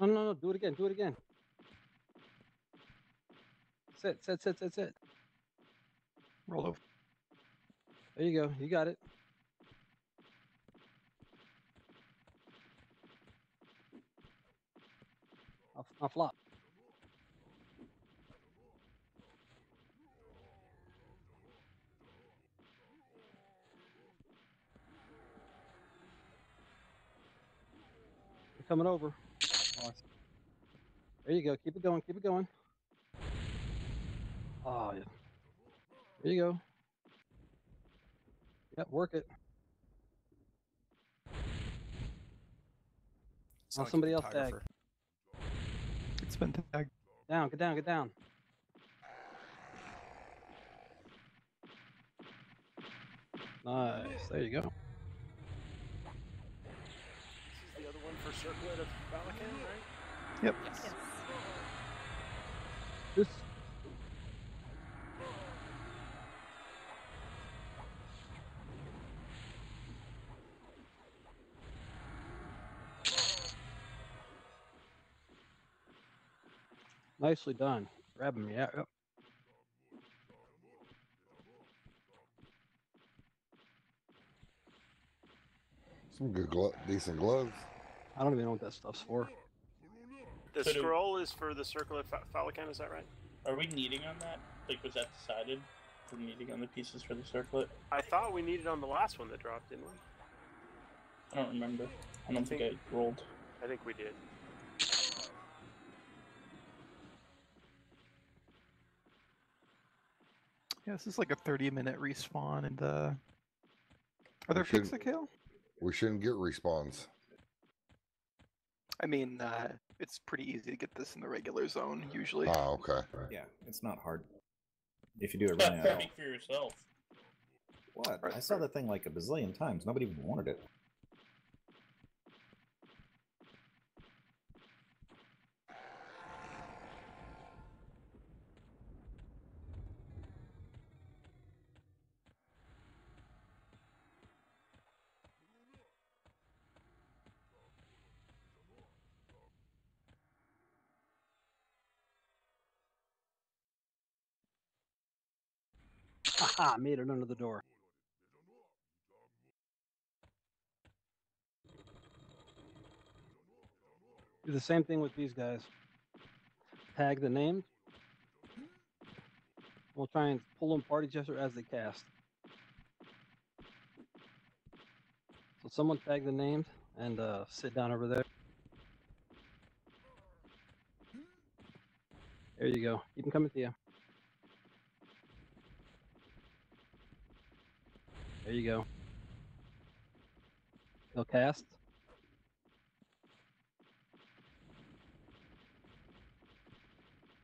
No, no, no, do it again, do it again. Sit, sit, sit, sit, sit. Roll over. There you go, you got it. I'll flop. You're coming over. Awesome. There you go, keep it going, keep it going. Oh, yeah. There you go. Yep, work it. Now somebody else tag. It's been tagged. Down, get down, get down. Nice, there you go. This is the other one for Circlet of Valakan, right? Yep. Yes. This. Nicely done. Grab him, yeah. Yep. Some good, decent gloves. I don't even know what that stuff's for. The So do- scroll is for the Circle of Valakan, is that right? Are we needing on that? Like, was that decided? We're needing on the pieces for the circlet? I thought we needed on the last one that dropped, didn't we? I don't remember. I don't think I rolled. I think we did. Yeah, this is like a 30-minute respawn, and are there fixes, Kael? We shouldn't get respawns. I mean, it's pretty easy to get this in the regular zone, usually. Oh, okay. Yeah, it's not hard. If you do it right now. Speak for yourself. What? I saw that thing like a bazillion times. Nobody even wanted it. Haha, made it under the door. Do the same thing with these guys. Tag the name. We'll try and pull them party gesture as they cast. So someone tag the named and sit down over there. There you go. Keep them coming to you. There you go. They'll cast.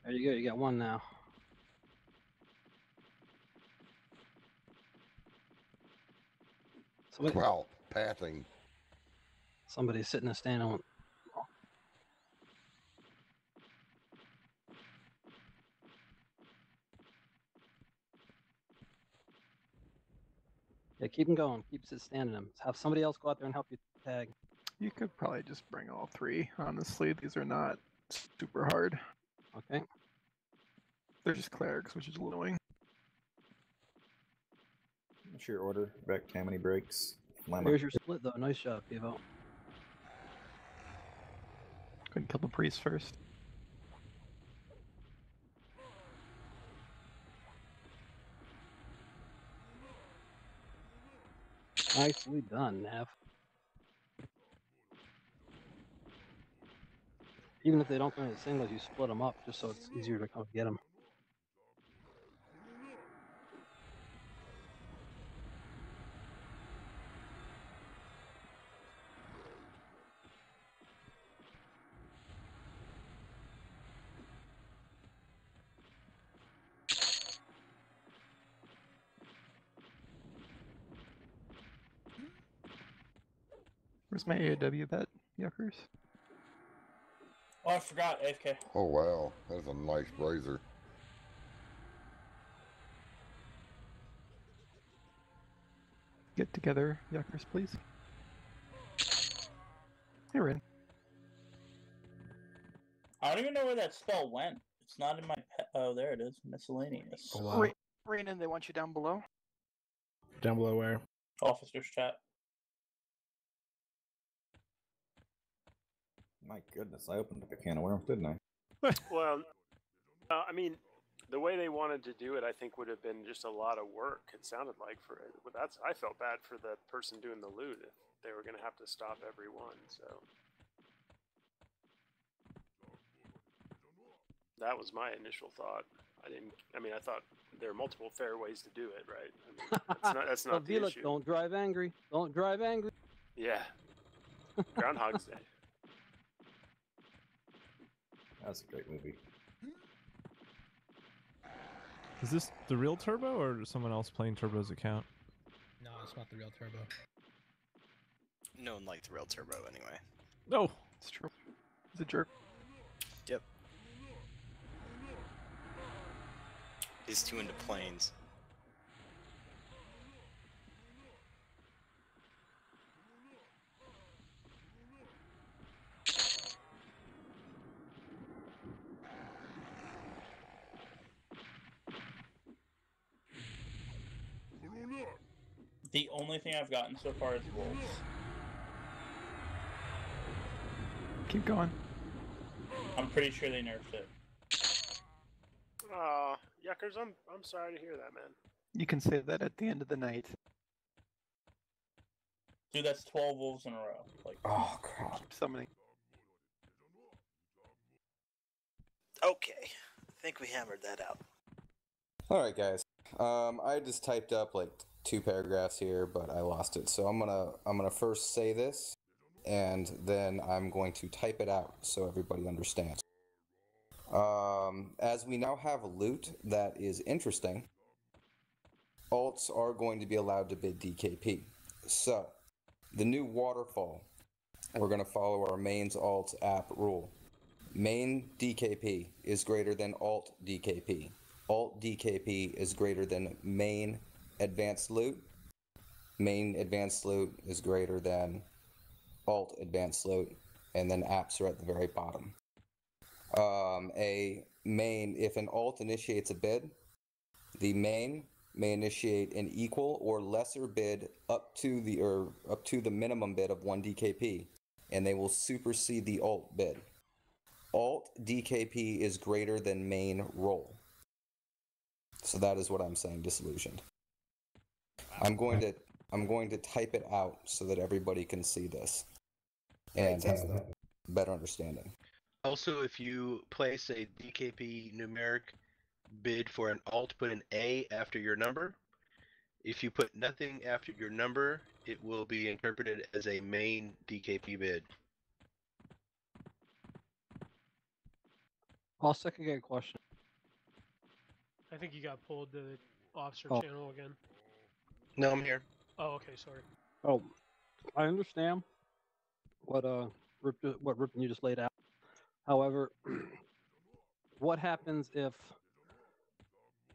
There you go. You got one now. Somebody, Wow, pathing. somebody's sitting and standing on. Yeah, keep them going. Keep standing them. Have somebody else go out there and help you tag. You could probably just bring all three, honestly. These are not super hard. Okay. They're just clerics, which is annoying. What's your order? Back how many breaks? Here's your split, though. Nice job, Pivo. Go ahead and kill the priest first. Nicely done, Nav. Even if they don't come into singles, you split them up just so it's easier to come get them. Where's my AOW bet, yuckers? Oh, I forgot, AFK. Oh, wow. That's a nice brazier. Get together, yuckers, please. You're in. I don't even know where that spell went. It's not in my. Oh, there it is. Miscellaneous. Oh, wow. Rainan, they want you down below. Down below where? Officers chat. My goodness, I opened up a can of worms, didn't I? Well, I mean, the way they wanted to do it, I think would have been just a lot of work. It sounded like for it. Well, I felt bad for the person doing the loot if they were going to have to stop every one. So that was my initial thought. I thought there are multiple fair ways to do it, right? I mean, that's not the Velious, issue. don't drive angry. Don't drive angry. Yeah. Groundhog's Day. That's a great movie. Is this the real Turbo or someone else playing Turbo's account? No, it's not the real Turbo. No one liked the real Turbo anyway. No. It's true. He's a jerk. Yep. He's too into planes. The only thing I've gotten so far is wolves. Keep going. I'm pretty sure they nerfed it. Aw, Yuckers, I'm sorry to hear that, man. You can say that at the end of the night. Dude, that's 12 wolves in a row. Like, Oh crap! Keep summoning. Okay. I think we hammered that out. Alright guys, I just typed up like 2 paragraphs here, but I lost it. So I'm gonna first say this, and then I'm going to type it out so everybody understands. As we now have loot that is interesting, alts are going to be allowed to bid DKP. So, the new waterfall, we're going to follow our mains alts app rule. Main DKP is greater than alt DKP. Alt DKP is greater than main advanced loot. Main advanced loot is greater than alt advanced loot, and then apps are at the very bottom. If an alt initiates a bid, the main may initiate an equal or lesser bid up to the minimum bid of 1 DKP, and they will supersede the alt bid. Alt DKP is greater than main roll. So that is what I'm saying, disillusioned. I'm going to type it out so that everybody can see this and have a better understanding. Also, if you place a DKP numeric bid for an alt, put an A after your number. If you put nothing after your number, it will be interpreted as a main DKP bid. I'll second again question. I think you got pulled to the officer Oh. channel again. No, I'm here. Oh, okay, sorry. Oh, I understand what Ripon you just laid out. However, what happens if,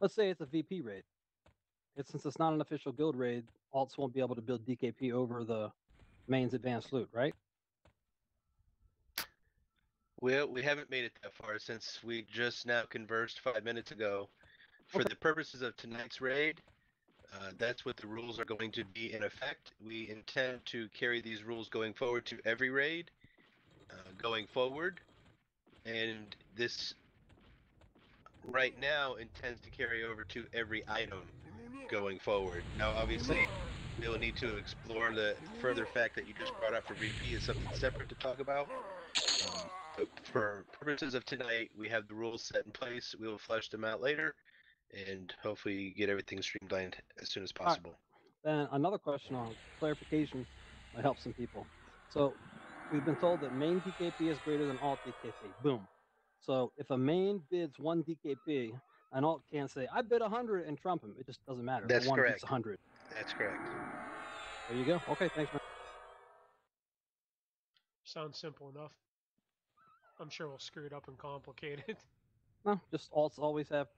let's say it's a VP raid? Since it's not an official guild raid, alts won't be able to build DKP over the main's advanced loot, right? Well, we haven't made it that far since we just now conversed 5 minutes ago. For the purposes of tonight's raid, that's what the rules are going to be in effect. We intend to carry these rules going forward to every raid going forward. And this right now intends to carry over to every item going forward. Now, obviously, we'll need to explore the further fact that you just brought up for VP is something separate to talk about. But for purposes of tonight, we have the rules set in place. We will flesh them out later and hopefully get everything streamlined as soon as possible. Then another question on clarification might help some people. So we've been told that main DKP is greater than alt DKP. Boom. So if a main bids 1 DKP, an alt can't say, I bid 100 and trump him. It just doesn't matter. That's one correct. bids 100. That's correct. There you go. Okay, thanks, man. Sounds simple enough. I'm sure we'll screw it up and complicate it. No, just alts always have,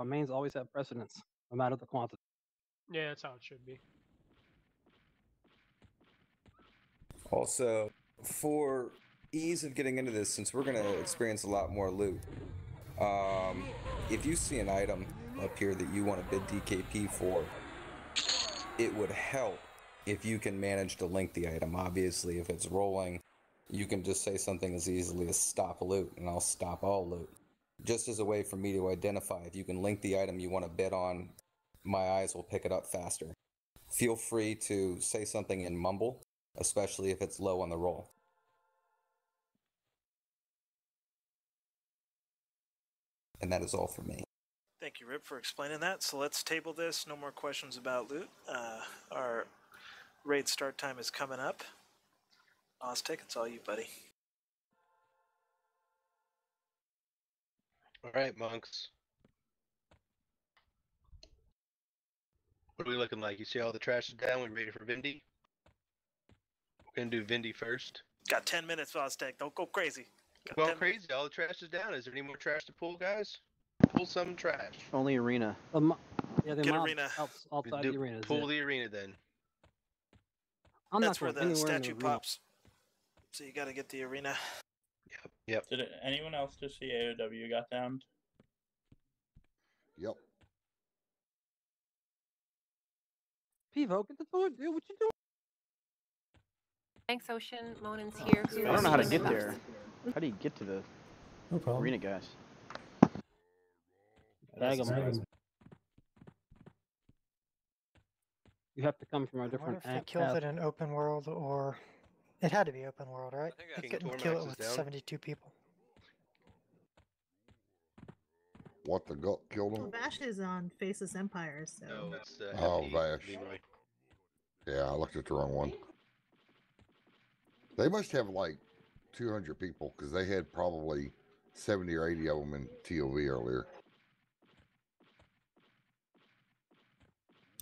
mains always have precedence, no matter the quantity. Yeah, that's how it should be. Also, for ease of getting into this, since we're gonna experience a lot more loot. If you see an item up here that you want to bid DKP for, it would help if you can manage to link the item. Obviously, if it's rolling, you can just say something as easily as stop loot, and I'll stop all loot. Just as a way for me to identify if you can link the item you want to bid on, my eyes will pick it up faster. Feel free to say something in mumble, especially if it's low on the roll. And that is all for me. Thank you, Rip, for explaining that. So let's table this. No more questions about loot. Our raid start time is coming up. Oztec, it's all you, buddy. All right, monks. What are we looking like? You see all the trash is down? We ready for Vindi? We're gonna do Vindi first. Got 10 minutes, Oztec. Don't go crazy. Going crazy. All the trash is down. Is there any more trash to pull, guys? Pull some trash. Only arena. Yeah, the Get mobs arena. outside the arena. Pull the arena then. That's where going the anywhere in statue the arena. pops. So you got to get the arena. Yep. Did anyone else just see AOW got downed? Yep. Pivo, get the door, dude. What you doing? Thanks, Ocean. Monan's here. I don't know how to get there. How do you get to the arena, guys? Tag 'em. You have to come from a I different wonder if they killed it in open world, or it had to be open world, right? I You think couldn't Tormax kill it is with down. 72 people. What the gut killed him? Well, Vash is on Faceless Empire, so. No, it's Oh, FE, Vash. Leroy. Yeah, I looked at the wrong one. They must have like 200 people because they had probably 70 or 80 of them in TOV earlier.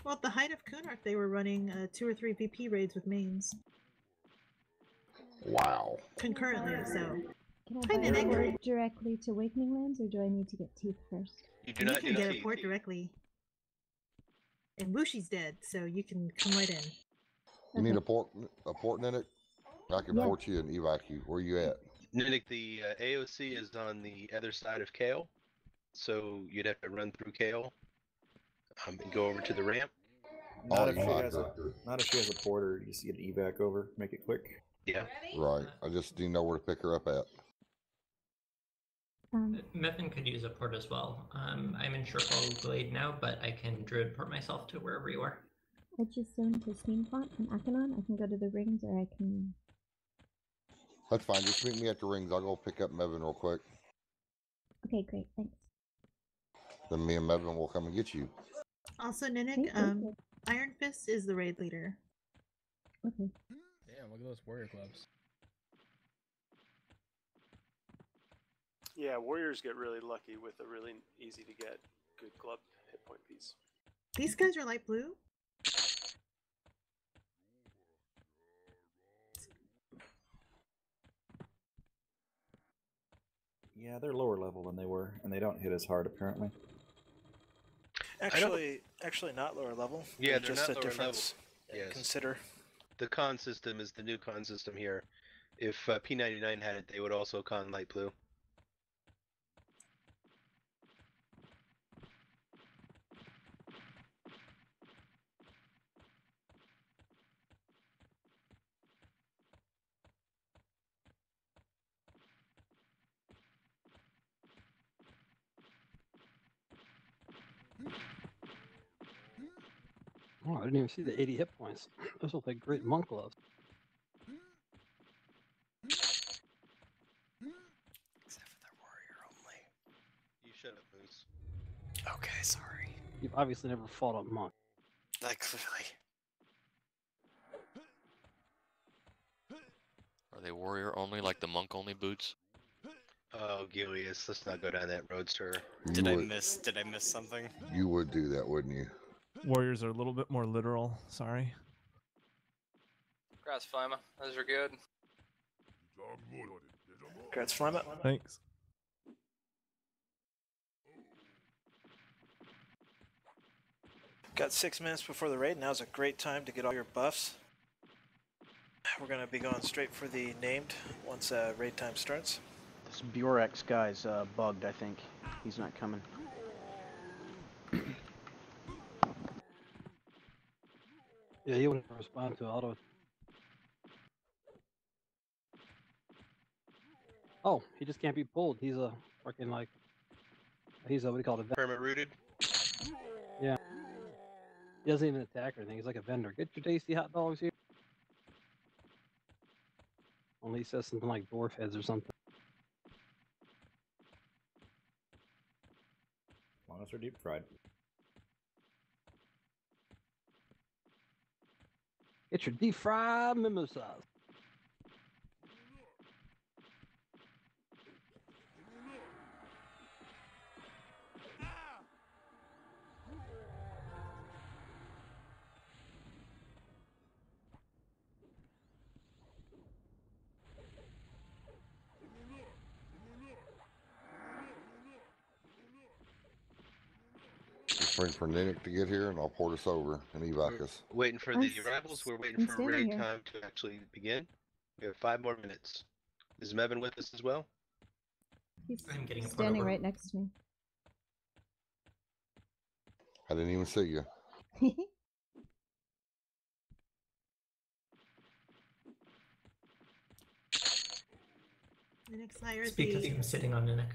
Well, at the height of Kunark, they were running 2 or 3 VP raids with mains Wow. concurrently. So Can Hi, I buy a Nick. port directly to Awakening Lands, or do I need to get teeth first? You do you not can need get a teeth. port directly. And Wushi's dead, so you can come right in. You need a port in it? I can Yeah. port you and evac you. Where you at? Nick, the AOC is on the other side of Kael, so you'd have to run through Kael and go over to the ramp. Not if she evac has a porter. You just get an evac over. Make it quick. Yeah. Right. I just didn't know where to pick her up at. Mevin could use a port as well. I'm in Shortfall Glade now, but I can druid port myself to wherever you are. I just zoned to Steamfont from Agnarr. I can go to the rings, or I can... That's fine. Just meet me at the rings. I'll go pick up Mevin real quick. Okay, great, thanks. Then me and Mevin will come and get you. Also, Ninik, Iron Fist is the raid leader. Okay. Damn, look at those warrior gloves. Yeah, warriors get really lucky with a really easy to get good club hit point piece. These guys are light blue. Yeah, they're lower level than they were, and they don't hit as hard apparently. Actually, not lower level. Yeah, There's they're just not a lower difference. level. Yes. Consider. The con system is the new con system here. If P99 had it, they would also con light blue. Oh, I didn't even see the 80 hit points. Those look like great monk gloves. Except for the warrior only. You shut up, Moose. Okay, sorry. You've obviously never fought a monk. Like, clearly. Are they warrior only, like the monk only boots? Oh, Gilius, let's not go down that road, sir. Did I miss something? You would do that, wouldn't you? Warriors are a little bit more literal. Sorry. Grass Flamma, those are good. Congrats, Flamma. Thanks. Got 6 minutes before the raid. Now's a great time to get all your buffs. We're going to be going straight for the named once raid time starts. This Burex guy's bugged, I think. He's not coming. Yeah, he wouldn't respond to auto. Oh, he just can't be pulled. He's a freaking like. He's a what do you call it? Perma rooted. Yeah. He doesn't even attack or anything. He's like a vendor. Get your tasty hot dogs here. Only he says something like dwarf heads or something. As long as they're deep fried. Get your deep fried mimosas. Just waiting for Ninick to get here, and I'll port us over and evac us. Waiting for the arrivals. We're waiting for raid time to actually begin. We have 5 more minutes. Is Mevin with us as well? He's I'm getting a standing right next to me. I didn't even see you. The next hire, It's because I'm sitting on Ninick.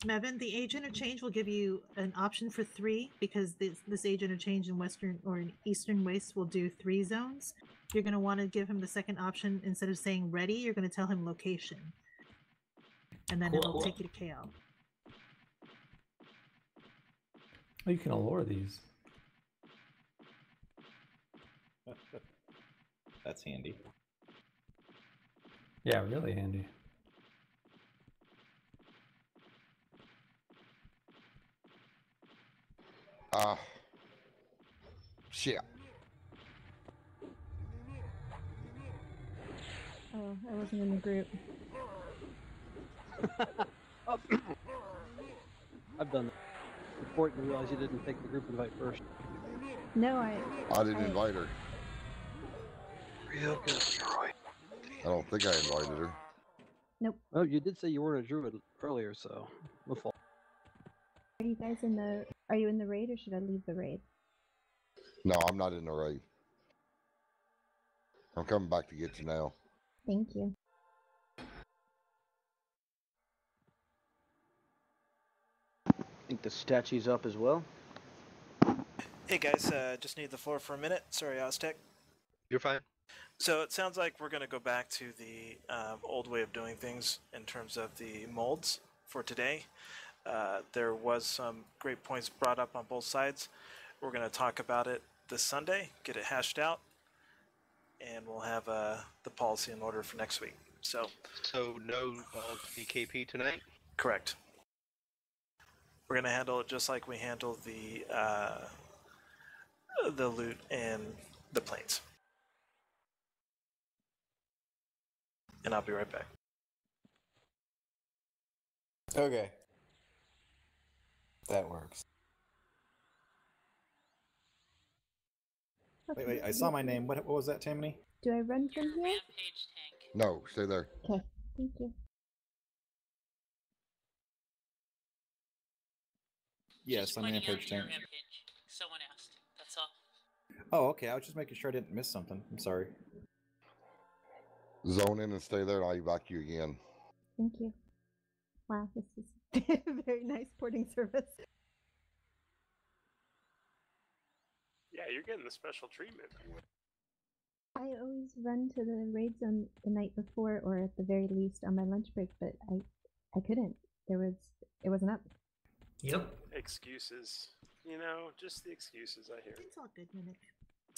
Mevin, the age interchange will give you an option for 3 because this age interchange in Western or in Eastern Waste will do 3 zones. You're going to want to give him the second option. Instead of saying ready, you're going to tell him location. And then it'll take you to Kael. Oh, you can allure these. That's handy. Yeah, really handy. Shit. Oh, I wasn't in the group. I've done that. Important to realize you didn't take the group invite first. No, I didn't invite her. Real good, Troy. I don't think I invited her. Nope. Oh, you did say you weren't a druid earlier, so no fault. Are you guys in the? Are you in the raid, or should I leave the raid? No, I'm not in the raid. I'm coming back to get you now. Thank you. I think the statue's up as well. Hey guys, just need the floor for a minute. Sorry, Oztech. You're fine. So it sounds like we're going to go back to the old way of doing things in terms of the molds for today. There was some great points brought up on both sides. We're going to talk about it this Sunday, get it hashed out, and we'll have the policy in order for next week. So no DKP tonight? Correct. We're going to handle it just like we handle the loot and the planes. And I'll be right back. Okay. That works. Wait, I saw my name. What was that, Tammany? Do I run from here? No, stay there. Okay, thank you. Yes, I'm Rampage tank. Someone asked. That's all. Oh, okay. I was just making sure I didn't miss something. I'm sorry. Zone in and stay there, and I'll evac you again. Thank you. Wow, this is very nice porting service. Yeah, you're getting the special treatment. I always run to the raid zone the night before, or at the very least on my lunch break, but I couldn't. It wasn't up. Yep. Excuses. You know, just the excuses I hear. It's all good, Mimic.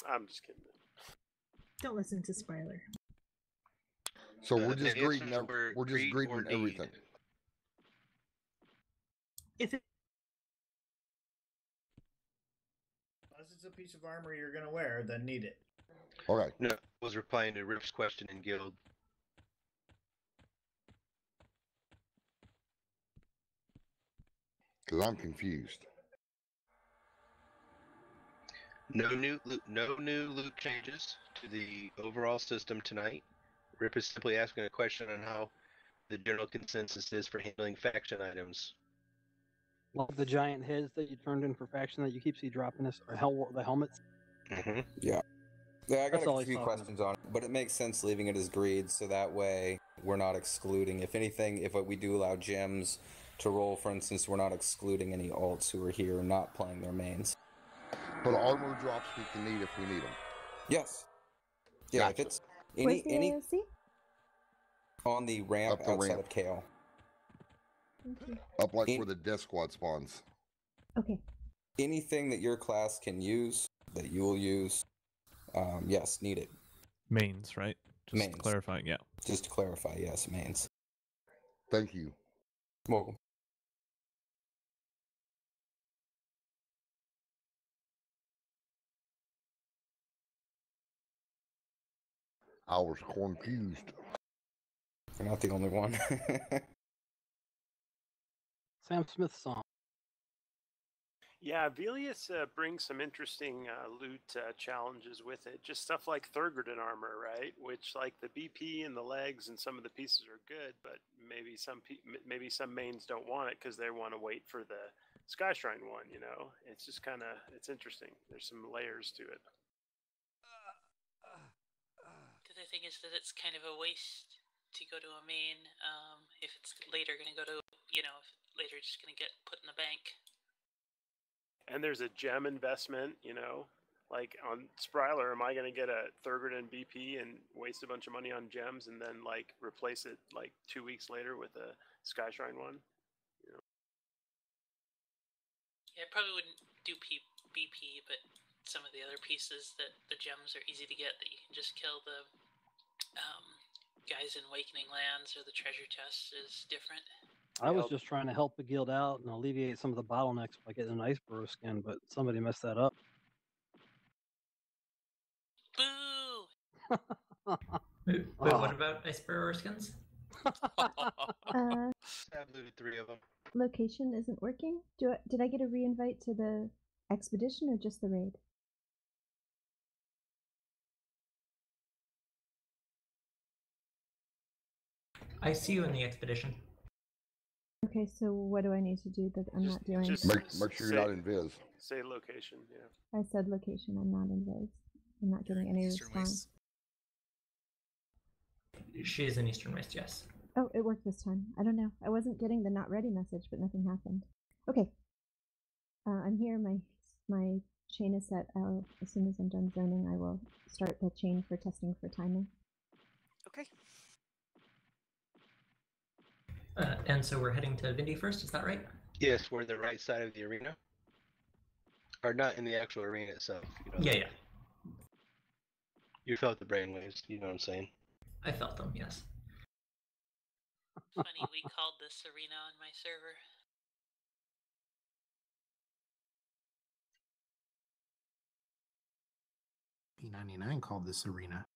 I'm just kidding. Don't listen to Spryler. So we're just greeting everything. If it Unless it's a piece of armor you're gonna wear, then need it. Okay. No, I was replying to Rip's question in guild. Because I'm confused. No new loot changes to the overall system tonight. Rip is simply asking a question on how the general consensus is for handling faction items. Like the giant heads that you turned in for faction that you keep dropping us, or the helmets. Mm-hmm. Yeah. Yeah, I got That's all a he's few talking questions on it, but it makes sense leaving it as greed, so that way we're not excluding. If anything, if we do allow gems to roll, for instance, we're not excluding any alts who are here not playing their mains. But armor drops we can need if we need them. Yes. Yeah, Gotcha. if it's Where's the any AOC? on the ramp Up the outside ramp. of Kael. Thank you. Up like where the death squad spawns. Okay. Anything that your class can use, that you will use, yes, need it. Mains, right? Just Mains. clarifying, yeah. Just to clarify, yes, mains. Thank you. Welcome. I was confused. You're not the only one. Sam Smith song. Yeah, Velious brings some interesting loot challenges with it. Just stuff like Thurgood armor, right? Which, like the BP and the legs and some of the pieces are good, but maybe some mains don't want it because they want to wait for the Sky Shrine one. You know, it's just kind of interesting. There's some layers to it. The other thing is that it's kind of a waste to go to a main if it's later going to go to, if later it's just going to get put in the bank. And there's a gem investment, like on Spryler, am I going to get a Thurgood and BP and waste a bunch of money on gems and then like replace it like 2 weeks later with a Sky Shrine one? Yeah, I probably wouldn't do BP, but some of the other pieces that the gems are easy to get that you can just kill the guys in Awakening Lands or the treasure chest is different. I was just trying to help the guild out and alleviate some of the bottlenecks by getting an Ice Burrow skin, but somebody messed that up. Boo! Wait, what about Ice Burrow skins? I've looted 3 of them. Location isn't working. Did I get a re-invite to the expedition or just the raid? I see you in the expedition. Okay, so what do I need to do that I'm not doing? Make sure you're not in Viz. Say location, yeah. I said location. I'm not in Viz. I'm not getting any response. She is in Eastern West, yes. Oh, it worked this time. I don't know. I wasn't getting the not ready message, but nothing happened. Okay. I'm here. My chain is set. As soon as I'm done zoning, I will start the chain for testing for timing. Okay. And so we're heading to Vindi first, is that right? Yes, we're the right side of the arena. Or not in the actual arena itself. Yeah. You felt the brainwaves, you know what I'm saying? I felt them, yes. Funny, we called this arena on my server. P99 called this arena.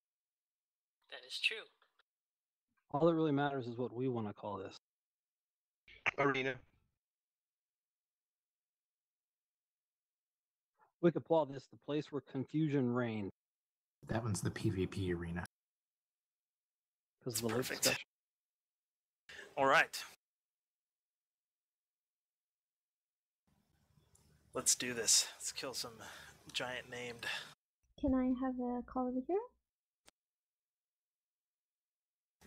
That is true. All that really matters is what we want to call this. Arena. We could call this the place where confusion reigns. That one's the PvP arena. Because of the loot discussion. All right. Let's do this. Let's kill some giant named. Can I have a call over here?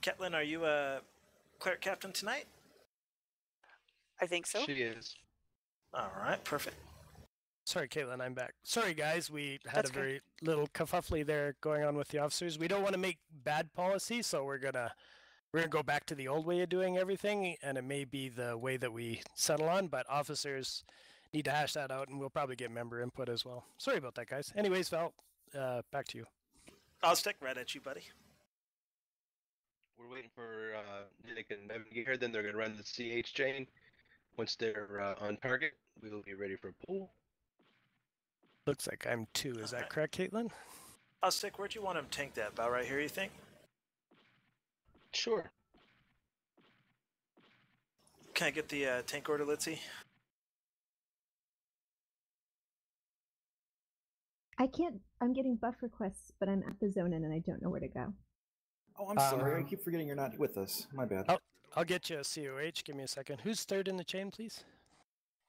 Caitlin, are you a cleric captain tonight? I think so. She is. All right, perfect. Sorry, Caitlin, I'm back. Sorry, guys, we had a very little kerfuffle there going on with the officers. We don't want to make bad policy, so we're gonna go back to the old way of doing everything, and it may be the way that we settle on. But officers need to hash that out, and we'll probably get member input as well. Sorry about that, guys. Anyways, Val, back to you. I'll stick right at you, buddy. We're waiting for Nick and Evan to get here, then they're going to run the CH chain. Once they're on target, we will be ready for a pull. Looks like I'm 2. Is that correct, Caitlin? I'll stick. Where'd you want him tanked at? About right here, you think? Sure. Can I get the tank order, Litzy? I can't. I'm getting buff requests, but I'm at the zone in and I don't know where to go. Oh, I'm sorry. I keep forgetting you're not with us. My bad. I'll get you a COH. Give me a second. Who's third in the chain, please?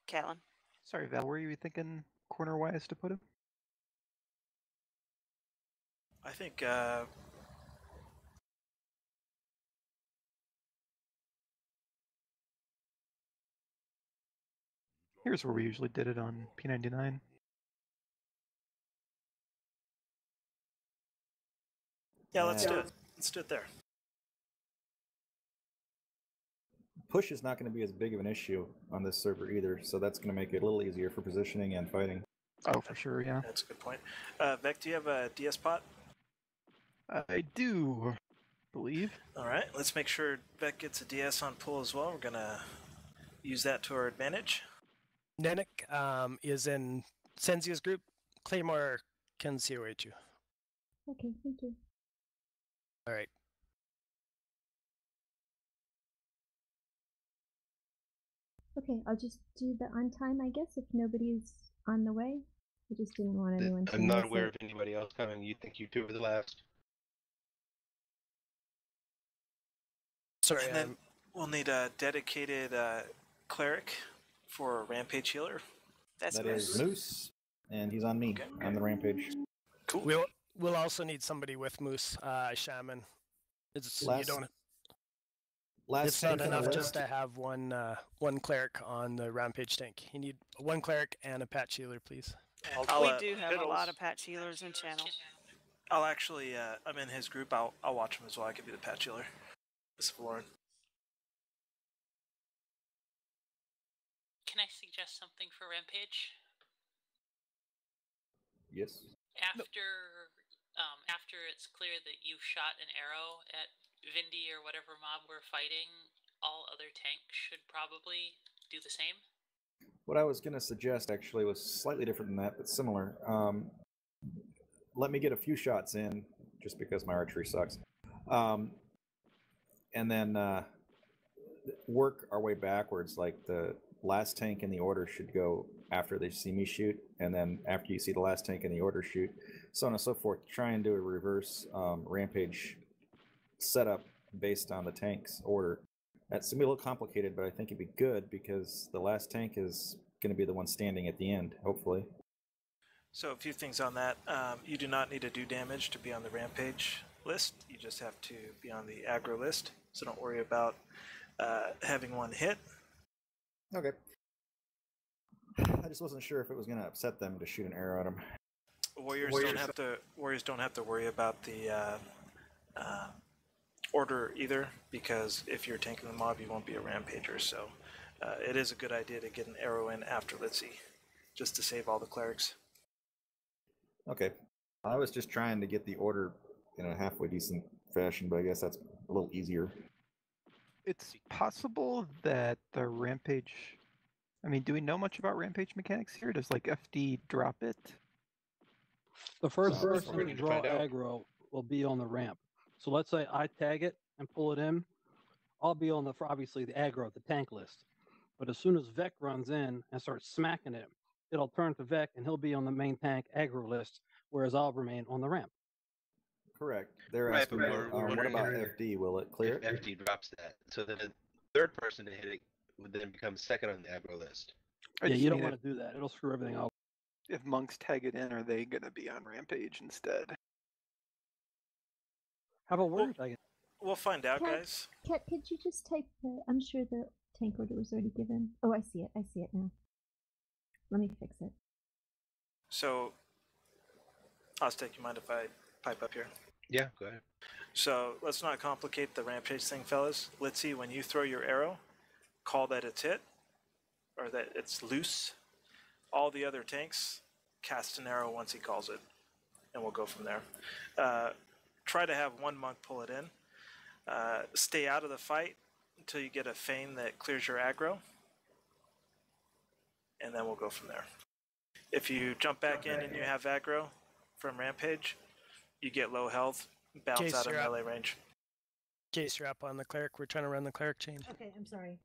Callan. Sorry, Val. Where were you thinking corner-wise to put him? I think Here's where we usually did it on P99. yeah, let's do it. Let's do it there. Push is not going to be as big of an issue on this server either, so that's going to make it a little easier for positioning and fighting. Oh, for sure, yeah. That's a good point. Vec, do you have a DS pot? I do believe. All right, let's make sure Vec gets a DS on pull as well. We're gonna use that to our advantage. Nenik is in Senzia's group. Claymore can COH you. Okay, thank you. All right. Okay, I'll just do the on time, I guess, if nobody's on the way. I just didn't want anyone to I'm not miss aware it. of anybody else coming. You think you two are the last? Sorry, And then we'll need a dedicated cleric for a rampage healer. That is Moose, and he's on me on the rampage. Cool. We'll also need somebody with Moose, Shaman. It's Last- you don't. Last It's not tank on the enough list. just to have one cleric on the rampage tank. You need one cleric and a patch healer, please. I'll, we do have a Piddles. lot of patch healers in channel. I'll actually, I'm in his group. I'll watch him as well. I can be the patch healer. This is Lauren. Can I suggest something for Rampage? Yes. After it's clear that you shot an arrow at Vindi or whatever mob we're fighting, all other tanks should probably do the same. What I was going to suggest actually was slightly different than that, but similar. Let me get a few shots in, just because my archery sucks. And then work our way backwards. Like the last tank in the order should go after they see me shoot, and then after you see the last tank in the order, shoot, so on and so forth. Try and do a reverse rampage setup based on the tank's order. That's going to be a little complicated, but I think it'd be good because the last tank is going to be the one standing at the end, hopefully. So a few things on that. You do not need to do damage to be on the rampage list. You just have to be on the aggro list. So don't worry about having one hit. Okay. I just wasn't sure if it was going to upset them to shoot an arrow at them. Warriors don't have to worry about the order either, because if you're tanking the mob, you won't be a rampager. So it is a good idea to get an arrow in after Litzy, just to save all the clerics. Okay. I was just trying to get the order in a halfway decent fashion, but I guess that's a little easier. It's possible that the rampage... I mean, do we know much about rampage mechanics here? Does, like, FD drop it? The first person to draw aggro will be on the ramp. So let's say I tag it and pull it in. I'll be on obviously the aggro, the tank list. But as soon as Vec runs in and starts smacking it, it'll turn to Vec and he'll be on the main tank aggro list, whereas I'll remain on the ramp. Correct. They're Right, asking, but we're what wondering about if- FD? Will it clear it? If FD drops that, so then the third person to hit it would then become second on the aggro list. I Yeah, just you don't mean want to do that. It'll screw everything up. If monks tag it in, are they going to be on rampage instead? How about warrior tagging? We'll find out, Cat, guys. Cat, could you just type the... I'm sure the tank order was already given. Oh, I see it. I see it now. Let me fix it. So, Aztec, you mind if I pipe up here? Yeah, go ahead. So let's not complicate the rampage thing, fellas. Let's see, when you throw your arrow, call that it's hit, or that it's loose. All the other tanks cast an arrow once he calls it, and we'll go from there. Try to have one monk pull it in. Stay out of the fight until you get a feign that clears your aggro, and then we'll go from there. If you jump back in and you have aggro from rampage, you get low health, bounce Case, out of you're up. melee range. Case, you're up on the cleric. We're trying to run the cleric chain. Okay, I'm sorry.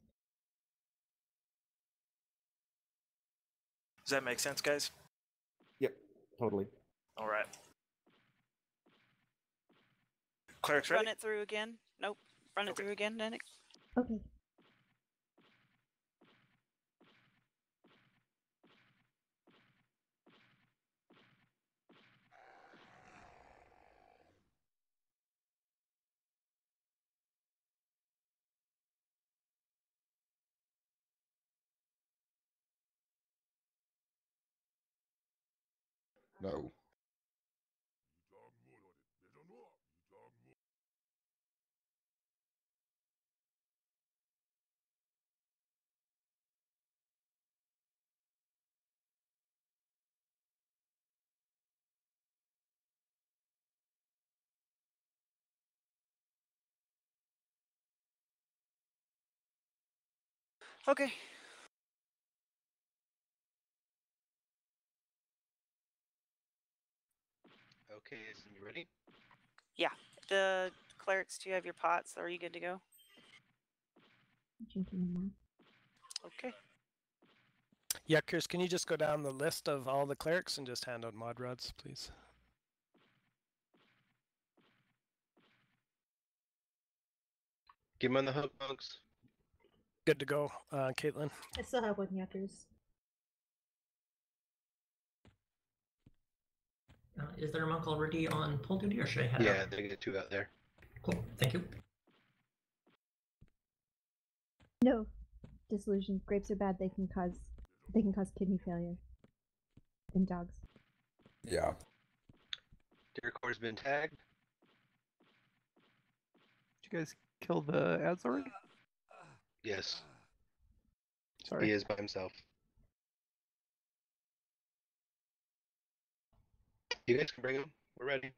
Does that make sense, guys? Yep, totally. All right. Cleric's Run ready? it through again. Nope. Run it through again, Nick. Okay. No. Okay. Okay, is you ready? Yeah. The clerics, do you have your pots? Are you good to go? Drinking a map. Okay. Yeah, Chris, can you just go down the list of all the clerics and just hand out mod rods, please? Give him on the hook, folks. Good to go, Caitlin. I still have one yuckers. Is there a monk already on pole duty, or should I head Yeah, out? they get two out there. Cool, thank you. No, disillusion. Grapes are bad. They can cause kidney failure in dogs. Yeah. Derecor's been tagged. Did you guys kill the ads already? Yes. Sorry. He is by himself. You guys can bring him. We're ready.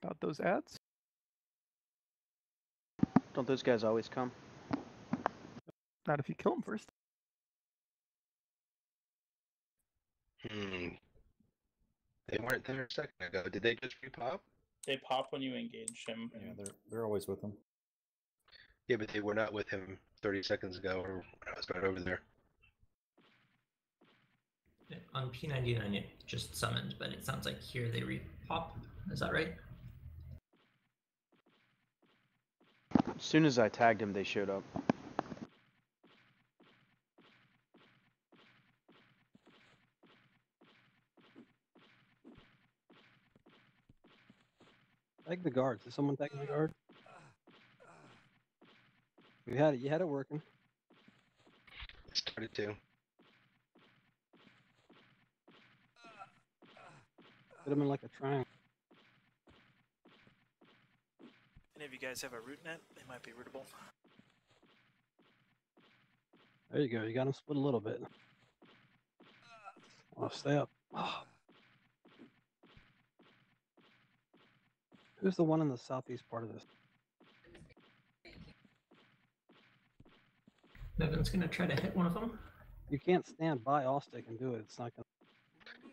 About those ads? Don't those guys always come? Not if you kill them first. They weren't there a second ago. Did they just repop? They pop when you engage him. Yeah, they're always with him. Yeah, but they were not with him 30 seconds ago or when I was right over there. On P99 it just summoned, but it sounds like here they re-pop. Is that right? As soon as I tagged him, they showed up. Tag the guards. Is someone tagging the guard? You had it working. Started to. Put them in like a triangle. Any of you guys have a root net? They might be rootable. There you go. You got them split a little bit. Oh, stay up. Oh. Who's the one in the southeast part of this? Nevin's gonna try to hit one of them. You can't stand by all stick and do it. It's not gonna.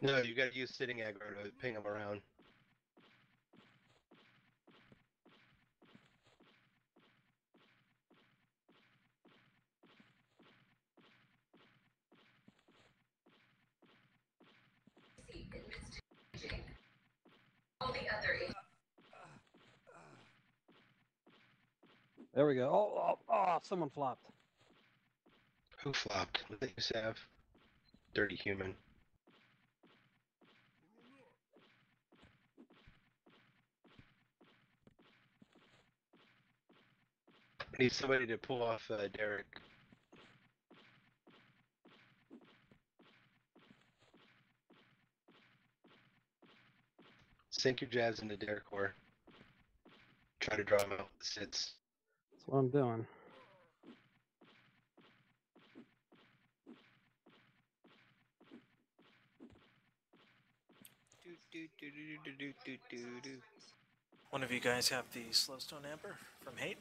No, you gotta use sitting aggro to ping them around. There we go. Oh, someone flopped. Who flopped? What did you have? Dirty human. I need somebody to pull off Derek. Sink your jabs into Derekor. Try to draw him out with the sits. That's what I'm doing. One of you guys have the Slowstone Amber from Hate?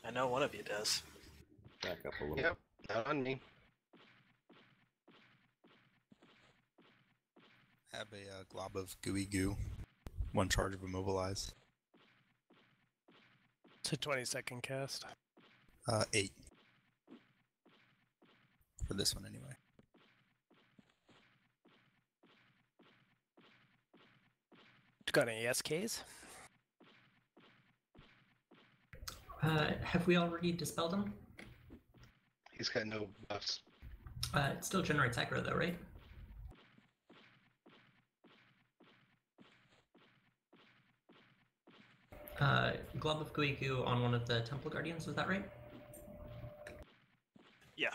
I know one of you does. Back up a little. Yep, not on me. Have a glob of gooey goo. 1 charge of immobilize. It's a 20-second cast. 8. For this one, anyway. Got any SKs? Have we already dispelled him? He's got no buffs. It still generates aggro though, right? Glob of gooey goo on one of the Temple Guardians, is that right? Yeah.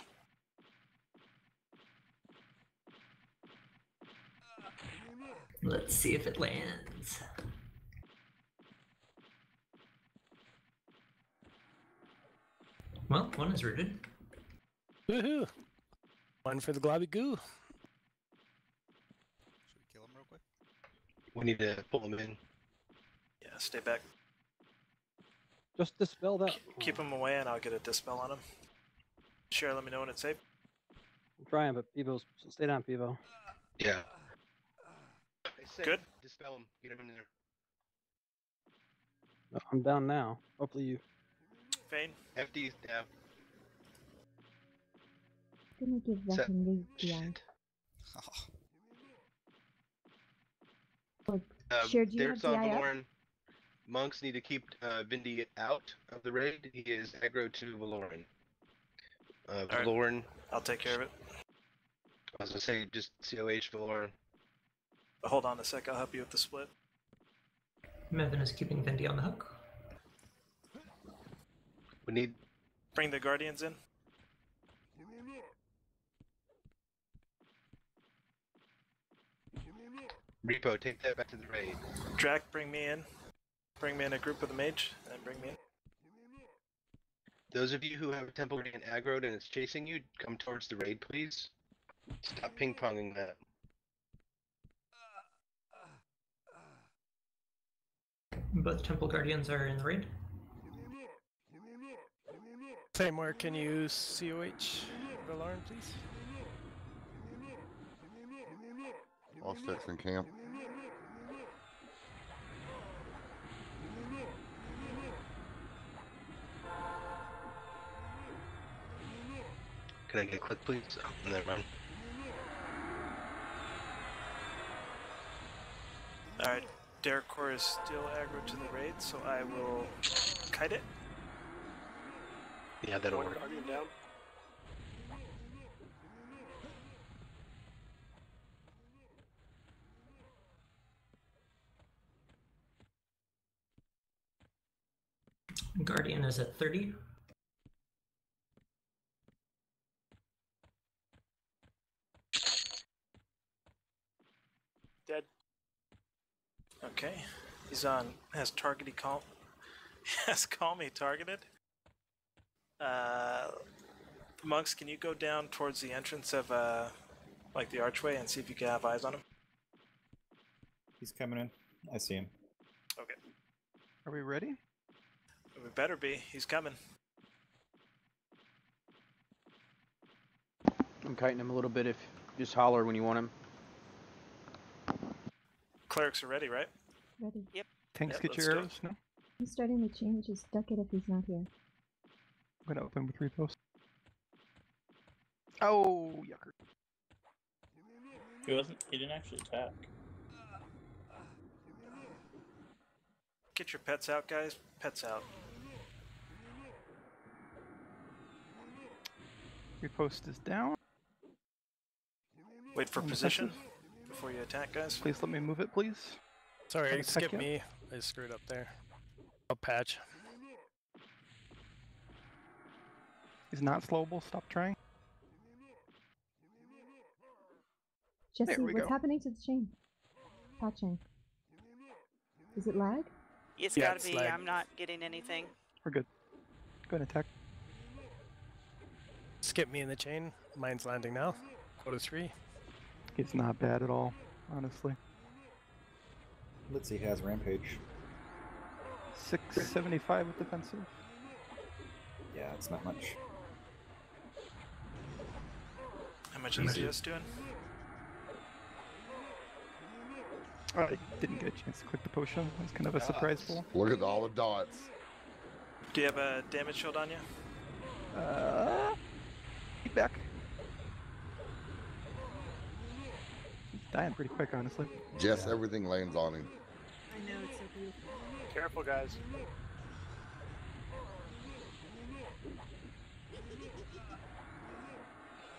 Let's see if it lands. Well, one is rooted. Woohoo! One for the globby goo. Should we kill him real quick? We need to pull him in. Yeah, stay back. Just dispel that. Keep him away, and I'll get a dispel on him. Share, let me know when it's safe. I'm trying, but Pivo's stay down, Pivo. Yeah. Good. Dispel him. Get him in there. No, I'm down now. Hopefully you. Fane. FD's down. Gonna give Set. Veteran the DI. Sure, do you have Derek's on DI up? Valoran. Monks need to keep Vindi out of the raid. He is aggro to Valoran. Valoran. Right. I'll take care of it. I was gonna say just COH Valoran. Hold on a sec. I'll help you with the split. Mevin is keeping Vindi on the hook. We need. Bring the Guardians in. Repo, take that back to the raid. Drac, bring me in. Bring me in a group with the mage, and bring me in. Those of you who have a Temple Guardian aggroed and it's chasing you, come towards the raid, please. Stop ping-ponging that. Both Temple Guardians are in the raid. Claymore, can you use COH Valoran, please? Lost X in camp. Can I get a click, please? Oh, never mind. Alright, Derek Core is still aggro to the raid, so I will kite it. Yeah, that'll One work. Guardian down. Guardian is at 30. Dead. Okay. He's on. Has targeted call. Has call me targeted. Monks, can you go down towards the entrance of like the archway and see if you can have eyes on him? He's coming in. I see him. Okay. Are we ready? We better be. He's coming. I'm kiting him a little bit. If just holler when you want him. Clerics are ready, right? Ready. Yep. Tanks, Yep, get let's your do it. arrows. No? He's starting the chain. Just duck it if he's not here. I'm gonna open with repost. Oh, yucker. He didn't actually attack. Get your pets out, guys. Pets out. Repost is down. Wait for On position defensive. before you attack, guys. Please let me move it, please. Sorry, Haven't skip attacked yet. me. I screwed up there. I'll patch. He's not slowable. Stop trying. Jesse, There we what's go. happening to the chain? Patching. Is it lag? It's Yeah, gotta it's be. lag. I'm not getting anything. We're good. Go ahead and attack. Skip me in the chain. Mine's landing now. Quota 3. It's not bad at all, honestly. Litzy has rampage. 675 with defensive. Yeah, it's not much. much is this doing? I didn't get a chance to click the potion. It was kind of a surprise pull. Look at all the dots. Do you have a damage shield on you? Feedback. He's dying pretty quick, honestly. Jess, everything lands on him. I know, it's so beautiful. Careful, guys.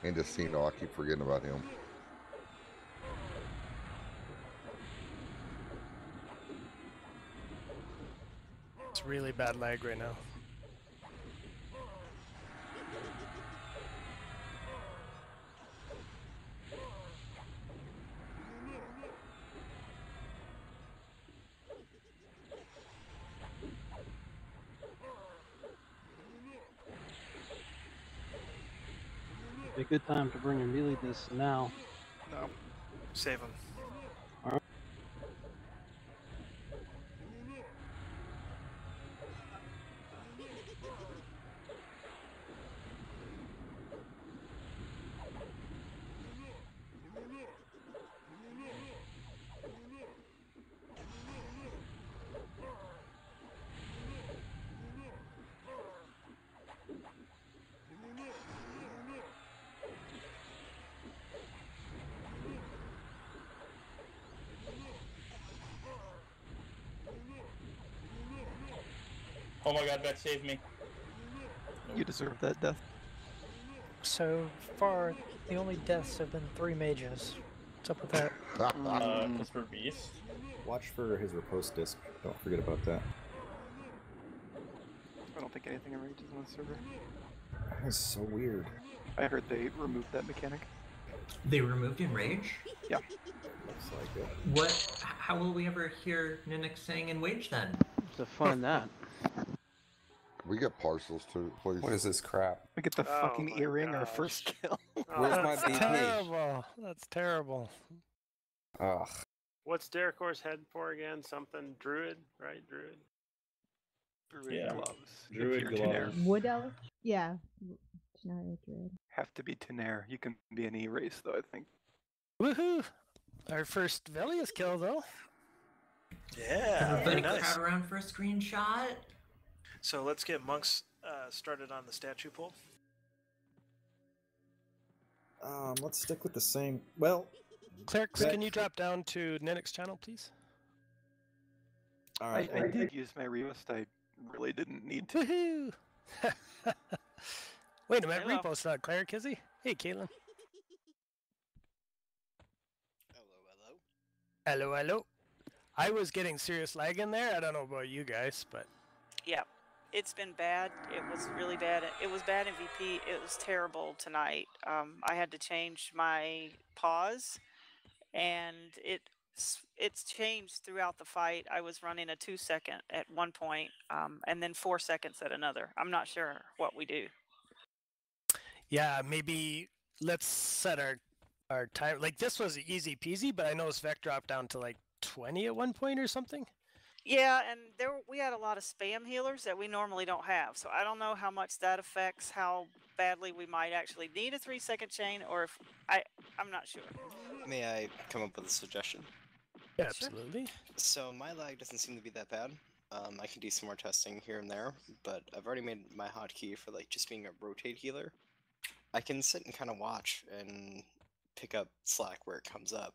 And Destino, I keep forgetting about him. It's really bad lag right now. Be a good time to bring a melee disc now. No. Save him. Alright. Oh my god, that saved me. You deserve that death. So far, the only deaths have been 3 mages. What's up with that? Because for Beast. Watch for his riposte disc. Don't forget about that. I don't think anything enrages on the server. That's so weird. I heard they removed that mechanic. They removed Enrage? Yeah. Looks like it. What? How will we ever hear Ninix saying Enrage then? What's the fun in that? Can we get parcels too, please? What is this crap? We get the fucking earring, our first kill. Where's my That's BP? terrible. That's terrible. Ugh. What's Derekor's head for again? Something Druid, right? Druid. Druid gloves. Druid If you're Tenaire. gloves. Wood elf? Yeah. Generic druid. Have to be Tenaire. You can be any race, though, I think. Woohoo! Our first Velious kill, though. Yeah, very Everybody nice. crowd around for a screenshot. So let's get monks started on the statue pull. Let's stick with the same. Well, Clerics, can you drop down to Ninix channel, please? all right. I did use my repost. I really didn't need to. Woohoo! Wait a minute, Hello. Repo's not cleric, is he? Hey, Caitlin. Hello, hello. I was getting serious lag in there. I don't know about you guys, but Yeah, it's been bad. It was really bad. It was bad in VP. It was terrible tonight. I had to change my pause, and it's changed throughout the fight. I was running a 2-second at one point, and then 4 seconds at another. I'm not sure what we do. yeah, maybe let's set our time. Like this was easy peasy, but I noticed Vec dropped down to like 20 at one point or something. Yeah, and we had a lot of spam healers that we normally don't have. So I don't know how much that affects how badly we might actually need a 3-second chain, or if I'm not sure. May I come up with a suggestion? Yeah, absolutely. So my lag doesn't seem to be that bad. I can do some more testing here and there, but I've already made my hotkey for like just being a rotate healer. I can sit and kind of watch and pick up slack where it comes up.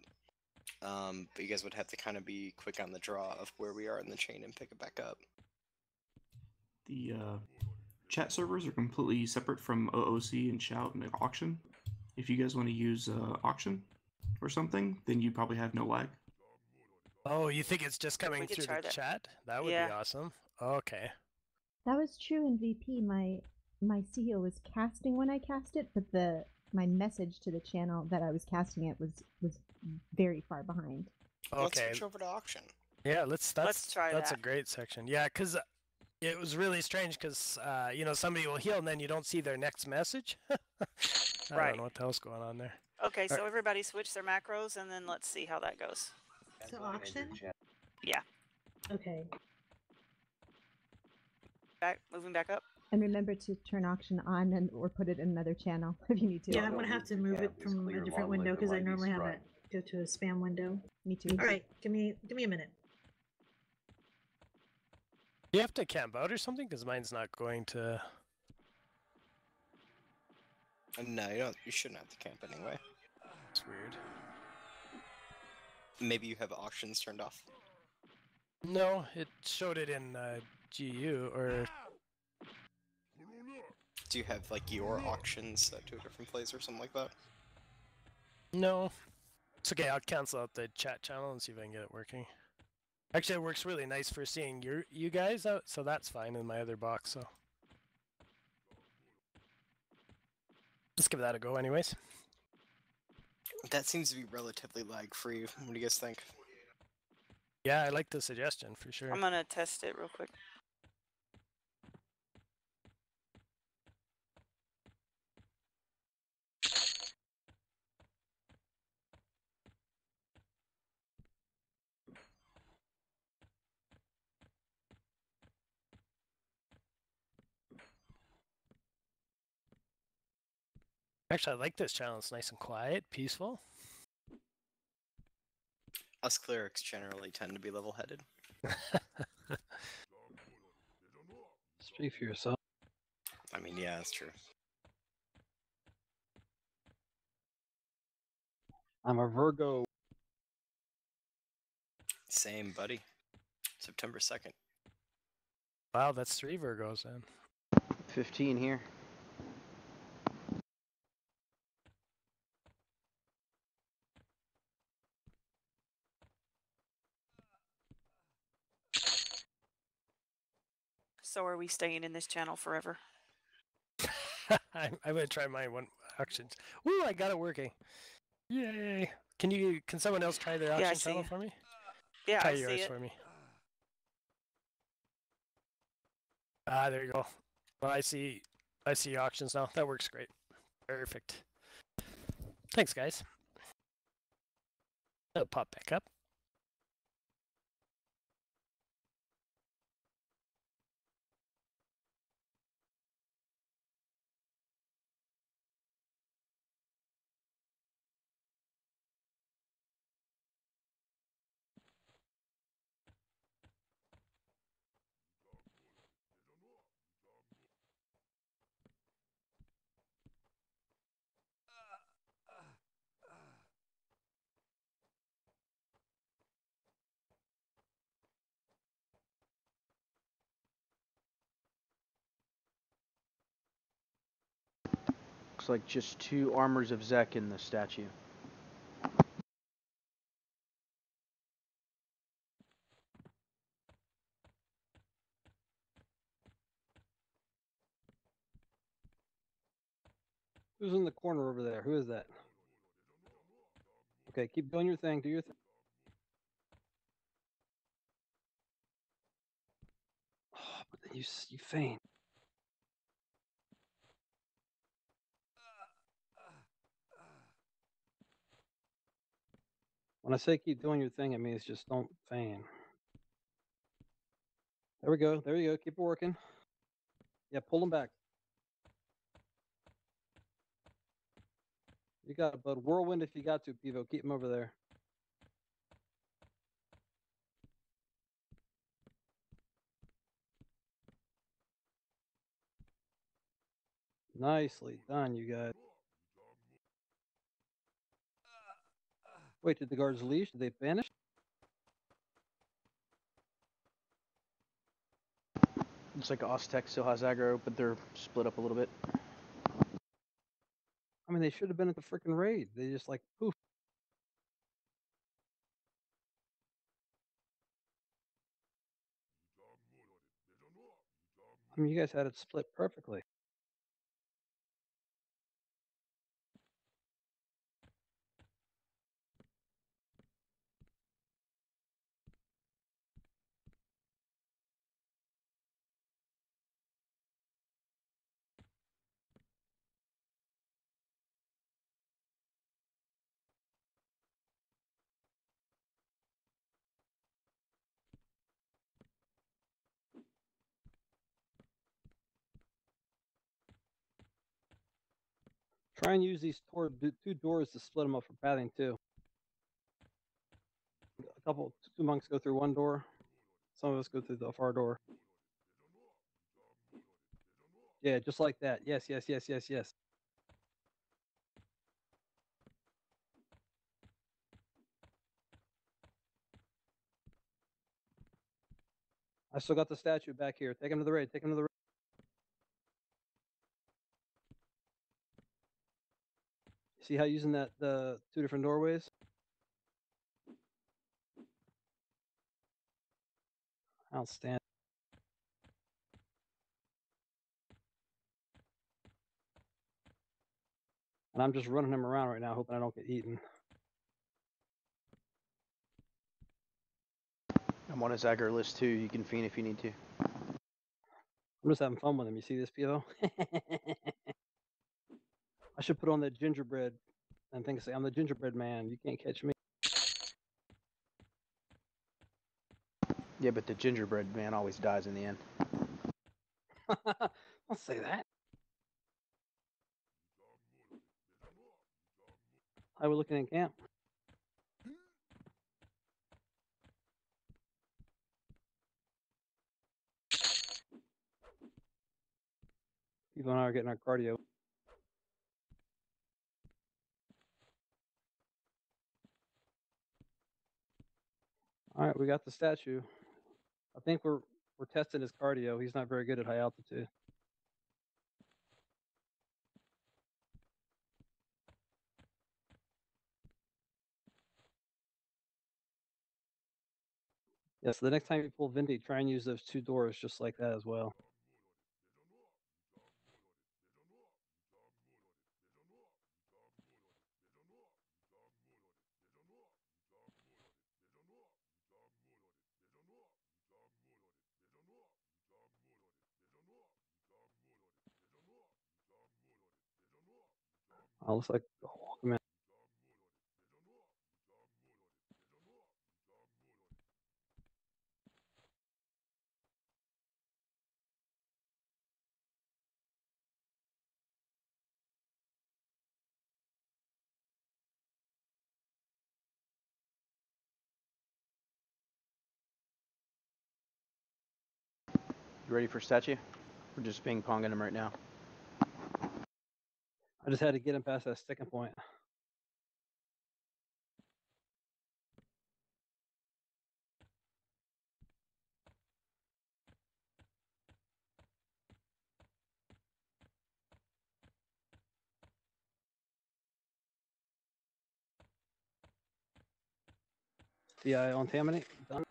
But you guys would have to kind of be quick on the draw of where we are in the chain and pick it back up. The chat servers are completely separate from OOC and Shout and Auction. If you guys want to use Auction or something, then you probably have no lag. Oh, you think it's just coming We could through try the that. chat? That would Yeah. be awesome. Okay. That was true in VP. My CEO was casting when I cast it, but my message to the channel that I was casting it was very far behind. Let's Okay. switch over to auction. Yeah, let's try that's a that. great section. Yeah, because it was really strange because somebody will heal and then you don't see their next message. I Right. don't know what the hell's going on there. Okay, so Alright. everybody switch their macros, and then let's see how that goes. So auction? Yeah. Okay. Moving back up. And remember to turn auction on or put it in another channel if you need to. Yeah, I'm gonna have to move it from a different window because I normally have it go to a spam window. Me too. All right, give me a minute. Do you have to camp out or something? Because mine's not going to. No, you don't. You shouldn't have to camp anyway. It's weird. Maybe you have auctions turned off. No, it showed it in GU or. Do you have like your auctions set to a different place or something like that? No. It's okay, I'll cancel out the chat channel and see if I can get it working. Actually, it works really nice for seeing you guys out, so that's fine in my other box, so. Let's give that a go anyways. That seems to be relatively lag-free. What do you guys think? Yeah, I like the suggestion for sure. I'm gonna test it real quick. Actually, I like this channel. It's nice and quiet, peaceful. Us clerics generally tend to be level-headed. Speak for yourself. I mean, yeah, that's true. I'm a Virgo. Same, buddy. September 2nd. Wow, that's 3 Virgos then. 15 here. So are we staying in this channel forever? I'm gonna try my one auctions. Woo! I got it working. Yay! Can someone else try their Yeah, I auction see channel it. for me? Yeah, Try I see yours it. for me. Ah, there you go. Well, I see auctions now. That works great. Perfect. Thanks, guys. It'll pop back up. Looks like just 2 armors of Zek in the statue. Who's in the corner over there? Who is that? Okay, keep doing your thing. Do your thing. Oh, but then you faint. When I say keep doing your thing, it means just don't feign. There we go. There you go. Keep it working. Yeah, pull them back. You got it, bud. Whirlwind if you got to, Pivo. Keep him over there. Nicely done, you guys. Wait, did the guards leave? Did they vanish? Looks like Oztec still has aggro, but they're split up a little bit. I mean, they should have been at the freaking raid. They just like poof. I mean, you guys had it split perfectly. Try and use these two doors to split them up for pathing too. Two monks go through one door. Some of us go through the far door. Yeah, just like that. Yes, yes, yes, yes, yes. I still got the statue back here. Take him to the raid. Take him to the raid. See how using the two different doorways? Outstanding. And I'm just running him around right now, hoping I don't get eaten. I'm on his Aggro list too. You can fiend if you need to. I'm just having fun with him. You see this, Pivo? I should put on the gingerbread and think, say, I'm the gingerbread man. You can't catch me. Yeah, but the gingerbread man always dies in the end. Don't say that. How we looking in camp? Pivo and I are getting our cardio. All right, we got the statue. I think we're testing his cardio. He's not very good at high altitude. Yeah, so the next time you pull Vindi, try and use those two doors just like that as well. Oh, looks like come in. You ready for statue? We're just ping ponging him right now. I just had to get him past that sticking point. DI on Tammany. Done.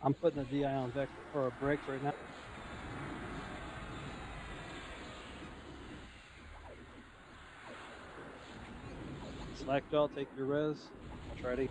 I'm putting a DI on Vector or brakes right now. Slackjaw, take your res. Try to.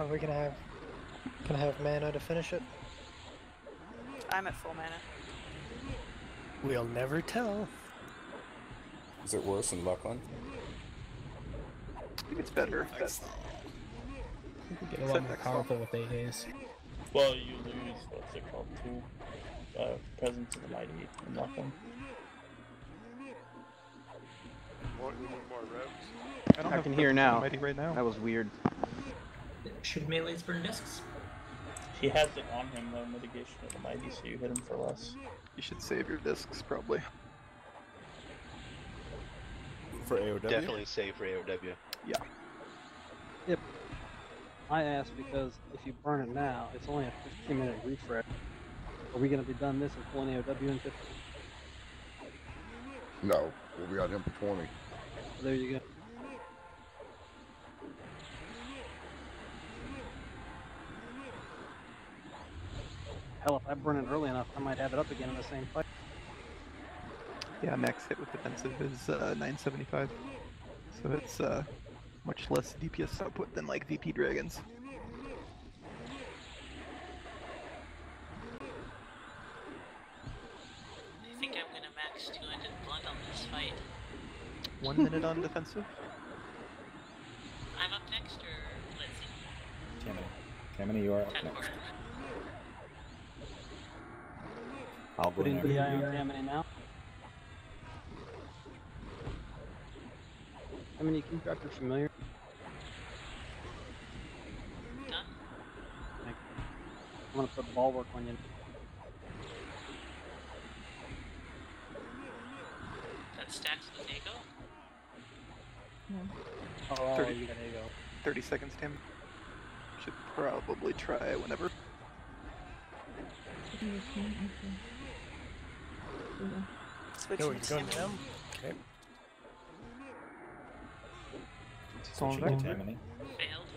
Are we gonna have mana to finish it? I'm at full mana. We'll never tell. Is it worse in Luckland? I think it's better. You could get a lot more powerful with 8 days. Well, you lose, what's it called, 2 Presence of the Mighty in Lachlan. We need more rogues. I can hear now. Right now. That was weird. Should melees burn discs? He has it on him, though, mitigation of the mighty, so you hit him for less. You should save your discs, probably. For AOW? Definitely save for AOW. Yeah. Yep. I asked because if you burn it now, it's only a 15-minute refresh. Are we going to be done this and pulling AOW in 15? No, we'll be on him for 20. There you go. Hell, if I burn it early enough, I might have it up again in the same fight. Yeah, max hit with defensive is 975. So it's much less DPS output than like VP Dragons. I think I'm gonna max 200 blood on this fight. 1 minute on defensive. I'm up next, or let's see. Tammany, you are up 10 next. for it. I'll go Put in in the there. eye on Tammany now. Tammany, can you drop your familiar? Done. Thank you. I'm gonna put bulwark on you. That stacks with Ego. Oh, 30, you got ego. 30 seconds, Tim. Should probably try whenever. Switching Oh, you're to going Tammany. down? Okay. Switching to back. Tammany. Failed.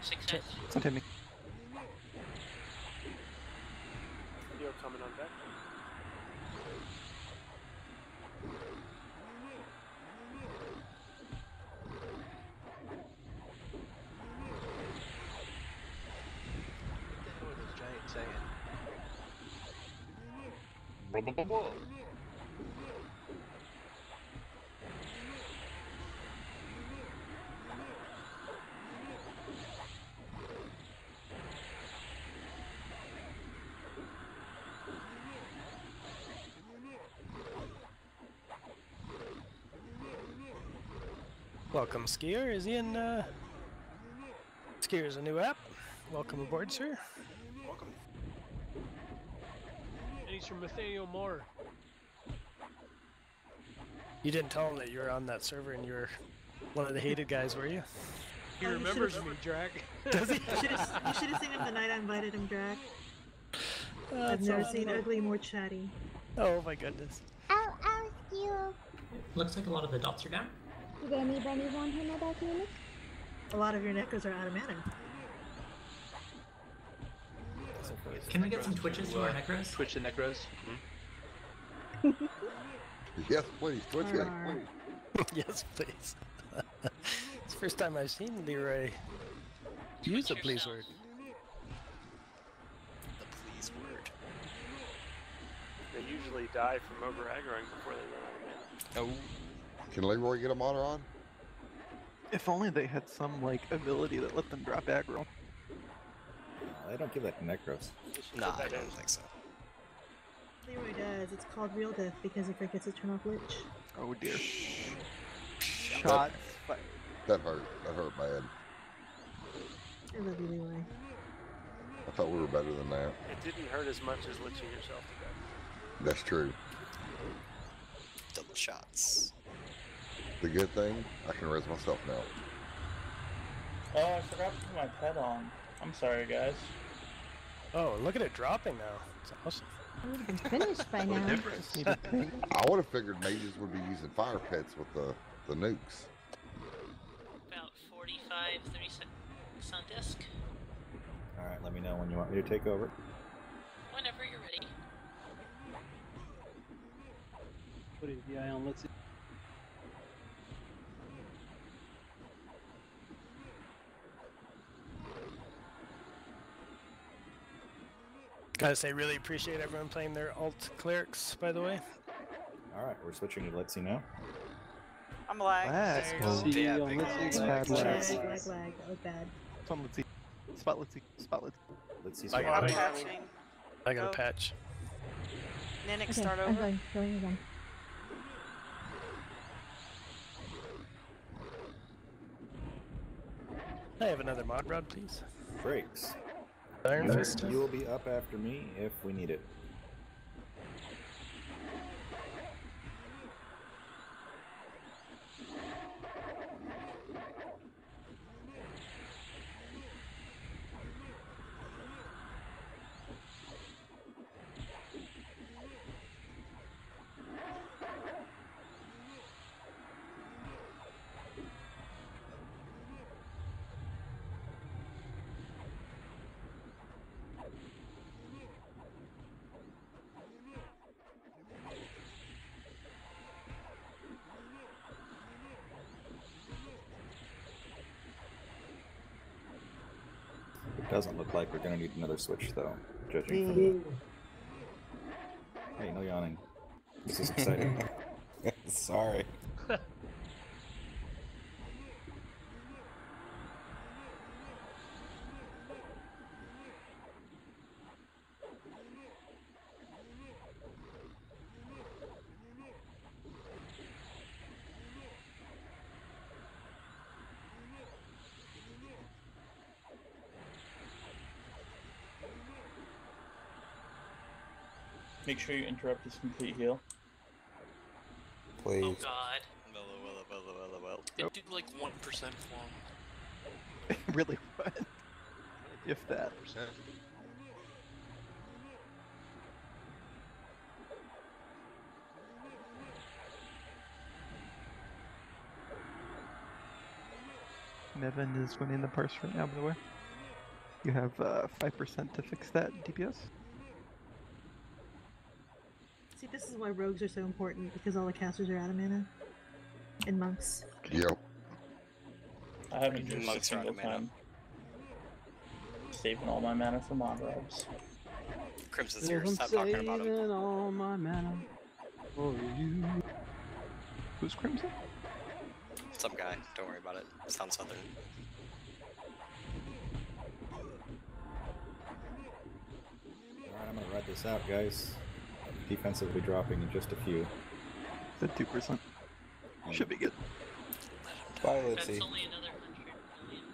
Success. It's on Timmy. Video coming on deck. What are those giants saying? Welcome, Skier. Is he in, Skier is a new app. Welcome aboard, sir. Welcome. And he's from Nathaniel Moore. You didn't tell him that you were on that server and you were one of the hated guys, were you? He Oh, you remembers should've- me, Drag. Does he? You should have seen him the night I invited him, Drag. I've That's never awesome. seen ugly more chatty. Oh my goodness. I'll steal. Looks like a lot of the dots are down. Did anybody want to know about units? A lot of your necros are out of mana. Can we get some twitches to our necros? Twitch the necros. Yes, please. Twitch it. Arr. Yes, please. It's the first time I've seen Leroy use a please word. The please word. They usually die from over aggroing before they run out of mana. Oh. Can Leroy get a monitor on? If only they had some like ability that let them drop aggro. They don't give that to Necros. Nah, I don't think so. Leroy does. It's called real death because he forgets to turn off Lich. Oh dear. Shots fired. That hurt. That hurt bad. I love you, Leroy. I thought we were better than that. It didn't hurt as much as liching yourself to death. That's true. Double shots. The good thing, I can raise myself now. Oh, I forgot to put my pet on. I'm sorry, guys. Oh, look at it dropping now. It's awesome. I would have been finished by now. I would have figured mages would be using fire pits with the nukes. About 45, 30 seconds on disc. Alright, let me know when you want me to take over. Whenever you're ready. Putting the eye on, let's see. Gotta say, really appreciate everyone playing their alt clerics, by the way. Alright, we're switching to Litzy now. I'm lag. Lag. See Yeah, on big Litzy. Bad lag. Lag. That was bad. Come on, let's see. Spot, let's see. Spot, let's see. Litzy Like, swap. I'm patching. I got Go. a patch. Ninnick, Okay, start I'm over. going again. I have another mod rod, please. Breaks. Iron Fist. You will be up after me if we need it. It doesn't look like we're going to need another switch, though, judging from the... Hey, no yawning. This is exciting. Sorry. Make sure you interrupt his complete heal. Please. Oh god. Well. It did like 1% for him. Really? What? If that. Nevin is winning the parse right now, by the way. You have 5% to fix that DPS. See, this is why rogues are so important, because all the casters are out of mana. And monks. Yep. I haven't used a Monks are out single of mana. time. Saving all my mana for mod robs. Crimson's here. Stop talking about him. Saving all my mana for you. Who's Crimson? Some guy. Don't worry about it. Sounds southern. Alright, I'm going to ride this out, guys. Defensively dropping in just a few. Is that 2%? Should be good. Bye, That's Litzy. only another 100 million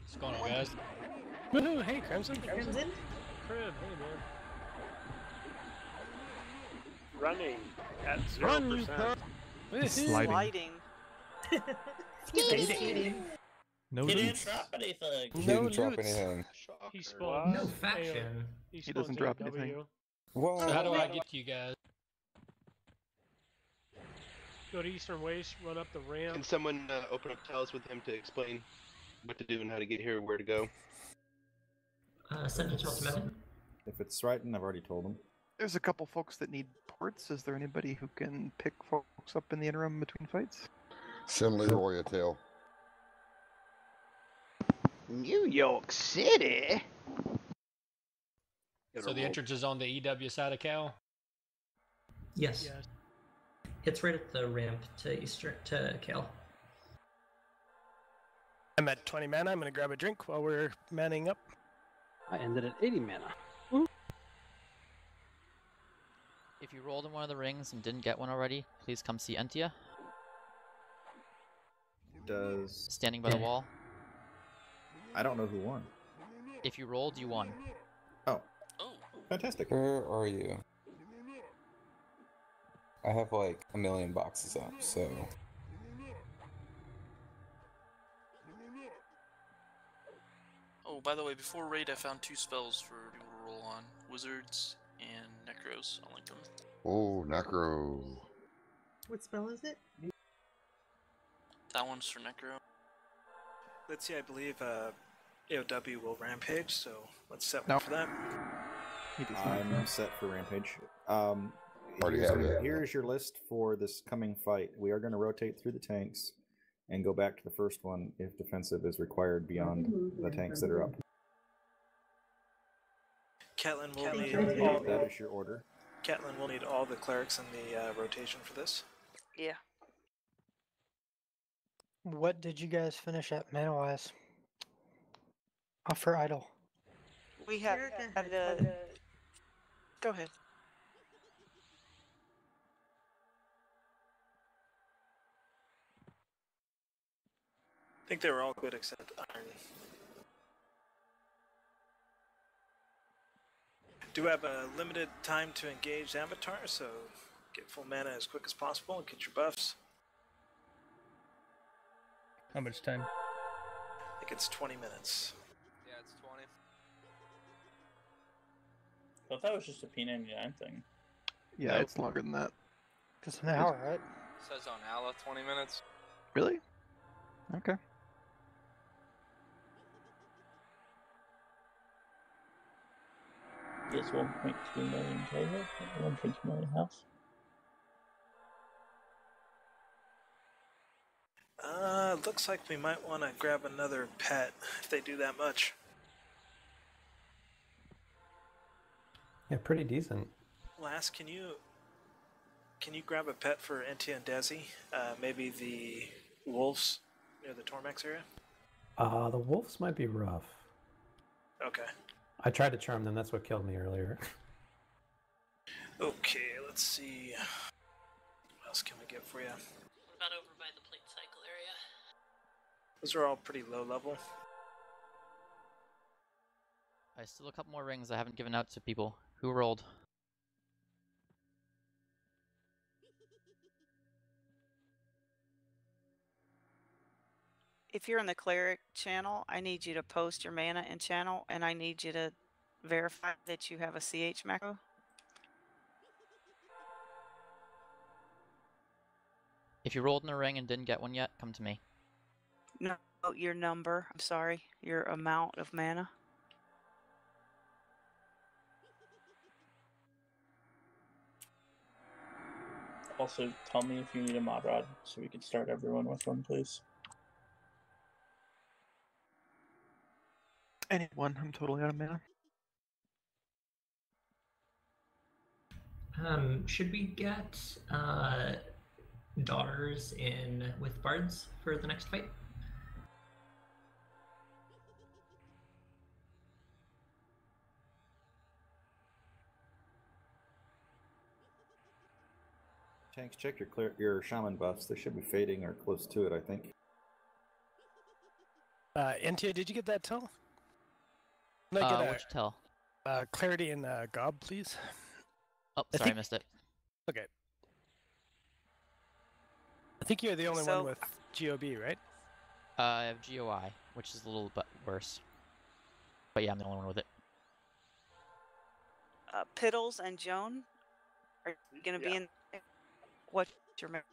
What's going on, guys? Woohoo! Hey, Crimson. Crimson? Crib, hey, man. Running at 0%. Run, you cunt. Sliding. Skating. No He didn't loots. drop anything. He No didn't drop loots. anything. He spawns. No faction. He doesn't spawns drop AW. anything. What? So how do I get to you guys? Go to Eastern Waste, run up the ramp. Can someone open up tiles with him to explain what to do and how to get here, where to go? Send it to Ultimate. If it's Strighton, I've already told him. There's a couple folks that need ports. Is there anybody who can pick folks up in the interim between fights? Send Leroy a tail. New York City? So the entrance is on the EW side of Kael? Yes. Yes. It's right at the ramp to Eastern to Kael. I'm at 20 mana. I'm gonna grab a drink while we're manning up. I ended at 80 mana. If you rolled in one of the rings and didn't get one already, please come see Entia. Does... Standing by the wall. I don't know who won. If you rolled, you won. Oh. Fantastic. Where are you? I have like 1 million boxes up, so... Oh, by the way, before raid, I found 2 spells for people to roll on: Wizards and Necros. I'll link them. Oh, Necro. What spell is it? That one's for Necro. Let's see, I believe AOW will rampage, so let's set one for that. I'm set for Rampage. Already have it. Here is your list for this coming fight. We are going to rotate through the tanks. and go back to the first one if defensive is required beyond the tanks that are up. Catelyn will Thank need you. all That is your order. Catelyn will need all the clerics in the rotation for this. Yeah. What did you guys finish at mana-wise? For idle. We had Go ahead. I think they were all good except Iron. Do have a limited time to engage Avatar, so get full mana as quick as possible and get your buffs. How much time? I think it's 20 minutes. Yeah, it's 20. I thought that was just a P99 thing. Yeah, it's longer than that. Just an hour, right? It says on Ala 20 minutes. Really? Okay. Yes, 1.2 million total, 1.2 million house. Looks like we might want to grab another pet if they do that much. Yeah, pretty decent. Last, can you grab a pet for Entia and Desi? Maybe the wolves near the Tormax area? The wolves might be rough. Okay. I tried to charm them, that's what killed me earlier. Okay, let's see. What else can we get for you? What about over by the plate cycle area? Those are all pretty low level. I still have a couple more rings I haven't given out to people. Who rolled? If you're in the cleric channel, I need you to post your mana in channel, and I need you to verify that you have a CH macro. If you rolled in a ring and didn't get one yet, come to me. No, your number. I'm sorry, your amount of mana. Also, tell me if you need a mod rod so we can start everyone with one, please. Anyone, I'm totally out of mana. Should we get daughters in with bards for the next fight? Tanks, check your shaman buffs. They should be fading or close to it, I think. Entia, did you get that tell? What'd you tell? Clarity and Gob, please. Oh, sorry, I missed it. Okay. I think you're the only one with GOB, right? I have GOI, which is a little bit worse. But yeah, I'm the only one with it. Piddles and Joan are going to be in. What's your mana?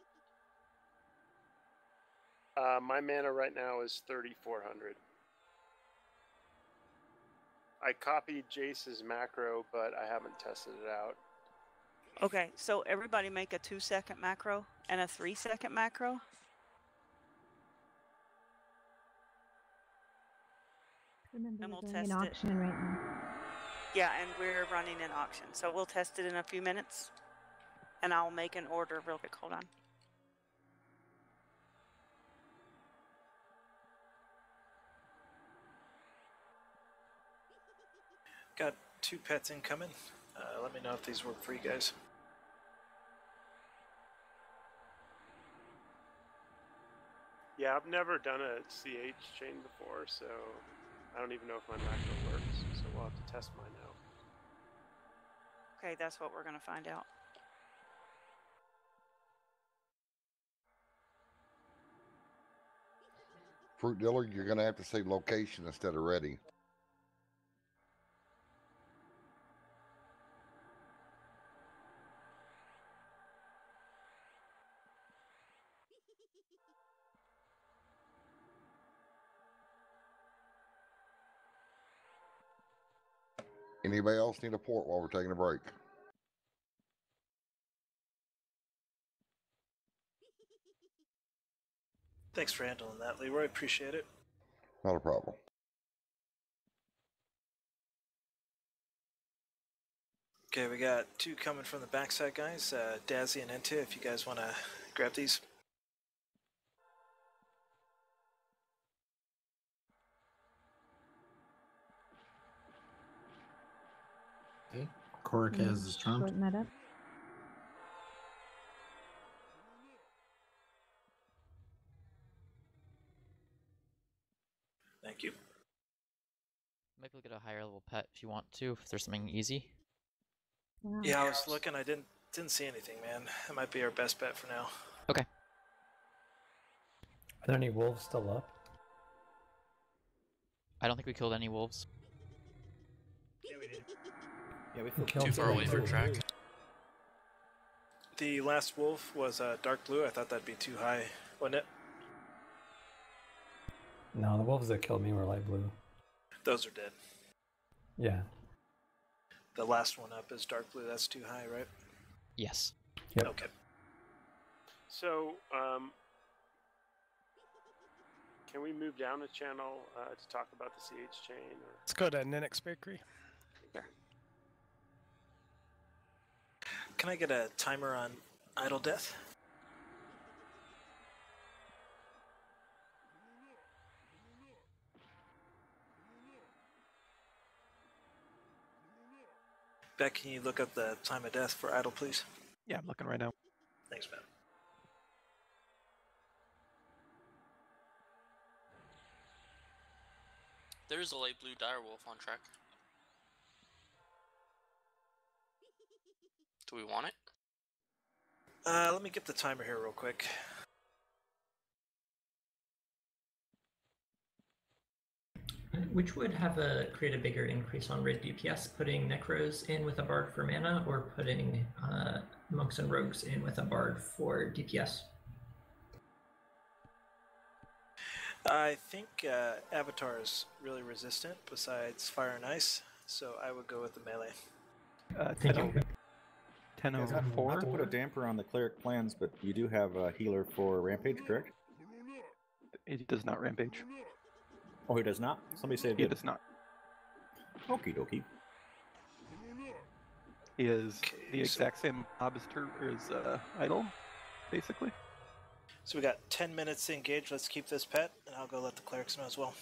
My mana right now is 3,400. I copied Jace's macro, but I haven't tested it out. Okay, so everybody make a 2-second macro and a 3-second macro. Remember, And we're we'll doing test an it. auction right now. Yeah, and we're running an auction, so we'll test it in a few minutes. And I'll make an order real quick. Hold on. Got 2 pets incoming. Let me know if these work for you guys. Yeah, I've never done a CH chain before, so I don't even know if my macro works. So we'll have to test mine out. Okay, that's what we're going to find out. Fruit dealer, you're going to have to say location instead of ready. Anybody else need a port while we're taking a break? Thanks for handling that, Leroy. Appreciate it. Not a problem. Okay, we got 2 coming from the backside, guys. Dazzy and Ente, if you guys want to grab these. Okay. Korik has his charm. Shorten that up. Thank you. Maybe look at a higher level pet if you want to, if there's something easy. Wow. Yeah, I was looking. I didn't see anything, man. It might be our best bet for now. Okay. Are there any wolves still up? I don't think we killed any wolves. Yeah, we did. Yeah, we killed Too far away for track. The last wolf was dark blue. I thought that'd be too high, wouldn't it? No, the wolves that killed me were light blue. Those are dead. Yeah. The last one up is dark blue. That's too high, right? Yes. Yep. Okay. So, can we move down a channel to talk about the CH chain? Or... Let's go to Ninix Bakery. There. Can I get a timer on idle death? Beck, can you look up the time of death for idle, please? Yeah, I'm looking right now. Thanks, man. There's a light blue direwolf on track. Do we want it? Let me get the timer here real quick. Which would have create a bigger increase on raid DPS, putting Necros in with a Bard for mana, or putting Monks and Rogues in with a Bard for DPS? I think Avatar is really resistant besides Fire and Ice, so I would go with the melee. 10:04. Not to put a damper on the cleric plans, but you do have a healer for Rampage, correct? It does not rampage. Oh, he does not? Somebody say it He did. does not. Okie dokie. He is the exact same mob as Idle, basically. So we got 10 minutes to engage. Let's keep this pet, and I'll go let the clerics know as well.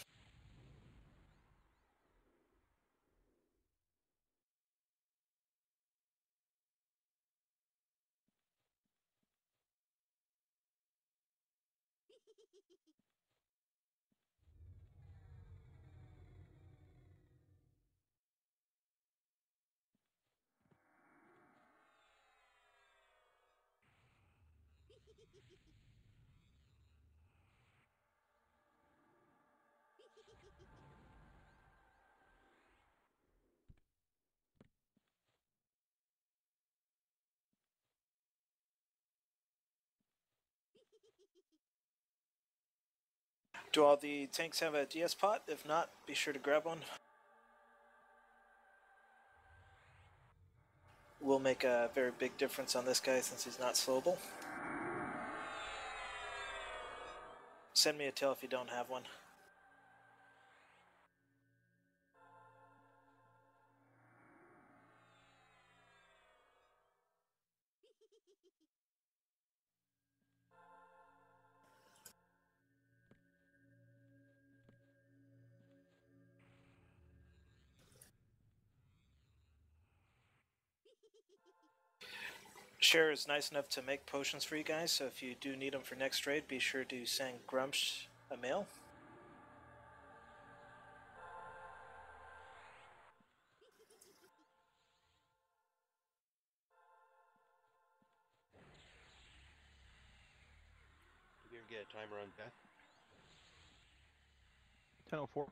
Do all the tanks have a DS pot? If not, be sure to grab one. Will make a very big difference on this guy since he's not slowable. Send me a tail if you don't have one. Cher is nice enough to make potions for you guys, so if you do need them for next raid, be sure to send Grumsh a mail. You can get a timer on death. 10:04.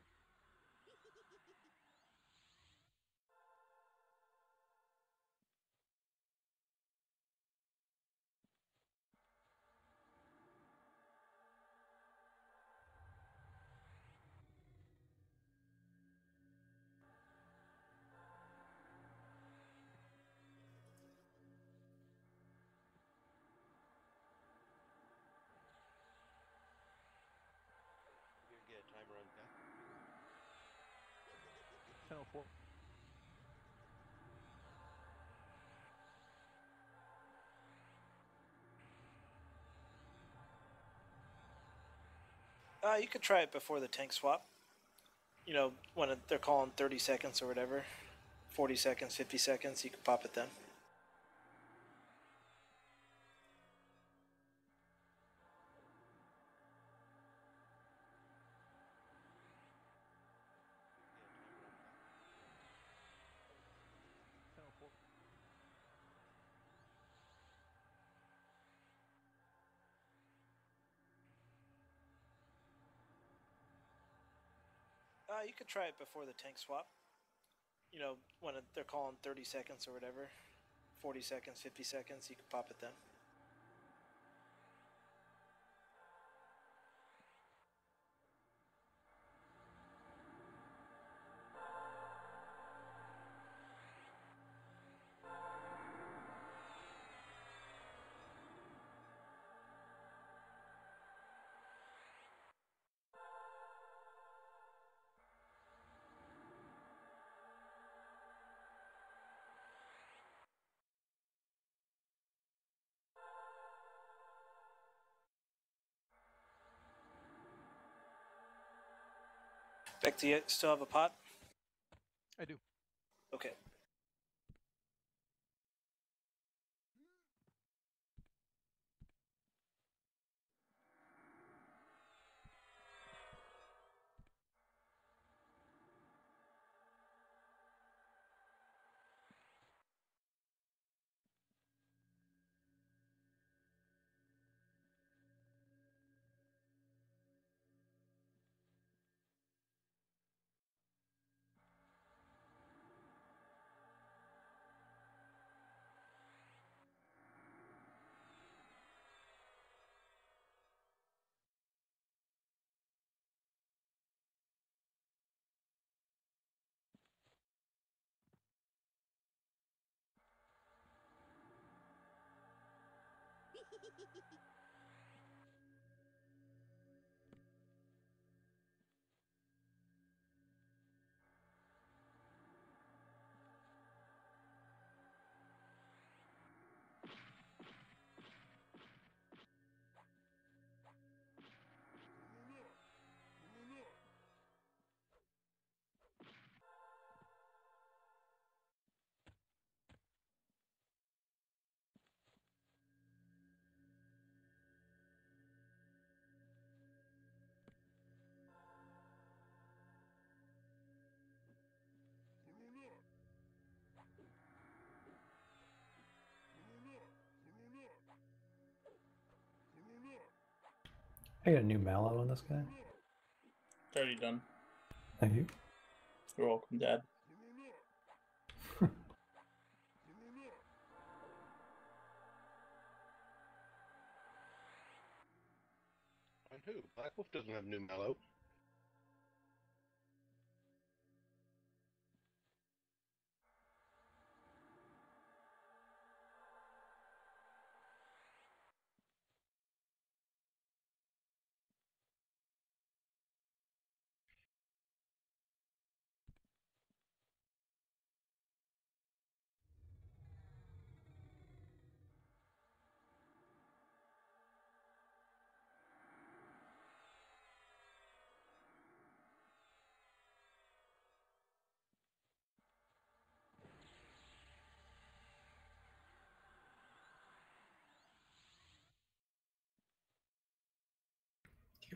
4. You could try it before the tank swap. You know, when they're calling 30 seconds or whatever, 40 seconds, 50 seconds, you can pop it then. You could try it before the tank swap. You know, when they're calling 30 seconds or whatever, 40 seconds, 50 seconds, you can pop it then. Beck, do you still have a pot? I do. Okay. I got a new mallow on this guy. It's already done. Thank you. You're welcome, Dad. On who? Black Wolf doesn't have new mallow.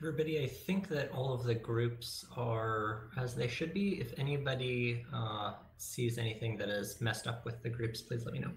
Everybody, I think that all of the groups are as they should be. If anybody sees anything that is messed up with the groups, please let me know.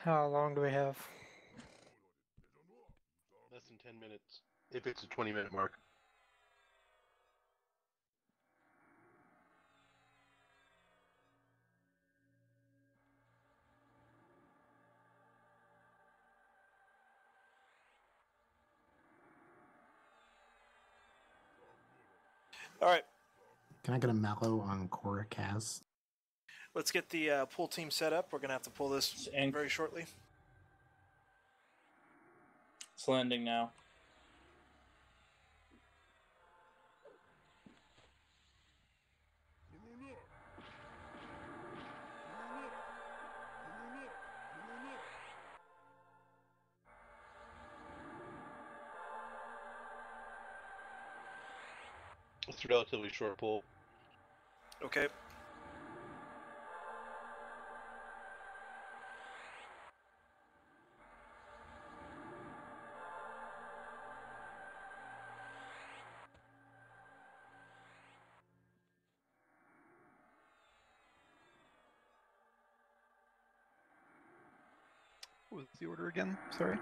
How long do we have? Less than 10 minutes. If it's a 20-minute mark. All right. Can I get a mallow on Cora Kaz? Let's get the pool team set up. We're going to have to pull this very shortly. It's landing now. It's a relatively short pull. Okay. What was the order again? Sorry.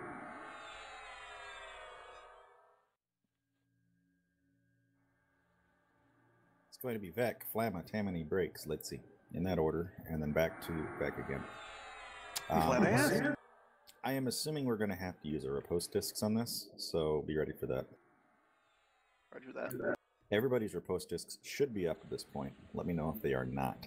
It's going to be Vec, Flamma, Tammany, Breaks, Litzy, in that order, and then back to Vec again. I am assuming we're going to have to use our riposte discs on this, so be ready for that. Roger that. Everybody's riposte discs should be up at this point. Let me know if they are not.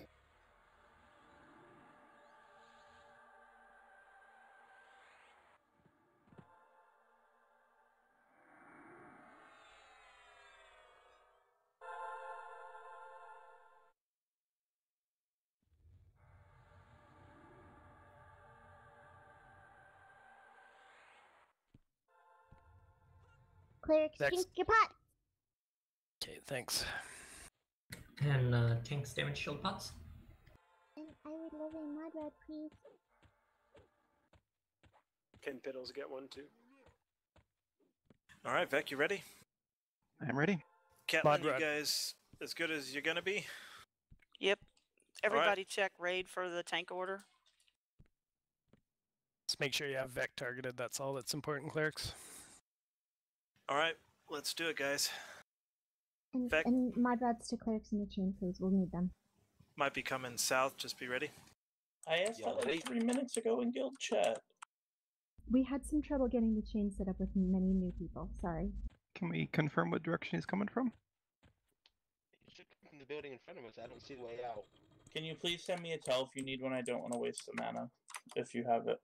Clerics, Next. drink your pot. Okay, thanks. And tanks damage shield pots. And I would love a mud rat, please. Can Piddles get one too? All right, Vec, you ready? I'm ready. Catelyn, you guys as good as you're going to be? Yep. Everybody check raid for the tank order. Just make sure you have Vec targeted. That's all that's important, clerics. All right, let's do it, guys. And mud rats to clerics in the chain, please. We'll need them. Might be coming south. Just be ready. I asked that like 3 minutes ago in guild chat. We had some trouble getting the chain set up with many new people. Sorry. Can we confirm what direction he's coming from? He should come from the building in front of us. I don't see the way out. Can you please send me a tell if you need one? I don't want to waste the mana, if you have it.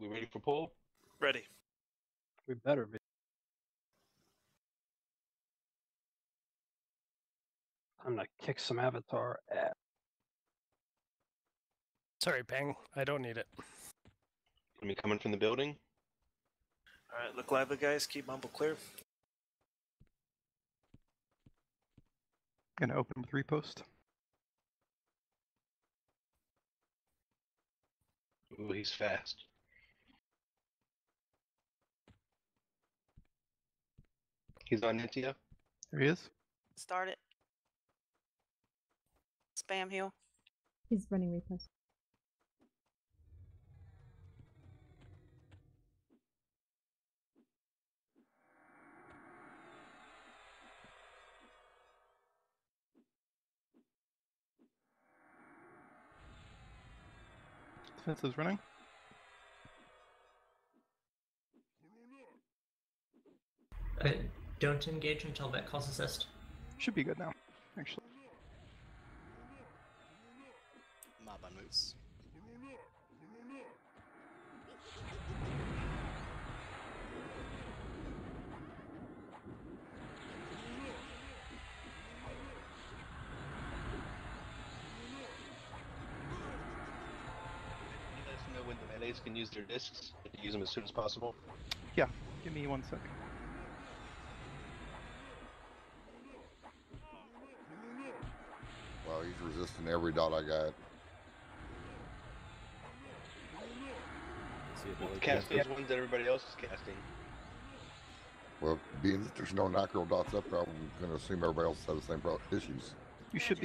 We ready for pull? Ready. We better be. I'm gonna kick some Avatar ass. Sorry, Pang. I don't need it. Me coming from the building? All right, look lively, guys. Keep mumble clear. Gonna open with repost. Ooh, he's fast. He's on Nintia. There he is. Start it. Spam heal. He's running repost. Defense is running. Don't engage until Vec calls assist. Should be good now, actually. Mob on moose. You guys know when the melees can use their discs? To use them as soon as possible. Yeah, give me 1 sec. Wow, he's resisting every dot I got. Cast those ones that everybody else is casting. Well, being that there's no macro dots up, I'm going to assume everybody else has the same issues. You should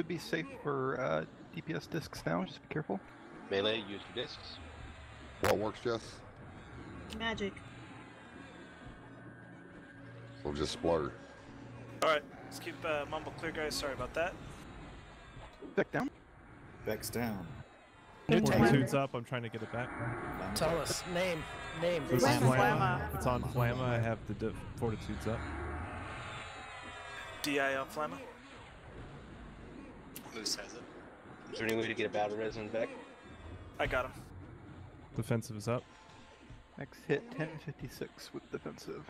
be safe for DPS discs now. Just be careful. Melee, use your discs. What works, Jess? Magic. So just splur. All right, let's keep mumble clear, guys. Sorry about that. Back down. Vec's down. New Fortitude's up. I'm trying to get it back. Tell us. Name. name. It's Flamma. Flamma. It's on Flamma. I have the fortitudes up. DI on Flamma. Moose has it. Is there any way to get a battle res on Beck? I got him. Defensive is up. Next hit 1056 with defensive,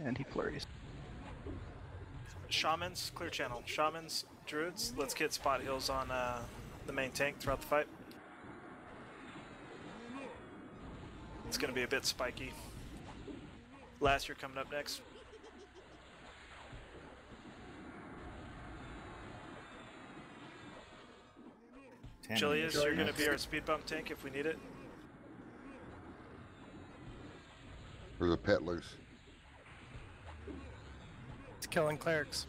and he flurries. Shamans, clear channel. Shamans, druids, let's get spot heals on the main tank throughout the fight. It's going to be a bit spiky. Last year coming up next. Chilius, you're going to be our speed bump tank if we need it. There's a pet loose. It's killing clerics.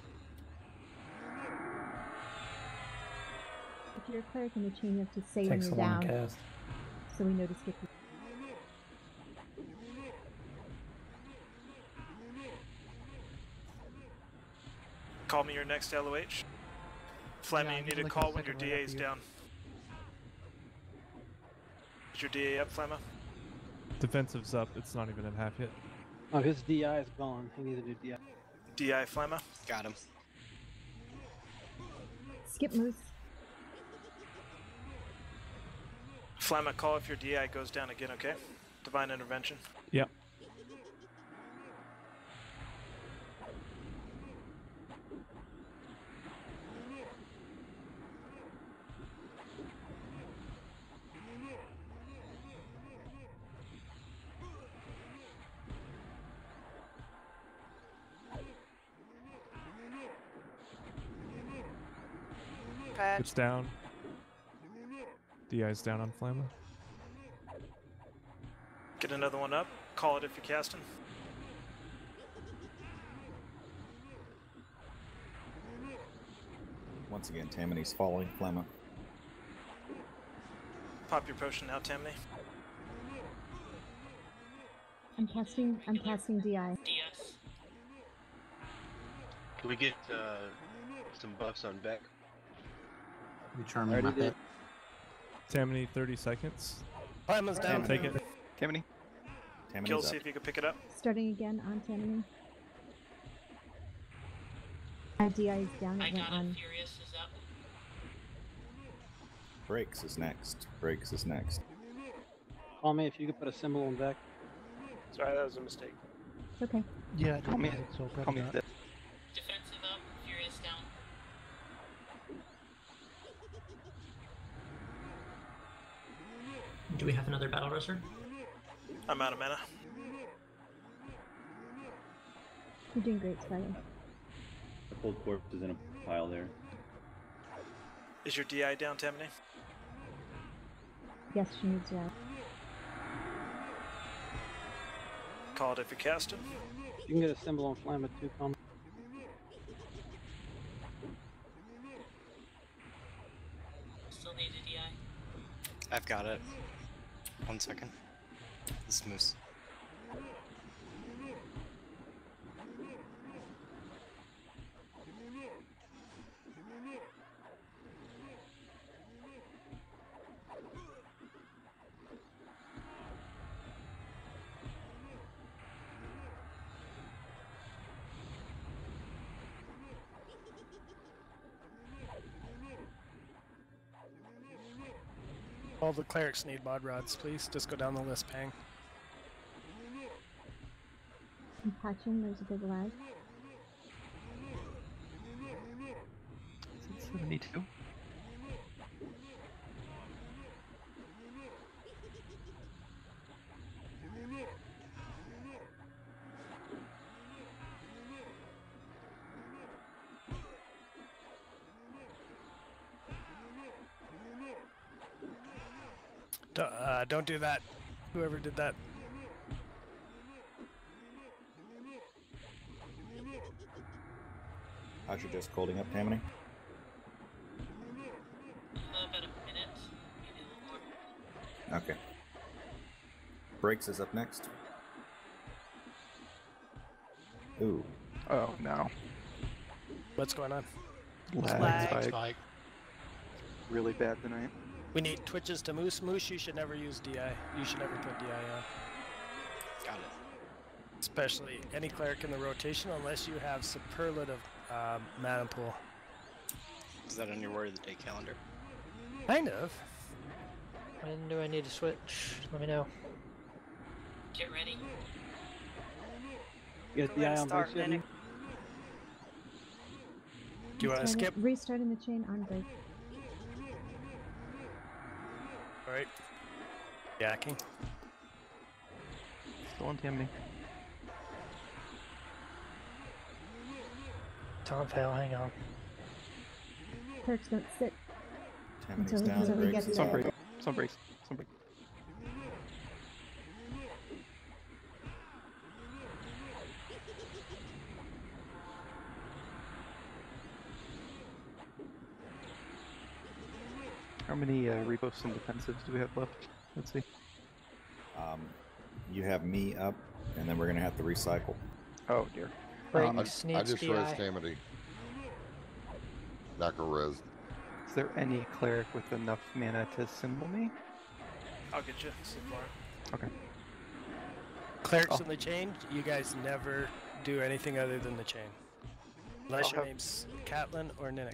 If you're a cleric in the chain, you have to say Takes when a you're long down, cast. so we know to skip you. Call me your next LOH. Flemmy, you need to call when your DA is down. Is your DA up, Flemma? Defensive's up. It's not even at half yet. Oh, his DI is gone. He needs to do DI. DI, Flemma? Got him. Skip Moose. Flemma, call if your DI goes down again, okay? Divine Intervention. Yep. It's down. DI's down on Flamma. Get another one up. Call it if you're casting. Once again, Tammany's following Flemma. Pop your potion now, Tammany. I'm casting DI. DS. Can we get some buffs on Beck? You charm him up it. Tammany, 30 seconds. Flamma's down. Take it. Tammany. Kill, see if you can pick it up. Starting again on Tammany. My DI is down. It went on. Furious is up. Breaks is next. Breaks is next. Call me if you could put a symbol on deck. Sorry, that was a mistake. It's okay. Yeah, call me. So Call me dead. Defensive up. Furious down. Do we have another battle roster? I'm out of mana. You're doing great, Spider. The cold corpse is in a pile there. Is your DI down, Tammany? Yes, she needs DI. Call it if you're casting. You can get a symbol on Flamma too, call me. Still need a DI. I've got it. 1 second. This Moose. All the clerics need mod rods, please. Just go down the list, Pang. I'm patching, there's a big lag. 72. Don't do that. Whoever did that. How's your disc holding up, Tammany? About a minute. Maybe a little more. Okay. Breaks is up next. Ooh. Oh, no. What's going on? Lag spike. Really bad tonight. We need twitches to Moose. Moose, you should never use DI. You should never put DI on. Got it. Especially any cleric in the rotation, unless you have superlative mana pool. Is that on your word of the day calendar? Kind of. When do I need to switch? Let me know. Get ready. You get Go the ahead eye and on break start, yet? Nick. Do you want to skip? Restarting the chain on break. Alright. Yakking. Still on TMD. Taunt fail, hang on. Clerks don't sit Tammany's until down. he Breaks gets is Some up. break. Some breaks. Some break. How many reposts and defensives do we have left? Let's see. You have me up, and then we're gonna have to recycle. Oh dear. Breaks I needs just DI. res Tammany. Knocker res. Is there any cleric with enough mana to symbol me? I'll get you so far. Okay. Clerics Oh. in the chain, you guys never do anything other than the chain. Unless I'll your have- name's Catelyn or Ninnick.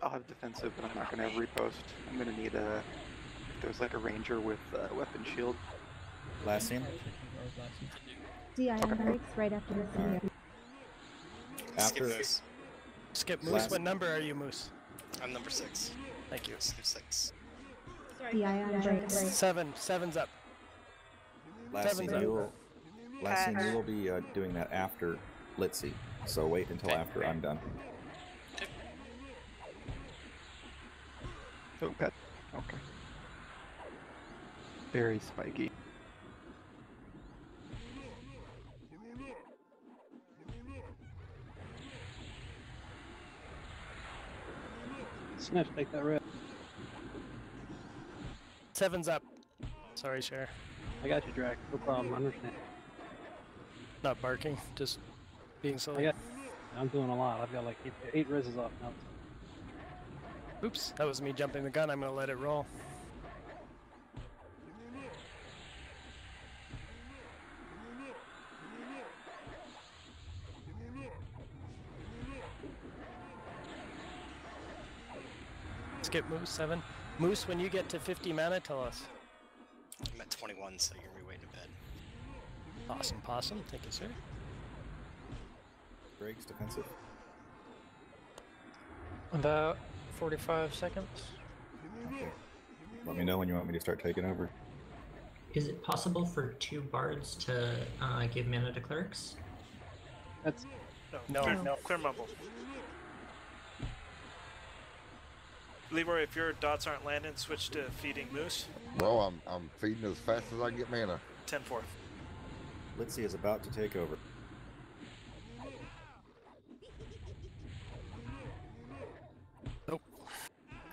I'll have defensive, but I'm not going to have repost. I'm going to need a. If there's like a ranger with weapon shield. Last scene. DI on breaks right after this. Alright. Skip After Moose. Skip Moose. Last- What number are you, Moose? I'm number 6. Thank you. Skip 6. DI on breaks. Seven. Seven's up. last scene, Seven's up. you will be doing that after Litzy. So wait until after I'm done. Oh, got. Okay. Very spiky. Sniff, take that red. Seven's up. Sorry, Cher. I got you, Drac. No problem. I understand. Not barking, just being silly. I'm doing a lot. I've got like eight reses off now. Oops, that was me jumping the gun. I'm gonna let it roll. Skip Moose, 7. Moose, when you get to 50 mana, tell us. I'm at 21, so you're gonna be waiting in bed. Awesome, possum. Thank you, sir. Breaks defensive. About 45 seconds. Okay. Let me know when you want me to start taking over. Is it possible for 2 bards to give mana to clerics? That's No. Clear mumble. Leroy, if your dots aren't landing, switch to feeding Moose. Bro, I'm feeding as fast as I get mana. 10-4. Litzy is about to take over.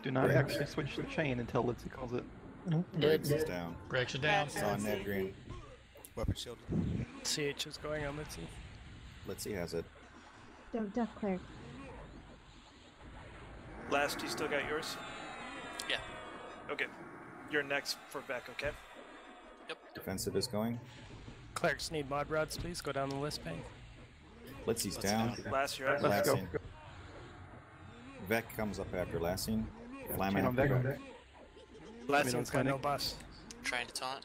Do not Breaks. actually switch the chain until Litzy calls it. Breaks is down. Breaks it down. It's on Ned Green. Weapon shield. CH is going on, let's see. Litzy has it. Don't duck, cleric. Last, you still got yours? Yeah. Okay. You're next for Beck, okay? Defensive is going. Clerics need mod rods, please. Go down the list, Bang. Litzy's down. Last, you're up. Let's go. Lassine. Vec comes up after Lassine. Flamin Chain on after Vec. Vec. Lassine's got no Klandic. boss. Trying to taunt.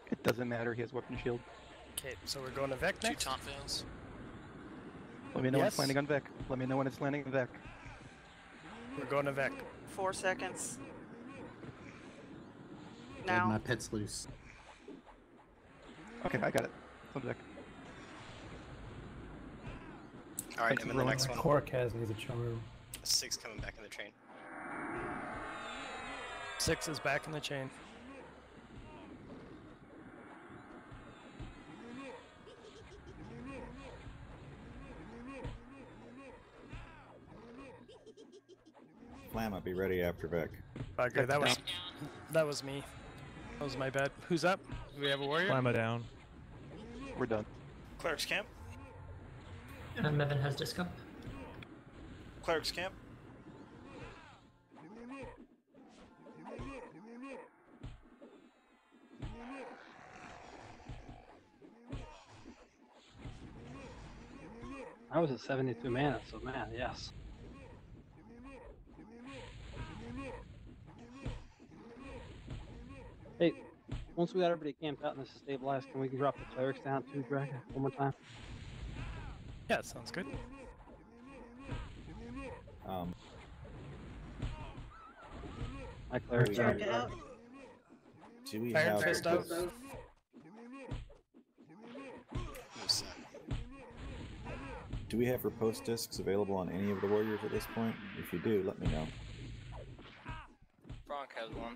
It doesn't matter. He has weapon shield. Okay, so we're going to Vec 2 next? taunt fails. Let me know when Yes. it's landing on Vec. Let me know when it's landing on Vec. We're going to Vec. 4 seconds. Good, Now. my pet's loose. Okay, I got it. On Vec. Alright, Thanks I'm for in the rolling. next one. Corkaz needs a charm. 6 coming back in the train. 6 is back in the chain. Flamma, be ready after Vec. Okay, that was me. That was my bad. Who's up? Do we have a warrior? Climb down. We're done. Cleric's camp. Mevin has disc up. Cleric's camp. I was at 72 mana, so man, yes. Hey, once we got everybody camped out and this is stabilized, can we drop the clerics down too, Dragon, one more time? Yeah, sounds good. My clerics do we Iron have Fist out. Do we have riposte discs available on any of the warriors at this point? If you do, let me know. Frank has one.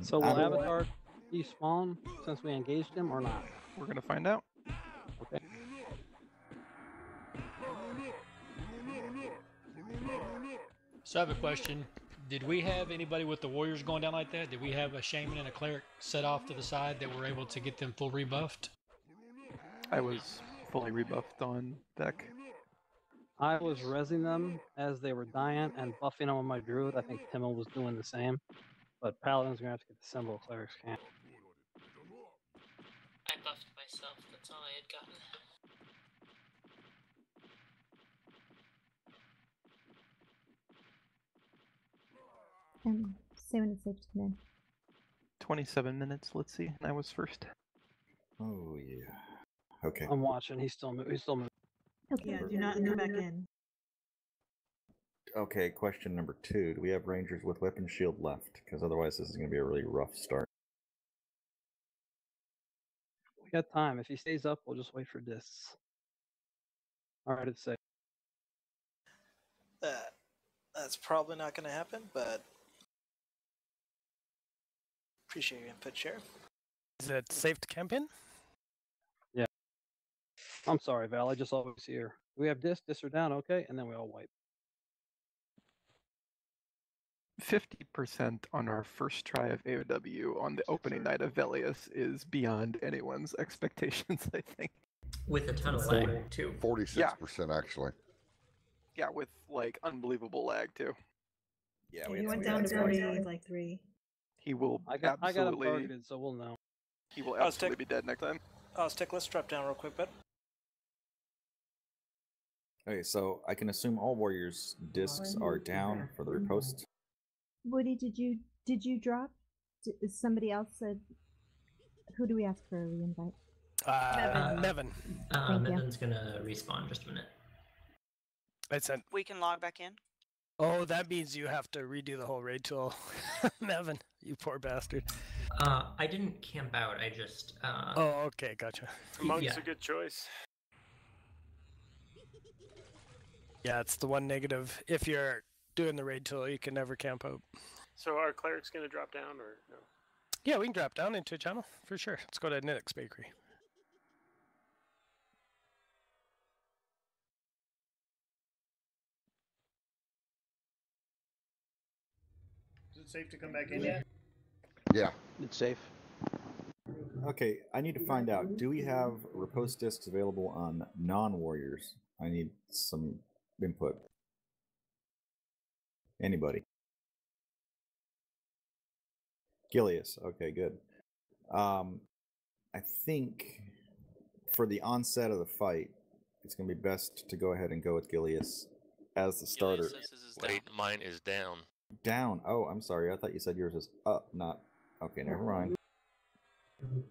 So will Avatar despawn since we engaged him or not? We're gonna find out. Okay. So I have a question. Did we have anybody with the warriors going down like that? Did we have a shaman and a cleric set off to the side that were able to get them full rebuffed? I was fully rebuffed on deck. I was rezzing them as they were dying and buffing them on my druid. I think Timmel was doing the same. But Paladin's gonna have to get the symbol of clerics can't. I buffed myself, that's all I had gotten. Say when it's safe to come in. 27 minutes, let's see. I was first. Oh, yeah. Okay. I'm watching. He's still moving. Yeah, do not come back in. Okay, question number 2. Do we have rangers with weapon shield left? Because otherwise this is going to be a really rough start. We got time. If he stays up, we'll just wait for discs. Alright, it's safe. That's probably not going to happen, but appreciate your input, Sheriff. Is it safe to camp in? Yeah. I'm sorry, Val. I just always hear. We have discs. Discs are down, okay, and then we all wipe. 50% on our first try of AOW on the opening night of Velious is beyond anyone's expectations, I think. With a ton of lag, too. 46% actually. Yeah, with like unbelievable lag, too. Yeah, He went down to 40 like 3. He will I got him absolutely. targeted, so we'll know. He will absolutely be dead next time. Stick, let's drop down real quick, bud. Okay, so I can assume all warriors' discs are down for the riposte. Woody, did you drop? Somebody else said. Who do we ask for a reinvite? Nevin. Thank you. Nevin's gonna respawn just a minute. I said. We can log back in. Oh, that means you have to redo the whole raid tool. Nevin, you poor bastard. I didn't camp out. I just. Oh, okay, gotcha. Monk's a good choice. Yeah, it's the one negative. If you're doing the raid tool, you can never camp out. So are clerics going to drop down or no? Yeah, we can drop down into a channel for sure. Let's go to Nitix Bakery. Is it safe to come back in yet? Yeah. It's safe. Okay, I need to find out, do we have riposte discs available on non-warriors? I need some input. Anybody? Velious, okay, good. I think for the onset of the fight, it's going to be best to go ahead and go with Velious as the starter. Wait, mine is down. Down. Oh, I'm sorry. I thought you said yours was up, not... Okay, never mind.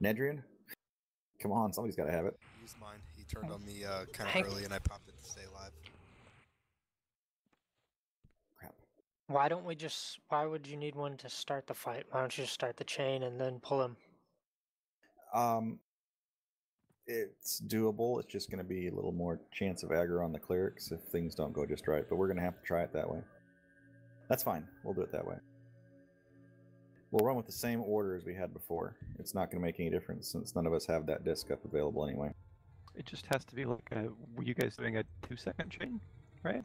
Nedrian? Come on, somebody's got to have it. Used mine. He turned on me kind of early, and I popped it to stay alive. Why don't we just? Why would you need one to start the fight? Why don't you just start the chain and then pull him? It's doable. It's just going to be a little more chance of aggro on the clerics if things don't go just right. But we're going to have to try it that way. That's fine. We'll do it that way. We'll run with the same order as we had before. It's not going to make any difference since none of us have that disc up available anyway. It just has to be like a. Were you guys doing a 2-second chain, right?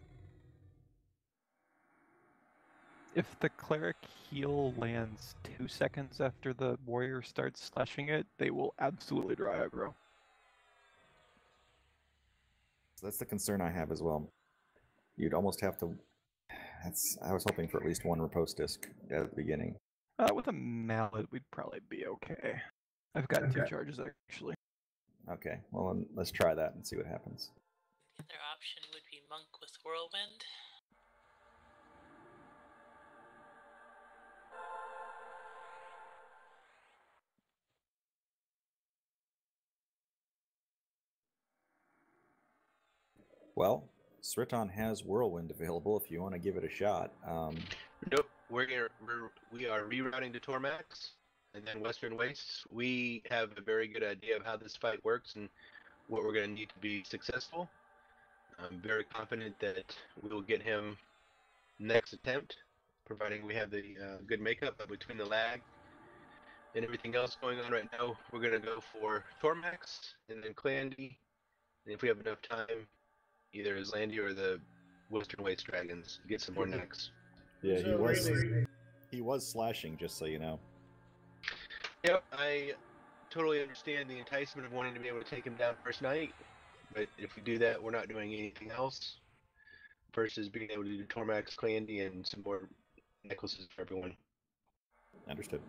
If the cleric heal lands 2 seconds after the warrior starts slashing it, they will absolutely draw aggro. So that's the concern I have as well. You'd almost have to... I was hoping for at least one riposte disc at the beginning. With a mallet, we'd probably be okay. I've got 2 charges, actually. Okay, well, then let's try that and see what happens. The other option would be Monk with Whirlwind. Well, Sriton has Whirlwind available if you want to give it a shot. Nope, we are rerouting to Tormax and then Western Wastes. We have a very good idea of how this fight works and what we're going to need to be successful. I'm very confident that we will get him next attempt, providing we have the good makeup. But between the lag and everything else going on right now, we're going to go for Tormax and then Klandy. And if we have enough time, either Zlandicar or the Western Waste Dragons get some more necks. Yeah, he was slashing, just so you know. Yep, I totally understand the enticement of wanting to be able to take him down first night, but if we do that, we're not doing anything else versus being able to do Tormax, Klandy, and some more necklaces for everyone. Understood.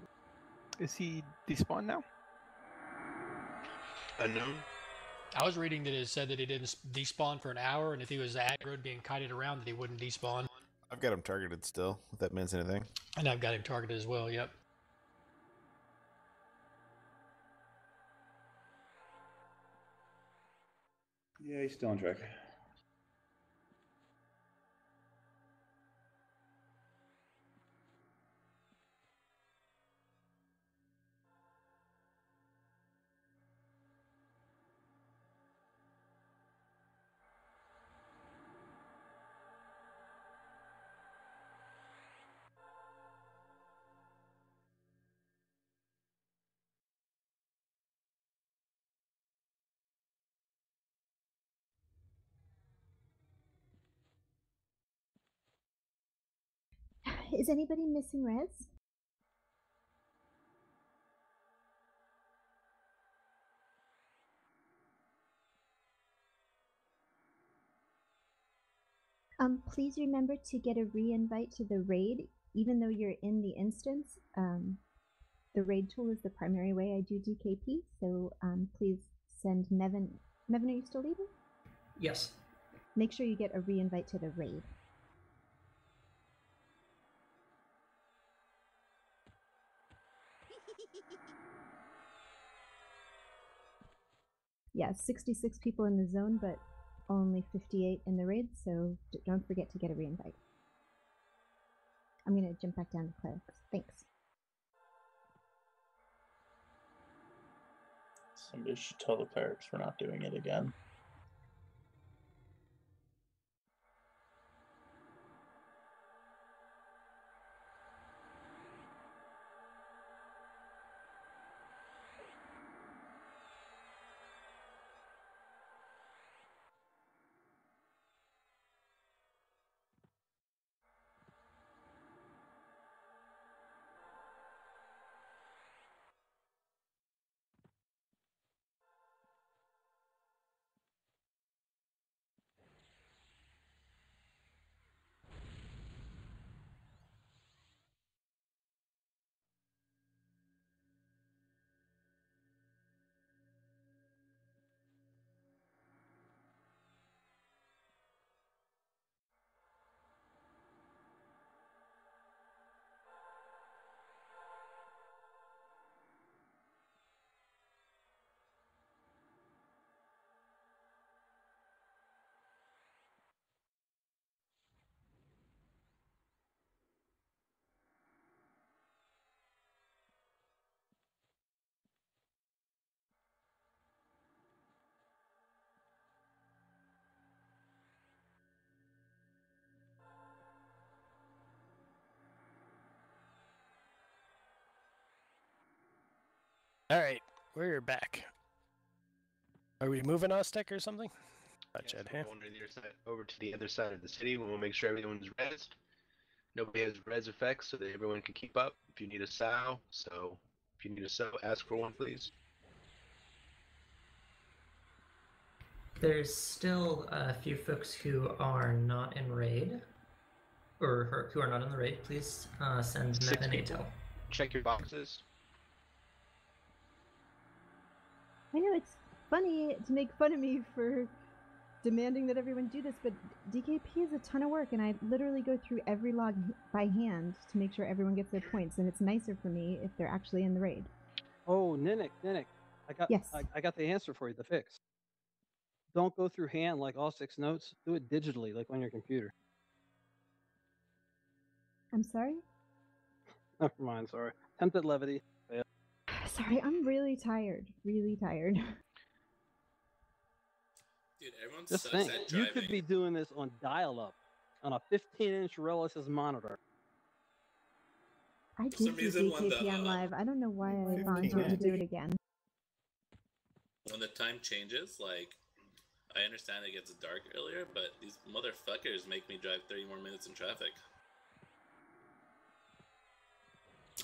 Is he despawned now? Unknown. I was reading that it said that he didn't despawn for an hour, and if he was aggroed being kited around, that he wouldn't despawn. I've got him targeted still, if that means anything. And I've got him targeted as well, yep. Yeah, he's still on track. Is anybody missing res? Please remember to get a re-invite to the raid, even though you're in the instance. The raid tool is the primary way I do DKP, so please send Nevin. Nevin, are you still leaving? Yes. Make sure you get a re-invite to the raid. Yeah, 66 people in the zone, but only 58 in the raid, so don't forget to get a re-invite. I'm going to jump back down to clerics. Thanks. Somebody should tell the clerics we're not doing it again. All right, we're back. Are we moving Aztec or something? Yes, we're going to the other side, over to the other side of the city. We'll make sure everyone's rezzed. Nobody has res effects, so that everyone can keep up. If you need a sow, ask for one, please. There's still a few folks who are not in raid, or who are not in the raid. Please send Nevin a tell. Check your boxes. I know it's funny to make fun of me for demanding that everyone do this, but DKP is a ton of work, and I literally go through every log by hand to make sure everyone gets their points, and it's nicer for me if they're actually in the raid. Oh, Ninnick, Yes. I got the answer for you, the fix. Don't go through hand like all 6 notes. Do it digitally, like on your computer. I'm sorry? Never mind, sorry. Attempted levity. Fail. Sorry, I'm really tired. Really tired. Dude, everyone Just sucks think, at you driving. could be doing this on dial-up on a 15-inch Relis's monitor. I For did some do reason, when DKP on the live. I don't know why I volunteered to do it again. when the time changes, like, I understand it gets dark earlier, but these motherfuckers make me drive 30 more minutes in traffic.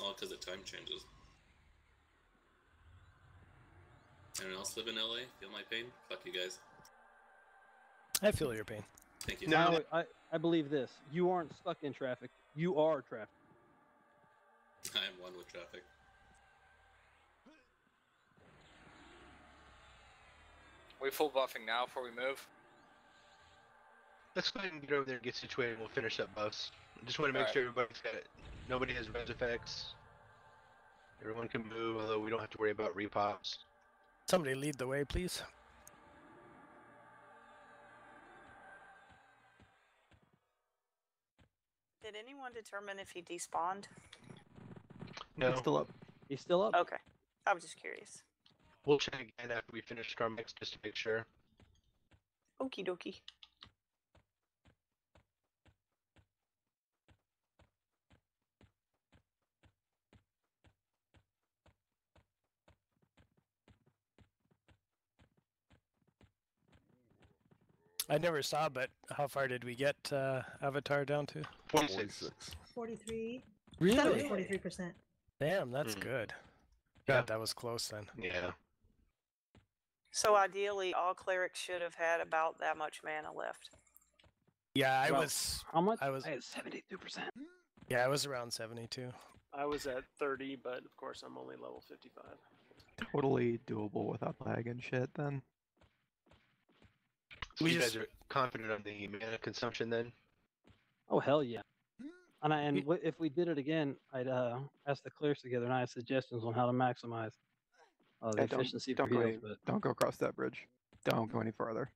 All because the time changes. Anyone else live in LA? Feel my pain? Fuck you guys. I feel your pain. Thank you. No, I believe this. You aren't stuck in traffic. You are traffic. I am one with traffic. We full buffing now before we move? Let's go ahead and get over there and get situated, and we'll finish up buffs. I just want to make sure everybody's got it. Nobody has res effects. Everyone can move, although we don't have to worry about repops. Somebody lead the way, please. Did anyone determine if he despawned? No. It's still up. He's still up? Okay. I was just curious. We'll check again after we finish Tormax just to make sure. Okie dokie. I never saw, but how far did we get Avatar down to? 46. 43. Really? 43%. Damn, that's good. God, that was close then. Yeah. So ideally, all clerics should have had about that much mana left. Yeah, I Well, was. How much? I was. I had 72%. Yeah, I was around 72. I was at 30, but of course I'm only level 55. Totally doable without lag and shit, then. So you guys are confident on the mana consumption then? Oh, hell yeah. And if we did it again, I'd ask the clerics together, and I have suggestions on how to maximize the Yeah, efficiency don't for go heals. any- But don't go across that bridge. Don't go any farther.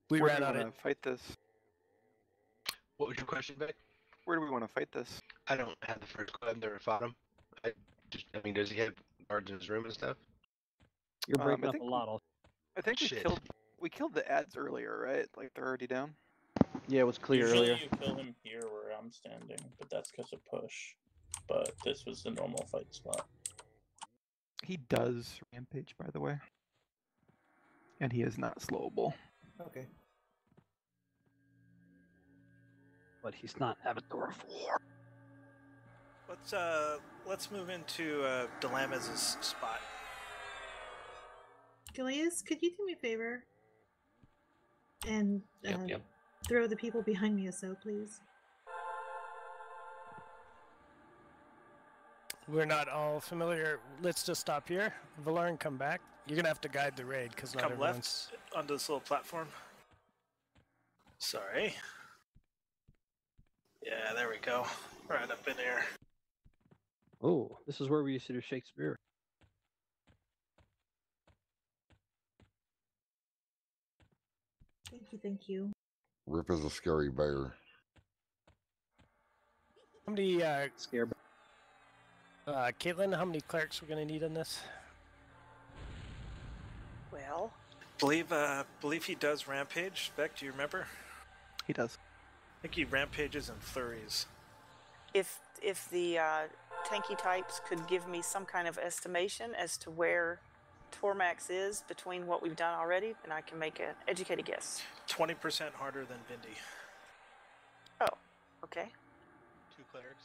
We Where ran do out we of. want to fight this? What was your question, Beck? Where do we want to fight this? I don't have the first club. I've never fought him. I mean, does he have guards in his room and stuff? you're breaking I up a think lot. Also. I think Shit. we killed the ads earlier, right? Like they're already down. Yeah, it was clear Usually earlier. you kill him here where I'm standing, but that's because of push. But this was the normal fight spot. He does rampage, by the way, and he is not slowable. Okay. But he's not Avatar of War. Let's move into Dilemma's spot. Velious, could you do me a favor? And Yep. throw the people behind me a so, please. We're not all familiar. Let's just stop here. Valorn, come back. You're gonna have to guide the raid because not Come everyone's. left onto this little platform. Sorry. Yeah, there we go. Right up in here. Oh, this is where we used to do Shakespeare. Thank you, thank you. Rip is a scary bear. How many? Scare. Caitlin, how many clerics we're gonna need on this? Well, Believe he does rampage. Beck, do you remember? He does. I think he rampages and flurries. if the tanky types could give me some kind of estimation as to where Tormax is between what we've done already, then I can make an educated guess. 20% harder than Vindi. Oh, okay. 2 clerics.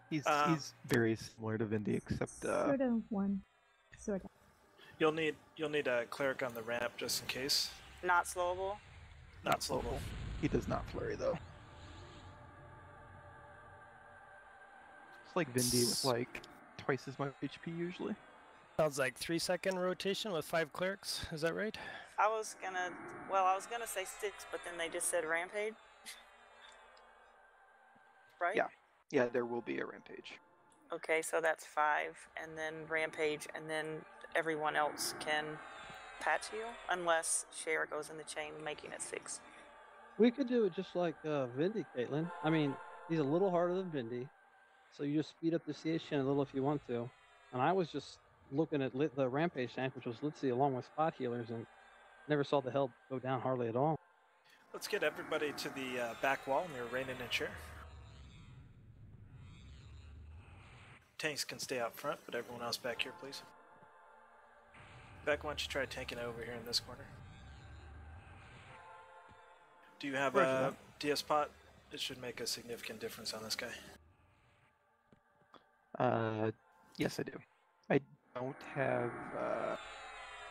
He's very similar to Vindi, except Sort of one. Sort of. You'll need a cleric on the ramp just in case. Not slowable? Not slowable. he does not flurry though. It's like Vindi with like twice as much HP usually. Sounds like 3-second rotation with 5 clerics. Is that right? I was gonna say 6, but then they just said rampage. Right? Yeah, there will be a rampage. Okay, so that's 5, and then rampage, and then everyone else can patch heal, unless Shara goes in the chain, making it 6. We could do it just like Vindi, Caitlin. I mean, he's a little harder than Vindi, so you just speed up the CH chain a little if you want to. And I was just looking at the rampage tank, which was Litzy along with spot healers, and never saw the health go down hardly at all. Let's get everybody to the back wall near Rainin and Cher. Tanks can stay out front, but everyone else back here, please. Beck, why don't you try tanking over here in this corner? Do you have a DS pot? It should make a significant difference on this guy. Yes, I do. I don't have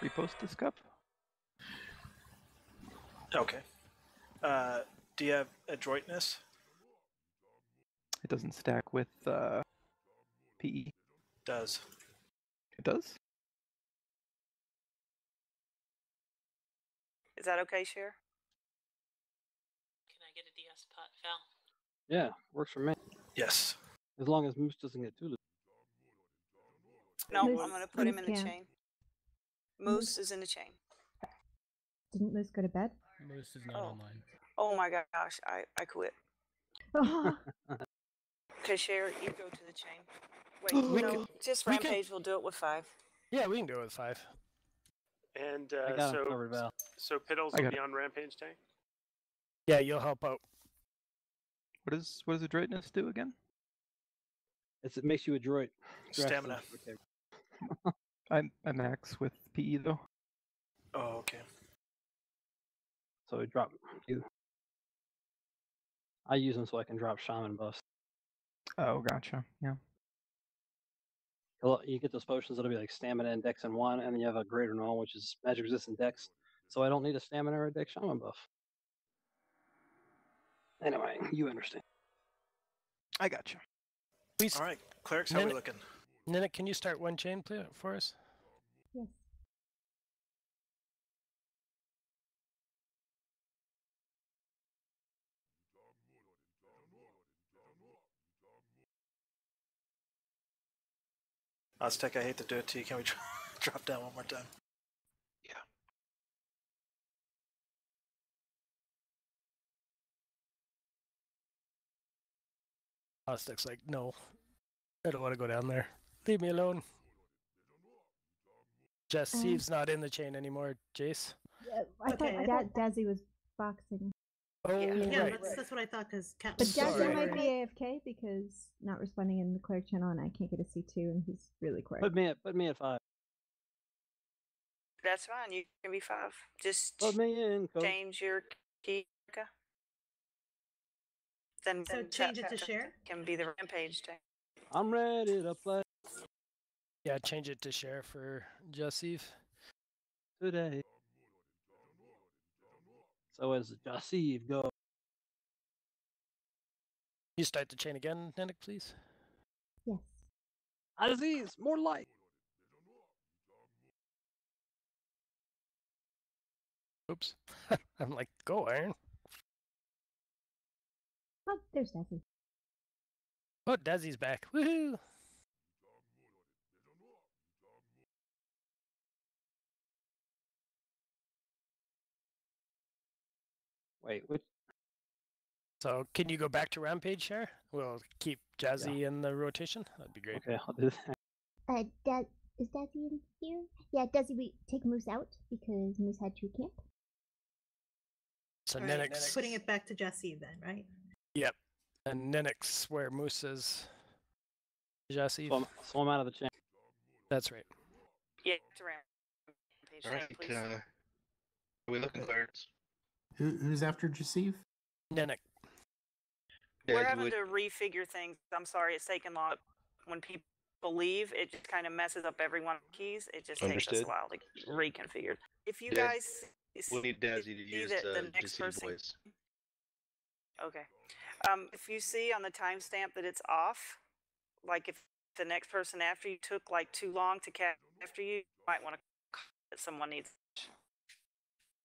repost this cup. Okay. Do you have adroitness? It doesn't stack with PE. Does. It does? Is that okay, Cher? Can I get a DS pot, Val? Yeah, works for me. Yes. As long as Moose doesn't get too loose. No, Moose- I'm going to put him in the Moose chain. Moose is in the chain. Didn't Moose go to bed? Moose is not online. Oh my gosh, I quit. Oh, Okay, Cher, you go to the chain. Wait, no, just we can- rampage will do it with 5. Yeah, we can do it with 5. And I got him covered, Val. so Piddles I will got be it. on rampage tank. Yeah, you'll help out. What does adroitness do again? It makes you adroit. Stamina. Okay. I'm max with PE though. Oh, okay. So we drop you. I use them so I can drop shaman buffs. Oh, gotcha. Yeah. You get those potions that'll be like stamina and dex in one, and then you have a greater null, which is magic resistant dex. So I don't need a stamina or a dex shaman buff. Anyway, you understand. I gotcha. Please. All right, clerics, how are we looking? Nina, can you start one chain for us? yes. Aztec, I hate to do it to you. Can we drop down one more time? Aztec's like, no. I don't want to go down there. Leave me alone. Jess Steve's not in the chain anymore, Jace. I thought Dazzy was boxing. Oh, Yeah, right. that's what I thought, because Cat But was Dazzy might be AFK because not responding in the cleric channel, and I can't get a C2, and he's really quick. Put me at 5. That's fine. You can be 5. Just Put me in, coach. change your key. Then So change it to Cher? Can be the rampage tank. I'm ready to play Yeah, change it to share for Jesseve. today. So as Jasiv go. You start the chain again, Ninik, please. Yes. Aziz, more light. Oops. I'm like, go Iron. Oh, there's Dazzy. Oh, Dazzy's back. Woohoo! Wait, which? So, can you go back to Rampage share? We'll keep Jazzy in the rotation. That'd be great. Okay, I'll do that. Is Dazzy in here? Yeah, Dazzy, we take Moose out because Moose had true camp. So Right, Ninix. putting it back to Jesse then, right? Yep. And Ninix where Moose is. Jesse. Swim out of the chain. That's right. Yeah, to rampage All tank, right. please. Are we looking clerics? Who's after Jaceve? Ninik. We're having to refigure things. I'm sorry, it's taken long. When people leave, it just kind of messes up everyone's keys. It just takes us Understood. a while to get reconfigured. If you Yeah, guys we need Dazzy to see use that the next Jaceve person. voice. Okay. If you see on the timestamp that it's off, like if the next person after you took like too long to cast after you, might want to that someone needs.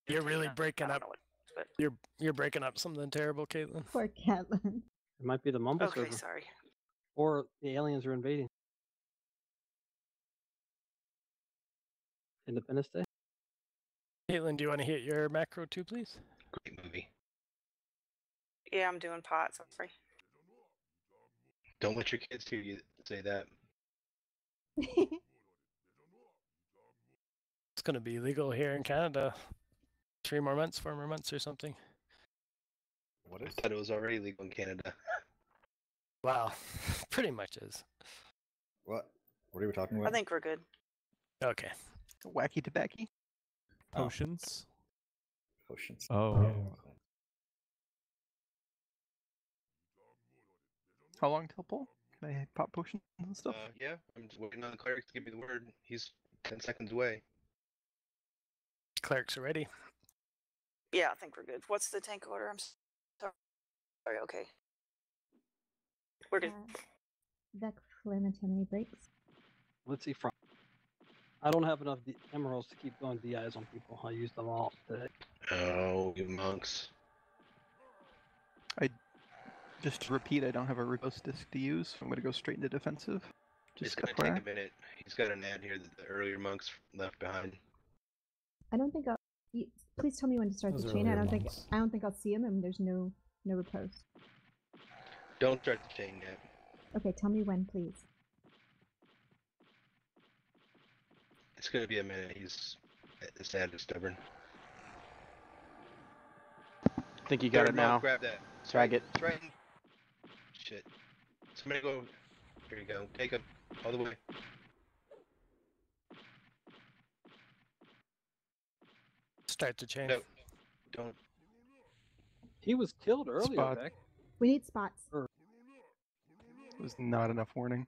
You're really breaking up. But... You're breaking up something terrible, Caitlin. Poor Caitlin. It might be the mumble Okay, server. sorry. Or the aliens are invading. Independence Day. Caitlin, do you want to hit your macro too, please? Great movie. Yeah, I'm doing pots. I'm sorry. Don't let your kids hear you say that. It's going to be legal here in Canada. 4 more months or something. What is? I thought it was already legal in Canada. Wow, pretty much is. What? What are we talking about? I think we're good. Okay. Wacky tobacco. Potions. Potions. Oh. How long till pull? Can I pop potions and stuff? Yeah, I'm just waiting on the cleric to give me the word. He's 10 seconds away. Clerics are ready. Yeah, I think we're good. What's the tank order? I'm sorry. Okay. We're good. Vec Flamet, how many breaks? Let's see. From I don't have enough emeralds to keep going DIs on people. I used them all today. Oh, you monks. Just to repeat, I don't have a repos disc to use. So I'm going to go straight into defensive. It's Just going to take a minute. He's got an ad here that the earlier monks left behind. I don't think I'll. Please tell me when to start Those the are chain. I earlier don't monks. think I'll see him, and there's no repose. Don't start the chain yet. Okay, tell me when, please. It's going to be a minute. He's sad and stubborn. I think you got Third it now. monk, grab that. Drag it. Straighten. Shit. Somebody go. Here you go. Take him all the way. Start the chain. No. Don't. He was killed earlier, Spot. Beck. We need spots. It was not enough warning.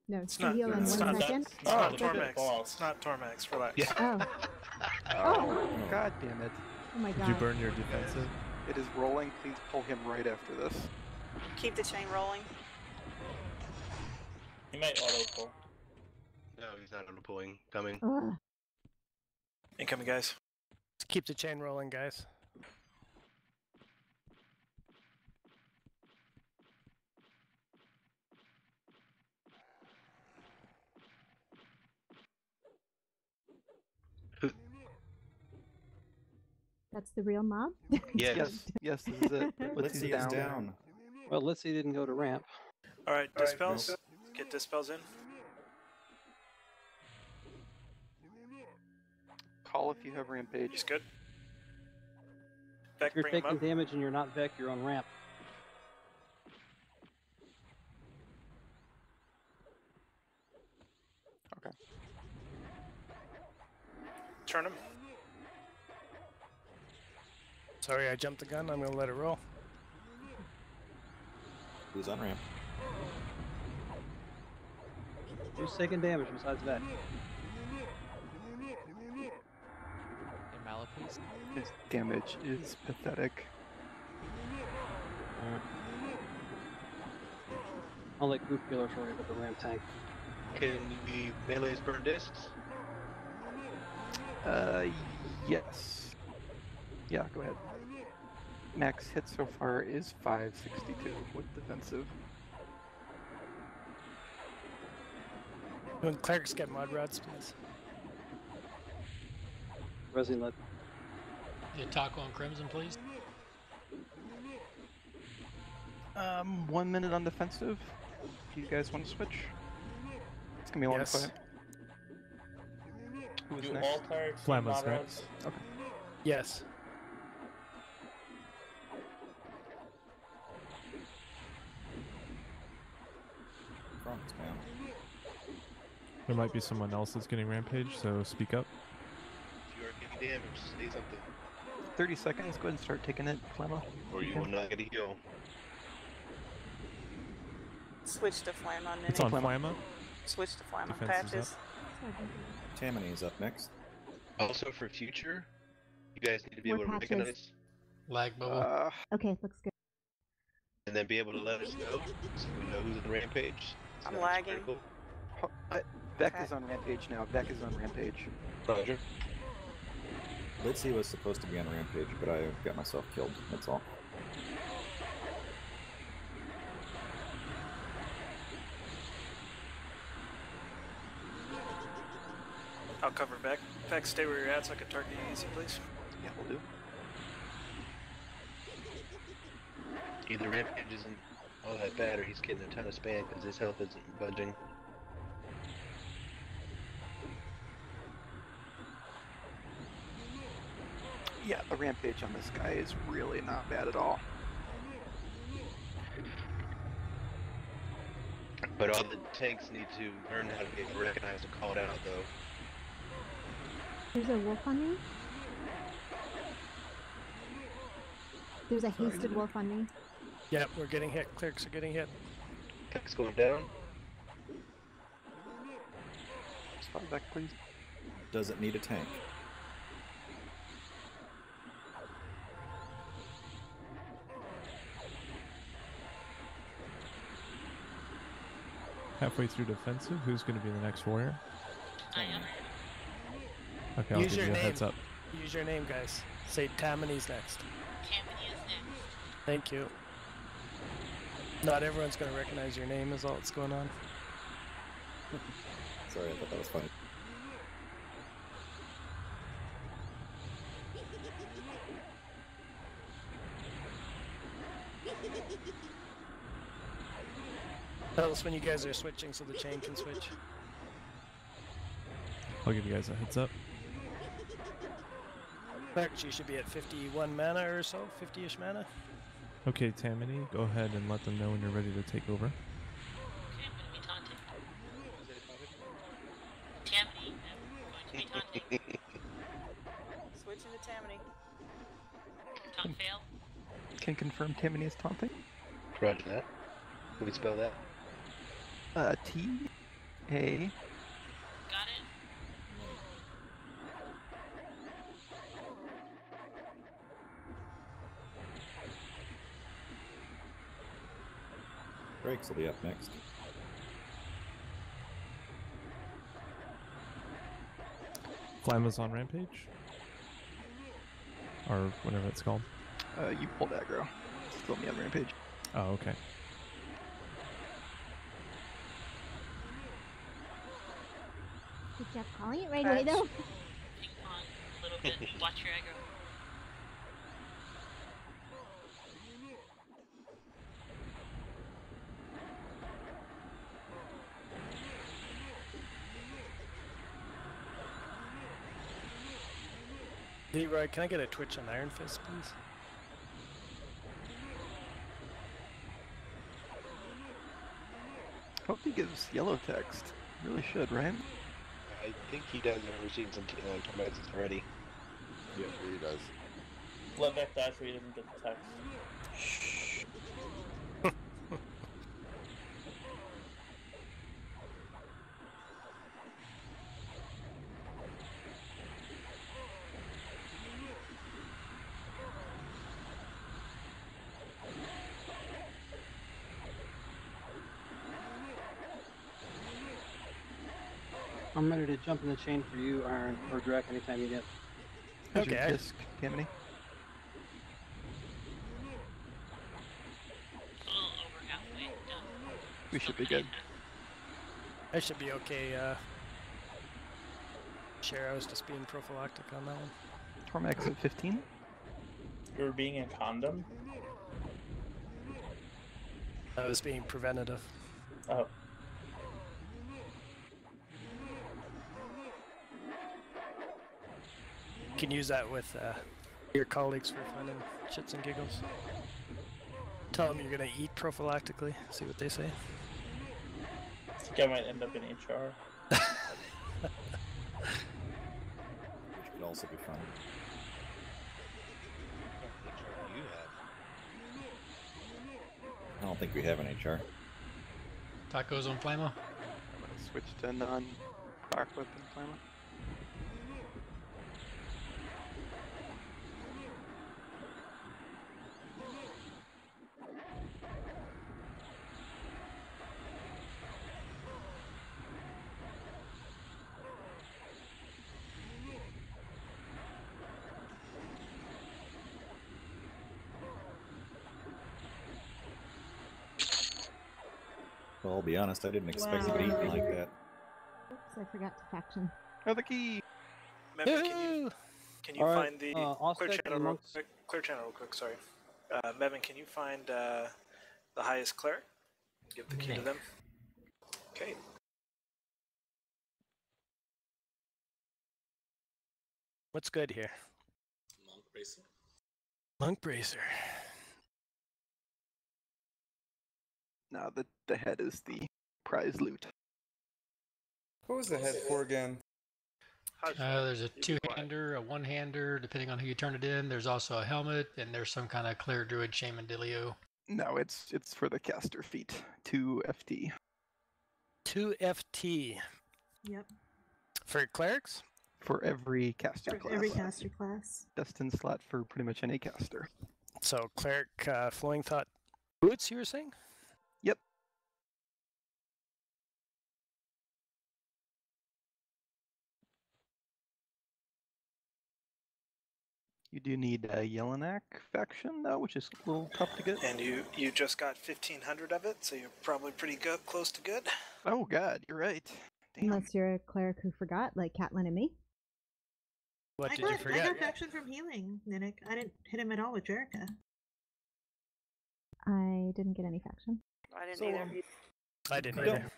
No, It's two not. heal in It's 1 not, second. it's not Tormax. It's not Tormax. Relax. Yeah. Oh. God damn it. Oh my Did god. you burn your defensive? It is rolling. Please pull him right after this. Keep the chain rolling. He might auto pull. No, he's not on the pulling. Coming. Ugh. Incoming, guys. Let's keep the chain rolling, guys. That's the real mob? Yes. Yes, this is it. Litzy is down. Well, Litzy didn't go to ramp. All right, dispels. Get dispels in. Call if you have rampage. He's good. Beck, If you're bring him taking up. damage and you're not Beck, you're on ramp. Okay. Turn him. Sorry, I jumped the gun. I'm going to let it roll. Who's on ramp? Who's taking damage besides Beck? Malaprise. His damage is pathetic. I'll let Goof Killer for you with the ramp tank. Can the melees burn discs? Yes. Yeah, go ahead. Max hit so far is 562 with defensive. When clerics get mod rods, please. Resi let. Yeah, taco on Crimson, please. 1 minute on defensive. If you guys want to switch, it's gonna be a long Yes. fight. Who's Do next? all clerics need Flamma's mod next. rods? Okay. Yes. Front's down. There might be someone else that's getting rampage, so speak up. If you are getting damage, say something. 30 seconds. Go ahead and start taking it, Flamma. Or you will not get a heal. Switch to Flamma. And then It's on Flamma. Switch to Flamma. Defense is Patches. Tammany's up next. Also, for future, you guys need to be More able to patches. recognize Lag bubble. Okay, looks good. and then be able to let us know so we know who's in rampage. So I'm that's lagging. critical. Vec is on Rampage now. Vec is on Rampage. Roger. Litzy was supposed to be on Rampage, but I got myself killed. That's all. I'll cover back. Back, stay where you're at so I can target you easy, please. Yeah, we'll do. Either Rampage isn't all that bad, or he's getting a ton of spam because his health isn't budging. Yeah, the Rampage on this guy is really not bad at all. But all the tanks need to learn how to be able to recognize and call it out, though. There's a wolf on me. There's a hasted wolf on me. Yep, we're getting hit. Clerics are getting hit. Tanks going down. Spot back, please. Does it need a tank? Halfway through defensive, who's going to be the next warrior? I am. Okay, I'll Use give your you a name. heads up. Use your name, guys. Say Tammany's next. Tammany is next. Thank you. Not everyone's going to recognize your name is all that's going on. Sorry, I thought that was funny. Tell us when you guys are switching so the chain can switch. I'll give you guys a heads up. Clerics, you should be at 51 mana or so, 50-ish mana. Okay, Tammany, go ahead and let them know when you're ready to take over. Okay, I'm going to be taunting. Tammany, I'm going to be taunting. Switching to Tammany. Taunt fail. Can confirm Tammany is taunting. Roger that. Can we spell that? T-A. Got it. Breaks will be up next. Flamma's on Rampage? Or whatever it's called. You pulled aggro. Still me on Rampage. Oh, okay. Good job calling it right away, though. Ping pong a little bit. Watch your aggro. Leroy, can I get a Twitch on Iron Fist, please? Hope he gives yellow text. Really should, right? I think he does. I've ever seen some Tormaxes already. Yeah, he does. Let Vec die so he doesn't get the text. I'm ready to jump in the chain for you, Iron, or Drek, anytime you get. How's your disc, Tammany? A little over halfway done. We should be good. I should be okay, Share, I was just being prophylactic on that one. Tormax at 15? You were being a condom? I was being preventative. Oh. You can use that with your colleagues for fun and shits and giggles. Tell them you're going to eat prophylactically, see what they say. I think I might end up in HR. Which could also be fun. You have. I don't think we have an HR. Tacos on Flamma. I'm gonna switch to non-arc weapon Flamma. Well, I'll be honest, I didn't expect to get eaten like that. Oops, I forgot to faction. Oh, the key. Mevin, can you All right, find the Auspex clear and channel real monks. quick? Clear channel real quick. Sorry, Mevin, can you find the highest cleric? Give the key to them. Okay. What's good here? Monk bracer. Monk bracer. No, the head is the prize loot. What was the head for again? There's a two-hander, a one-hander, depending on who you turn it in. There's also a helmet, and there's some kind of cleric druid shaman dealio. No, it's for the caster feat. 2 FT. 2 FT. Yep. For clerics? For every caster For class. every caster class. Destined slot for pretty much any caster. So cleric flowing thought boots, you were saying? Yep. You do need a Yelenak faction, though, which is a little tough to get. And you just got 1,500 of it, so you're probably pretty close to good. Oh god, you're right. Damn. Unless you're a cleric who forgot, like Catelyn and me. What I did you forget? I got faction from healing, Ninnick. I didn't hit him at all with Jerica. I didn't get any faction. I didn't So, either. I didn't If you either. don't-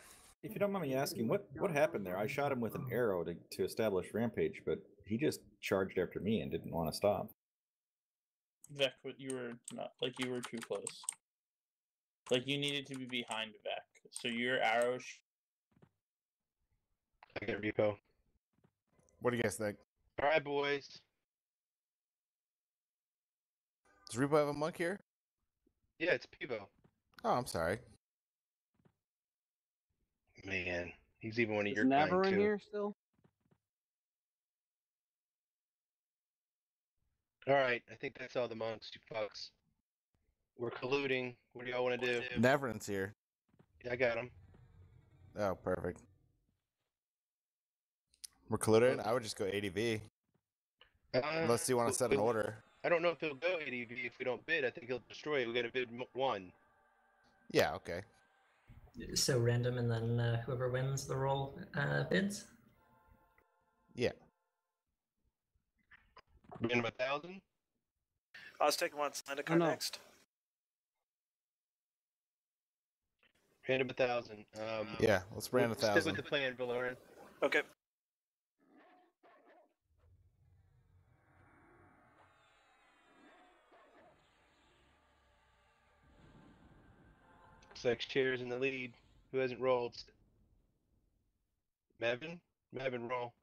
If you don't mind me asking, what happened there? I shot him with an arrow to establish rampage, but he just charged after me and didn't want to stop. Vec, you were not like you were too close. Like you needed to be behind Vec, so your arrow. I got repo. What do you guys think? All right, boys. Does Repo have a monk here? Yeah, it's Pivo. Oh, I'm sorry. Man, he's even one of Is your kind Navarre in too. here still? All right, I think that's all the monks, you fucks. We're colluding. What do y'all want to do? Navrin's here. Yeah, I got him. Oh, perfect. We're colluding. I would just go ADV. Unless you want to set an order. I don't know if he'll go ADV if we don't bid. I think he'll destroy it. We got to bid 1. Yeah, okay. So random, and then whoever wins the roll bids. Yeah. Bid him 1,000. I was taking one Zlandicar next. Hand him 1,000. Yeah, let's brand Stick 1,000. with the plan, Valoran. Okay. Looks like Chair's in the lead. Who hasn't rolled? Mevin? Mevin, roll.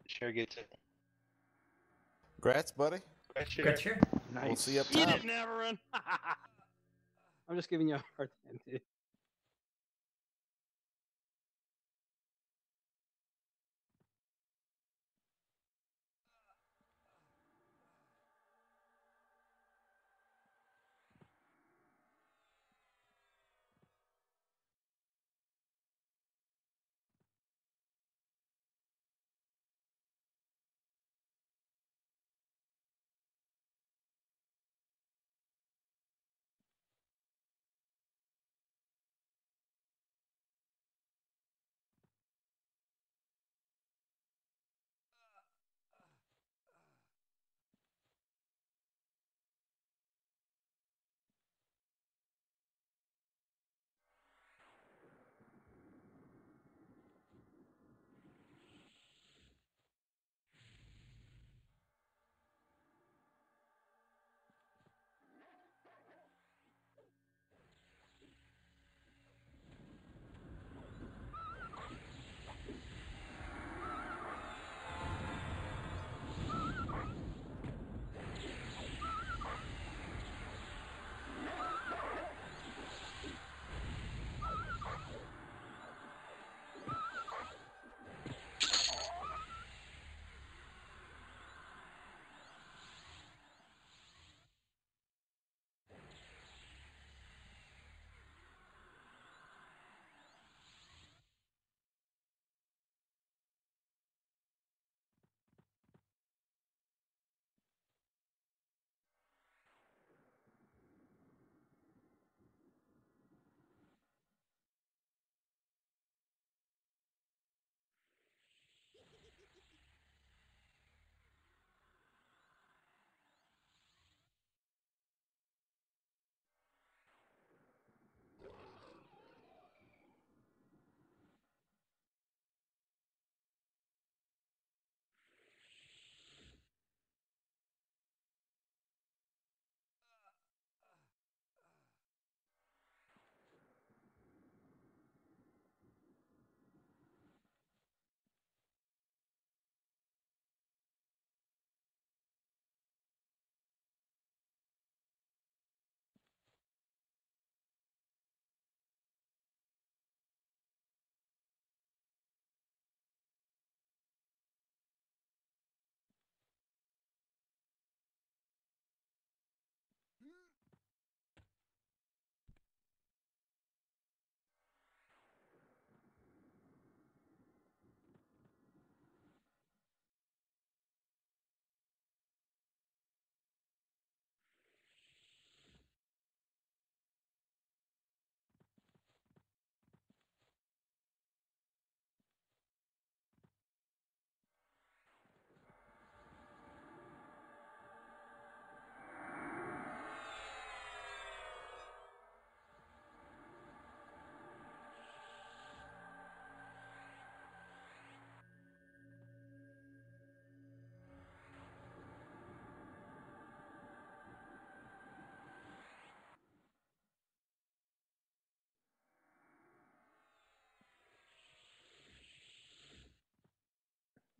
Chair gets it. Congrats, buddy. Congrats, Chair. Nice. We'll see you up Eat top. it, Navarre! I'm just giving you a hard time, dude.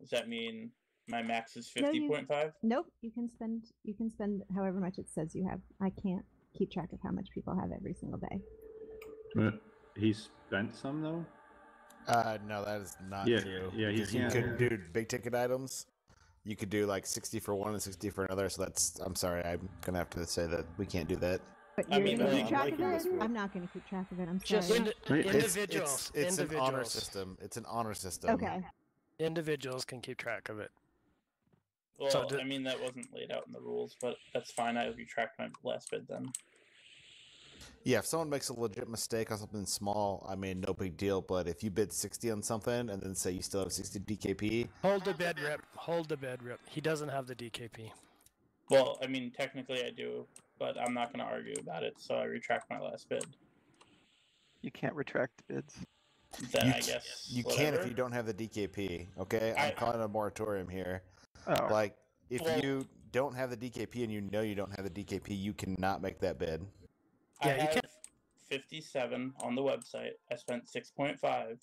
Does that mean my max is No, 50.5? Nope. You can spend however much it says you have. I can't keep track of how much people have every single day. He spent some though. No, that is not Yeah, true. yeah, he because you can't. could do big ticket items. You could do like 60 for one and 60 for another. So that's. I'm sorry, I'm gonna have to say that we can't do that. But you're going to keep track of it? I'm not going to keep track of it. I'm sorry. Just individuals. It's an honor individuals. system. It's an honor system. Okay. Individuals can keep track of it. Well, So I mean, that wasn't laid out in the rules, but that's fine. I retract my last bid then. Yeah, if someone makes a legit mistake on something small, I mean, no big deal. But if you bid 60 on something and then say you still have 60 DKP, Hold the bid, Rip. Hold the bid, Rip. He doesn't have the DKP. Well, I mean, technically I do, but I'm not going to argue about it, so I retract my last bid. You can't retract bids. Then I guess you can if you don't have the DKP. Okay, I'm calling a moratorium here. Oh. Like, if you don't have the DKP and you know you don't have the DKP, you cannot make that bid. I have 57 on the website. I spent 6.5,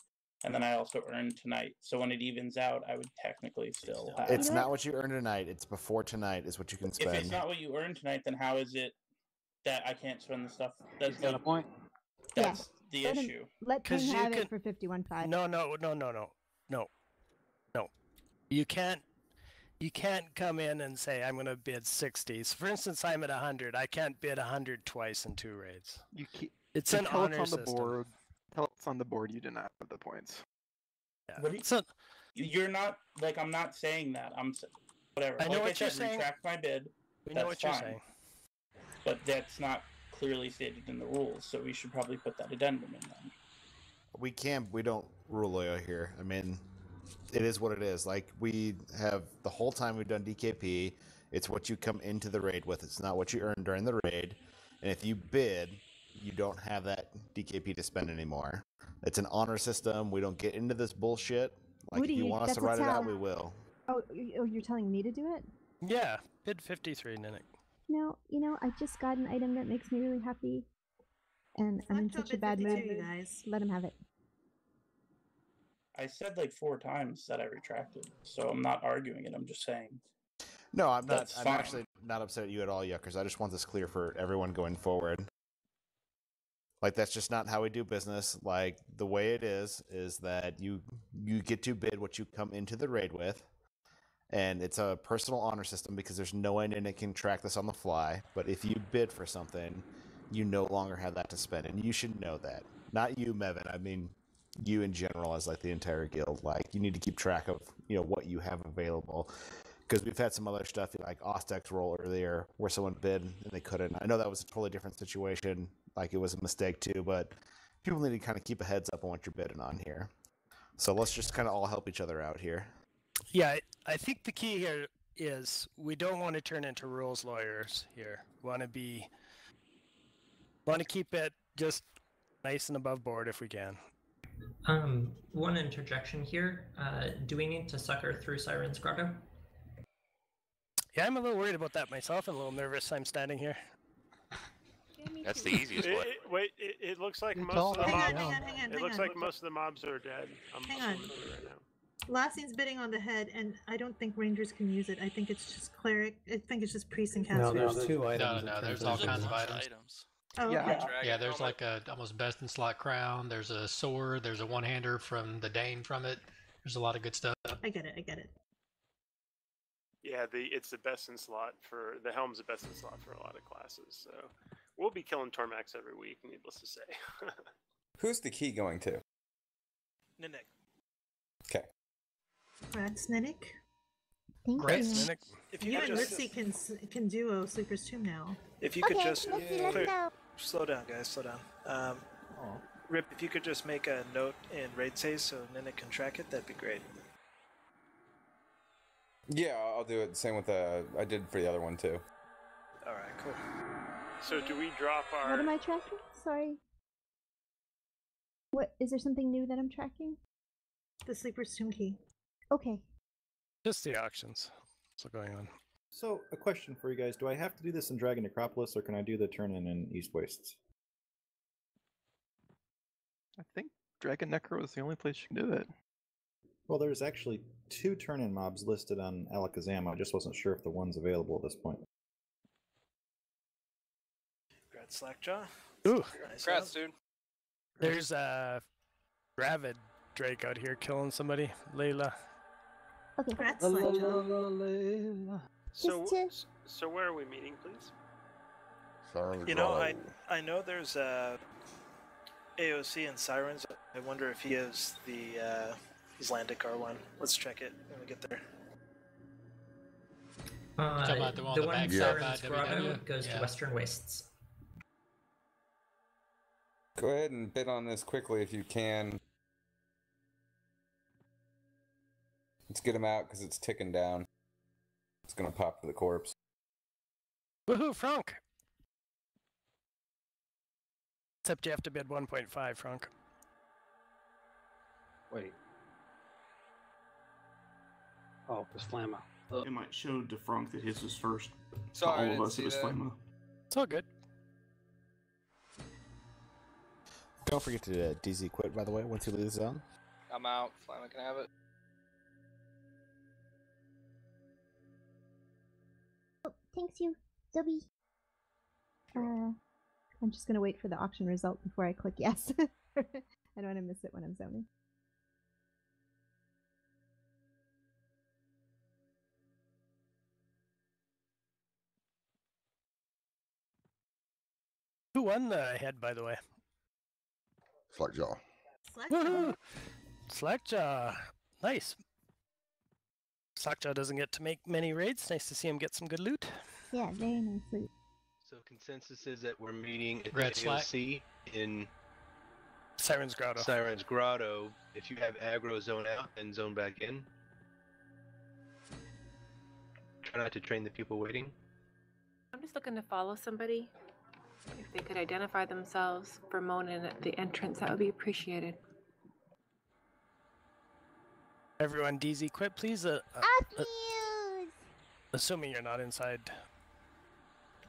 and then I also earned tonight. So when it evens out, I would technically still have. It's not what you earned tonight. It's before tonight is what you can spend. If it's not what you earned tonight, then how is it that I can't spend the stuff? That's got a point. That's the issue. Let Tim have it for 51.5. No. You can't come in and say I'm going to bid 60. So for instance, I'm at 100. I can't bid 100 twice in 2 raids. It's an honor on system. the board. Tell us on the board you do not have the points. Yeah. What are you're not like I'm not saying that. Whatever. I know like what I you're said, saying. Retract my bid. We know That's what you're fine. saying. But that's not clearly stated in the rules, so we should probably put that addendum in then. We don't rule lawyer here. I mean, it is what it is. Like, we have the whole time we've done DKP, it's what you come into the raid with. It's not what you earn during the raid. And if you bid, you don't have that DKP to spend anymore. It's an honor system. We don't get into this bullshit. Like, Woody, if you want us to write it out, we tell. will. Oh, you're telling me to do it? Yeah, bid 53, Ninic. No, I just got an item that makes me really happy. And I'm in such a bad mood. You guys. Let him have it. I said like 4 times that I retracted, so I'm not arguing it. I'm just saying. No, I'm not. That's I'm fine. actually not upset at you at all, Yuckers. I just want this clear for everyone going forward. Like, that's just not how we do business. Like, the way it is that you get to bid what you come into the raid with, and it's a personal honor system because there's no way Nina can track this on the fly. But if you bid for something, you no longer have that to spend, and you should know that. Not you, Mevin. I mean, you in general as like the entire guild. Like, you need to keep track of what you have available. Because we've had some other stuff like Ostek's roll earlier where someone bid and they couldn't. I know that was a totally different situation. Like, it was a mistake too, but people need to kind of keep a heads up on what you're bidding on here. So let's just kind of all help each other out here. Yeah, I think the key here is we don't want to turn into rules lawyers here. We want to keep it just nice and above board if we can. One interjection here. Do we need to sucker through Siren's Grotto? Yeah, I'm a little worried about that myself and a little nervous. I'm standing here. That's the easiest way. Wait, it looks like It's most all of the hang mobs. on, hang on, It looks hang on. like most of the mobs are dead. I'm Hang on. looking right now. Lassie's bidding on the head, and I don't think rangers can use it. I think it's just cleric. I think it's just priests and No, casters. there's 2 items. No, there's all kinds of items. Oh, yeah, okay. yeah. There's like a almost best in slot crown. There's a sword. There's a one-hander from the Dane from it. There's a lot of good stuff. I get it. Yeah, it's the best in slot for the helm's the best in slot for a lot of classes. So we'll be killing Tormax every week, needless to say. Who's the key going to? Ninic. Okay. Congrats, Ninic. Thank Great, you. Ninic. If You you and could just, Ritzy can duo Sleeper's Tomb now. if you could Okay, just let's see, let's go. slow down, guys, slow down. Rip, if you could just make a note in raid save so Ninic can track it, that'd be great. Yeah, I'll do it the same with I did for the other one too. All right, cool. So do we drop our? What am I tracking? Sorry. What is there something new that I'm tracking? The Sleeper's Tomb key. Okay. Just the auctions. What's going on? So, a question for you guys. Do I have to do this in Dragon Necropolis, or can I do the turn-in East Wastes? I think Dragon Necro is the only place you can do it. Well, there's actually 2 turn-in mobs listed on Alakazam. I just wasn't sure if the one's available at this point. Congrats, Slackjaw. Ooh. Nice Congrats, job. dude. There's a Gravid Drake out here killing somebody. Layla. Okay. Congrats, La, la, Slackjaw. la, la, la. So where are we meeting, please? You know, I know there's AOC and Sirens. I wonder if he is the Zlandicar one. Let's check it when we get there. Talking about the one on the one back in side Siren's by Grotto WW? goes Yeah. to Western Wastes. Go ahead and bid on this quickly if you can. Let's get him out because it's ticking down. It's gonna pop for the corpse. Woohoo, Frank! Except you have to bid 1.5, Frank. Wait. Oh, it's Flamma. It might show to Frank that his was first. Sorry, I all of didn't us, see it was that. Flamma. It's all good. Don't forget to DZ quit, by the way, once you leave the zone. I'm out. Flamma can have it. Oh, thanks you, Dobby. I'm just gonna wait for the auction result before I click yes. I don't want to miss it when I'm zoning. Who won the head, by the way? Slackjaw. Woohoo! Slackjaw. Nice. Slackjaw doesn't get to make many raids. Nice to see him get some good loot. Yeah, very nicely. So consensus is that we're meeting at Red the Slack. AOC in Siren's Grotto. Siren's Grotto. If you have aggro, zone out and zone back in. Try not to train the people waiting. I'm just looking to follow somebody. If they could identify themselves for Monin at the entrance, that would be appreciated. Everyone, DZ quit, please. Assuming you're not inside.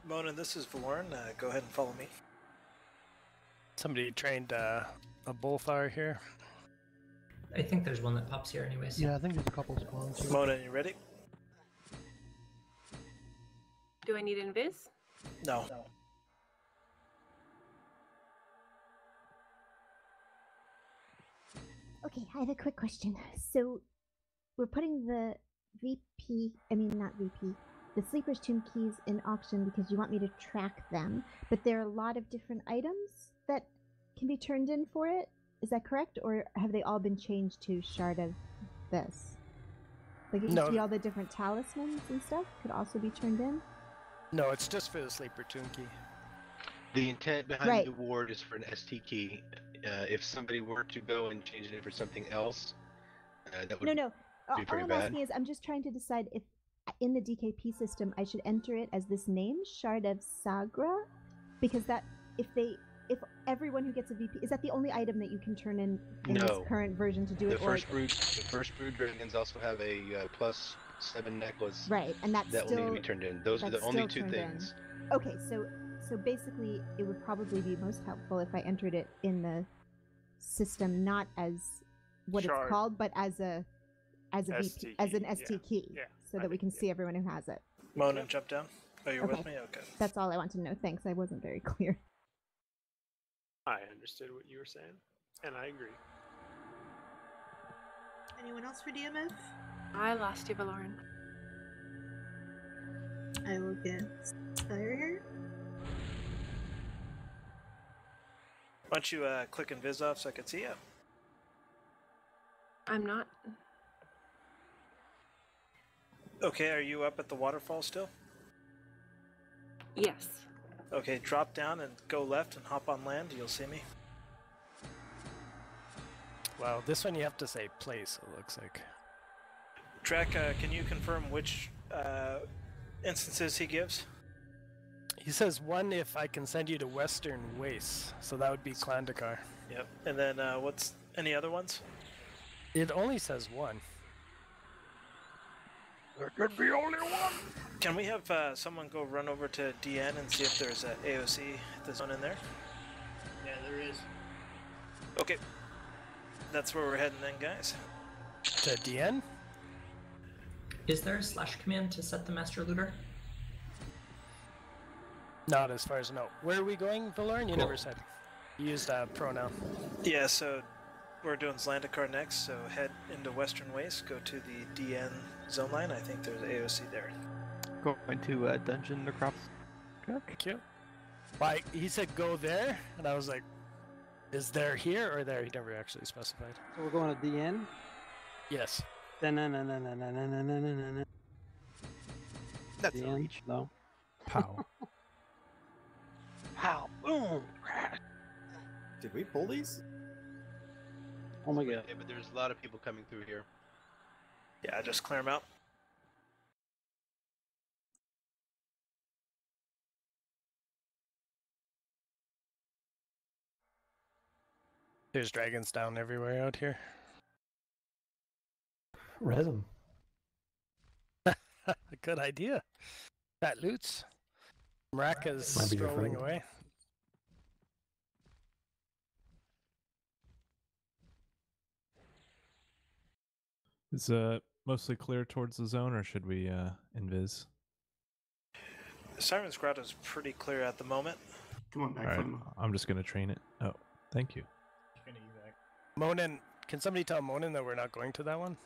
Mona, this is Valoran. Go ahead and follow me. Somebody trained a bullflower here. I think there's one that pops here anyways. Yeah, I think there's a couple spawns here. Mona, you ready? Do I need invis? No. Okay, I have a quick question. So, we're putting the the Sleeper's Tomb keys in auction because you want me to track them, but there are a lot of different items that can be turned in for it. Is that correct? Or have they all been changed to Shard of this? Like, it used to be all the different talismans and stuff could also be turned in? No, it's just for the Sleeper Tomb key. The intent behind Right. the award is for an ST key. If somebody were to go and change it in for something else, that would No. be All pretty I'm bad. asking is, I'm just trying to decide if in the DKP system I should enter it as this name, Shard of Sagra, because that if everyone who gets a VP, is that the only item that you can turn in No. this current version to do The it? first brood dragons also have a +7 necklace. Right, and that's that still will need to be turned in. Those are the that's only still two turned in. things. Okay, so basically, it would probably be most helpful if I entered it in the system, not as what Shard. it's called, but as a VP, ST as an key, ST yeah. key, Yeah, so that we can see everyone who has it. Mona, jump down. Oh, you're with Okay. me? Okay. That's all I want to know. Thanks. I wasn't very clear. I understood what you were saying, and I agree. Anyone else for DMF? I lost you, Valoran. I will get Fire here. Why don't you click invis off so I can see you? I'm not. Okay, are you up at the waterfall still? Yes. Okay, drop down and go left and hop on land. You'll see me. Wow, this one you have to say place, it looks like. Trek, can you confirm which instances he gives? He says one if I can send you to Western Wastes, so that would be Klandicar. Yep. And then what's any other ones? It only says one. There could be only one. Can we have someone go run over to DN and see if there's a AOC that's one in there? Yeah, there is. Okay. That's where we're heading then, guys. To DN? Is there a slash command to set the master looter? Not as far as I know. Where are we going, Valorn? You Cool. never said. You used a pronoun. Yeah, so we're doing Zlandicar next, so head into Western Waste, go to the DN zone line. I think there's AOC there. Going to Dungeon Necropolis. Thank you. Like, he said go there, and I was like, is there here or there? He never actually specified. So we're going to DN? Yes. That's a reach. No. Pow. Pow. Boom. Did we pull these? Oh my god. Yeah, but there's a lot of people coming through here. Yeah, just clear them out. There's dragons down everywhere out here. Res 'em. Good idea. Fat loots. Mraka's Might be your strolling friend. away. Is mostly clear towards the zone, or should we invis? Siren's Grotto is pretty clear at the moment. Come on back, All right, Flama. I'm just gonna train it. Oh, thank you. Monin, can somebody tell Monin that we're not going to that one?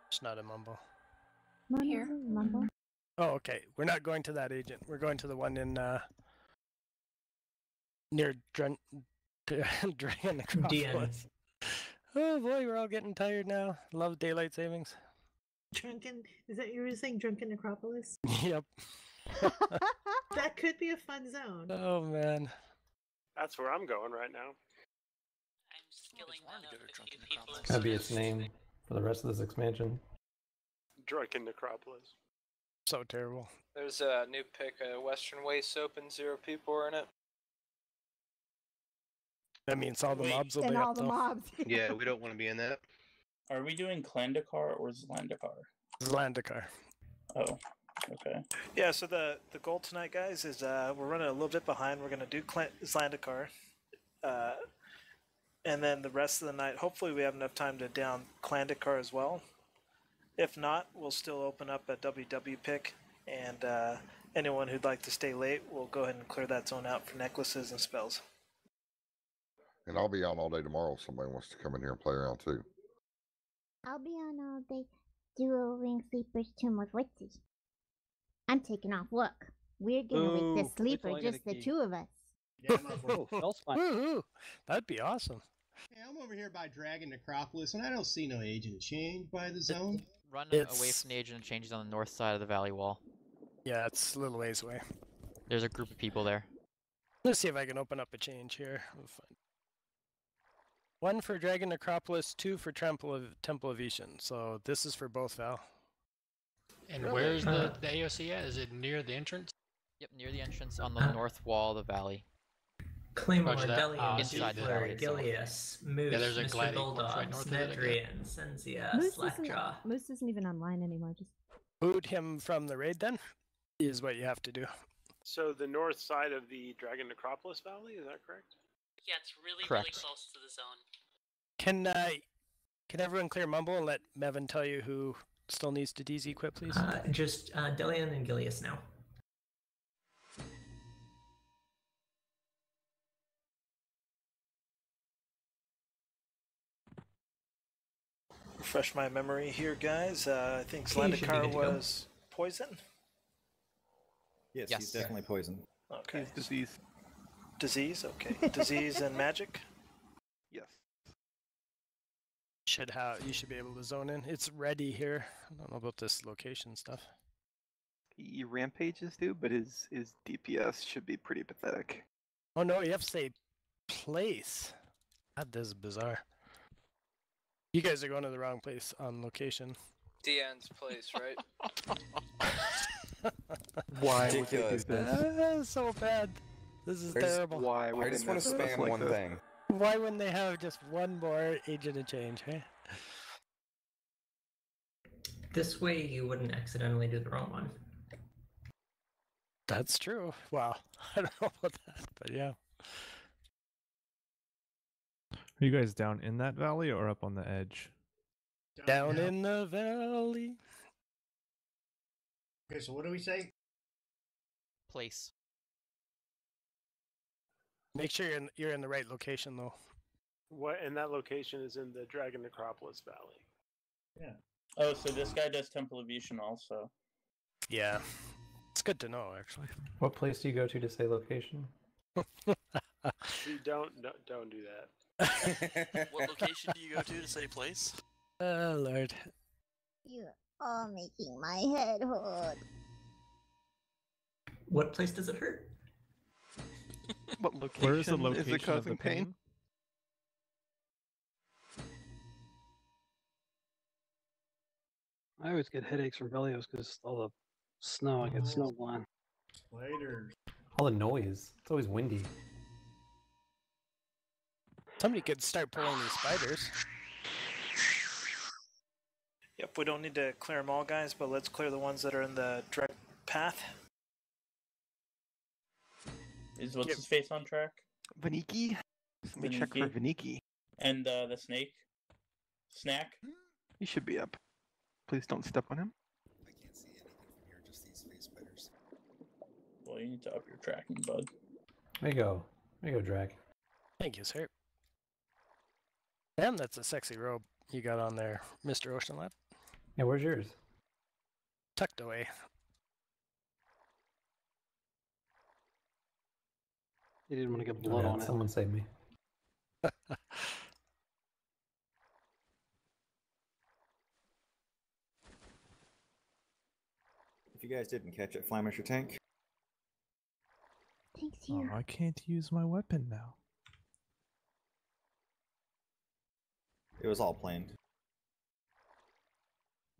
It's not a mumble. Here. Mumble. Oh, okay. We're not going to that agent. We're going to the one in near Dragon Necropolis. Oh boy, we're all getting tired now. Love daylight savings. Drunken, is that you were saying Drunken Necropolis? Yep. That could be a fun zone. Oh man. That's where I'm going right now. That'd be its name for the rest of this expansion. Drunken Necropolis. So terrible. There's a new pick, Western Waste open, 0 people are in it. That means all the mobs will be And up all the though. mobs. Yeah, we don't want to be in that. Are we doing Klandicar or Zlandicar? Zlandicar. Oh, okay. Yeah, so the goal tonight, guys, is we're running a little bit behind. We're going to do Zlandicar. And then the rest of the night, hopefully we have enough time to down Klandicar as well. If not, we'll still open up a WW pick. And anyone who'd like to stay late, we'll go ahead and clear that zone out for necklaces and spells. And I'll be out all day tomorrow if somebody wants to come in here and play around too. I'll be on all day. Dual Wing Sleeper's Tomb with Witsy. I'm taking off work. We're gonna wake Ooh, the wait sleeper, till I get just a the key. two of us. Yeah, oh, Felspine. Woohoo! That'd be awesome. Yeah, I'm over here by Dragon Necropolis, and I don't see no agent change by the zone. Run It's- away from the agent and changes on the north side of the valley wall. Yeah, it's a little ways away. There's a group of people there. Let's see if I can open up a change here. We'll find. 1 for Dragon Necropolis, 2 for Temple of Ishan. So this is for both, Val. And Really? where's the AOC at? Is it near the entrance? Yep, near the entrance on the north wall of the valley. Claymore, Roger that. Delian, Inside the Stifler, valley itself. Gilius, Moose, Yeah, there's a Mr. gliding course right Bulldogs, north of it, Nedrian, Senzia, Moose isn't, Slackjaw. Moose isn't even online anymore. Just Boot him from the raid then, is what you have to do. So the north side of the Dragon Necropolis Valley, is that correct? Yeah, it's really, Correct. really close to the zone. Can everyone clear Mumble and let Mevin tell you who still needs to DZ quit, please? Just Delian and Gilius now. Refresh my memory here, guys. I think Okay, you should be Zlandicar good to go. was poison. Yes, Yes. he's definitely poison. Okay. He's disease. Disease, okay. Disease and magic. Yes. You should be able to zone in. It's ready here. I don't know about this location stuff. He rampages too, but his DPS should be pretty pathetic. Oh no, you have to say place. That is bizarre. You guys are going to the wrong place on location. DN's place, right? Why would they do Ridiculous. this? That's so bad. This is terrible. Why would I they just want mess to with us spam like one this? thing. Why wouldn't they have just one more agent to change, hey? This way you wouldn't accidentally do the wrong one. That's true. Wow. I don't know about that, but yeah. Are you guys down in that valley or up on the edge? Down in the valley. Okay, so what do we say? Place. Make sure you're in the right location though. What? And that location is in the Dragon Necropolis Valley. Yeah. Oh, so this guy does Temple of Ishan also. Yeah, it's good to know actually. What place do you go to say location? See, don't do that. What location do you go to say place? Oh Lord. You're all making my head hurt. What place does it hurt? What location, Where is the location it causing of the pain? I always get headaches from Velious because all the snow. I get snow blind. Later. All the noise. It's always windy. Somebody could start pulling these spiders. Yep, we don't need to clear them all, guys, but let's clear the ones that are in the direct path. Is what's his face on track? Vaniki? Let me check for Vaniki. And the snake? Snack? He should be up. Please don't step on him. I can't see anything from here, just these face spiders. Well, you need to up your tracking, bud. There you go. There you go, Drag. Thank you, sir. Damn, that's a sexy robe you got on there, Mr. Ocean Lab. Yeah, where's yours? Tucked away. He didn't want to get blood on it. Someone save me. If you guys didn't catch it, Flamish your tank. Thanks, Oh, I can't use my weapon now. It was all planned.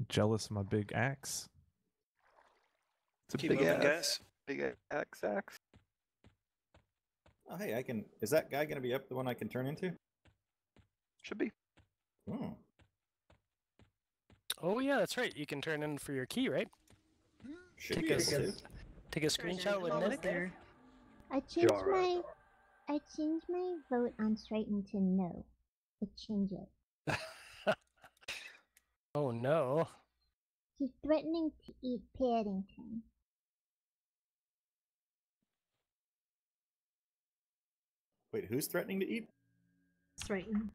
Jealous of my big axe. It's a Keep big moving, ass. guys. Big axe. Oh, hey, I can. Is that guy gonna be up the one I can turn into? Should be. Oh. Oh yeah, that's right. You can turn in for your key, right? Should Take be a, able to. take a screenshot with Nick. I changed my vote on Strighton to no. I change it. Oh no. He's threatening to eat Paddington. Wait, who's threatening to eat? Strighton.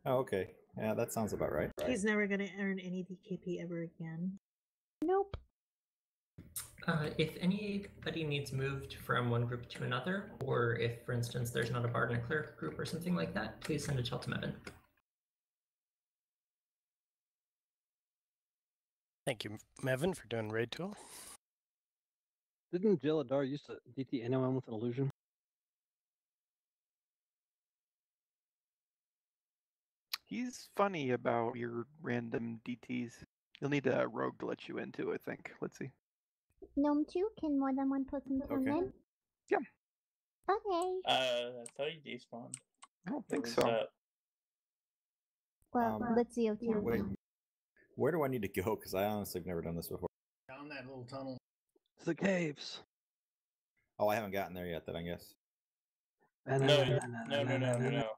Oh, okay. Yeah, that sounds about right. He's never going to earn any DKP ever again. Nope. If anybody needs moved from one group to another, or if, for instance, there's not a bard and a cleric group or something like that, please send a tell to Mevin. Thank you, Mevin, for doing raid tool. Didn't Jeladar used to DT anyone with an illusion? He's funny about your random DTs. You'll need a rogue to let you into, I think. Let's see. Gnome 2, can more than one person turn in? Yeah. Okay. I thought you despawned. I don't think What was so. that? Well, let's see if you Wait, where do I need to go? Because I honestly have never done this before. Down that little tunnel. It's the caves. Oh, I haven't gotten there yet. Then I guess. No.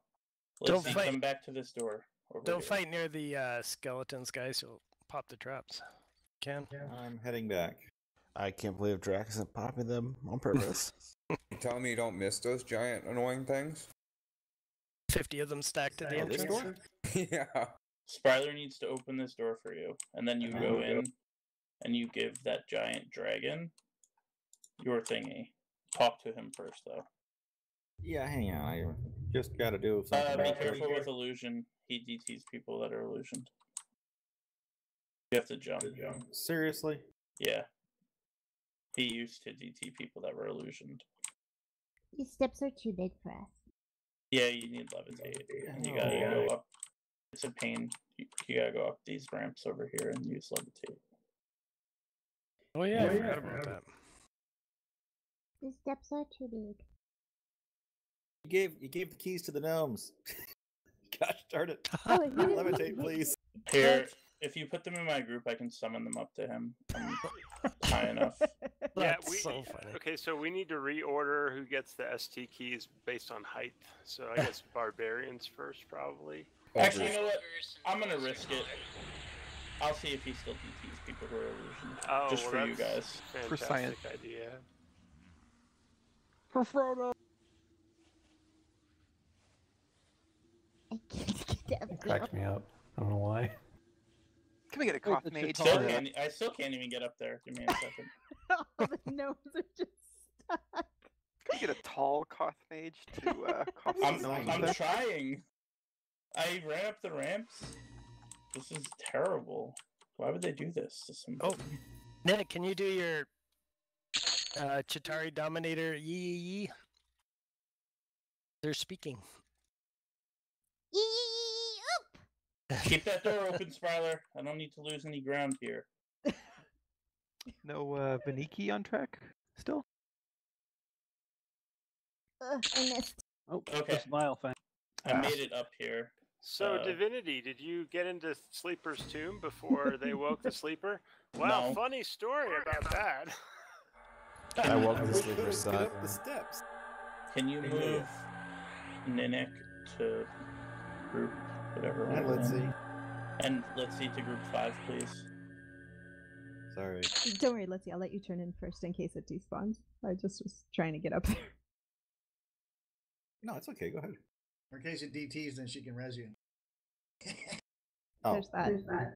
Don't Let's fight. come back to this door. Don't fight near the skeletons, guys. You'll pop the traps. Can. I'm heading back. I can't believe Drax isn't popping them on purpose. You telling me you don't miss those giant annoying things? 50 of them stacked at the Oh, this entrance. door? Yeah. Spryler needs to open this door for you, and then you go in, and you give that giant dragon your thingy. Talk to him first, though. Yeah, hang on. I just got to do something. Be back there. careful with illusion. He DTs people that are illusioned. You have to jump. Seriously? Yeah. He used to DT people that were illusioned. These steps are too big for us. Yeah, you need levitate, and you gotta go up. It's a pain. You gotta go up these ramps over here and use levitate. Oh yeah, I forgot about that. These steps are too big. You gave the keys to the gnomes. Gosh darn it! Oh, you didn't- Levitate, please. Here, if you put them in my group, I can summon them up to him. I'm high enough. That's we, so funny. Okay, so we need to reorder who gets the ST keys based on height. So I guess barbarians first, probably. Actually, you know what? I'm gonna risk it. I'll see if he still DTs people who are illusion. Oh, just well, for you that's guys. For science. Fantastic idea. For Frodo. It cracks me up. I don't know why. Can we get a cough mage? I still can't even get up there. Give me a second. All the gnomes are just stuck. Can we get a tall cough mage to cough I'm trying. I ran up the ramps. This is terrible. Why would they do this to somebody? Oh, Nick, can you do your Chitauri Dominator yee? They're speaking. Keep that door open, Spryler. I don't need to lose any ground here. No Viniki on track still? I missed. Oh, Okay. this vile thing. I made it up here. So, Divinity, did you get into Sleeper's tomb before they woke the Sleeper? Wow, No. funny story about that. I woke the We sleeper's couldn't son. get up the steps. Can you move Ninic to group whatever? And we're let's in? see. And let's see to group 5, please. Sorry. Don't worry, Let's see. I'll let you turn in first in case it despawns. I just was trying to get up there. No, it's okay. Go ahead. In case it DTs, then she can res you. Oh. There's that.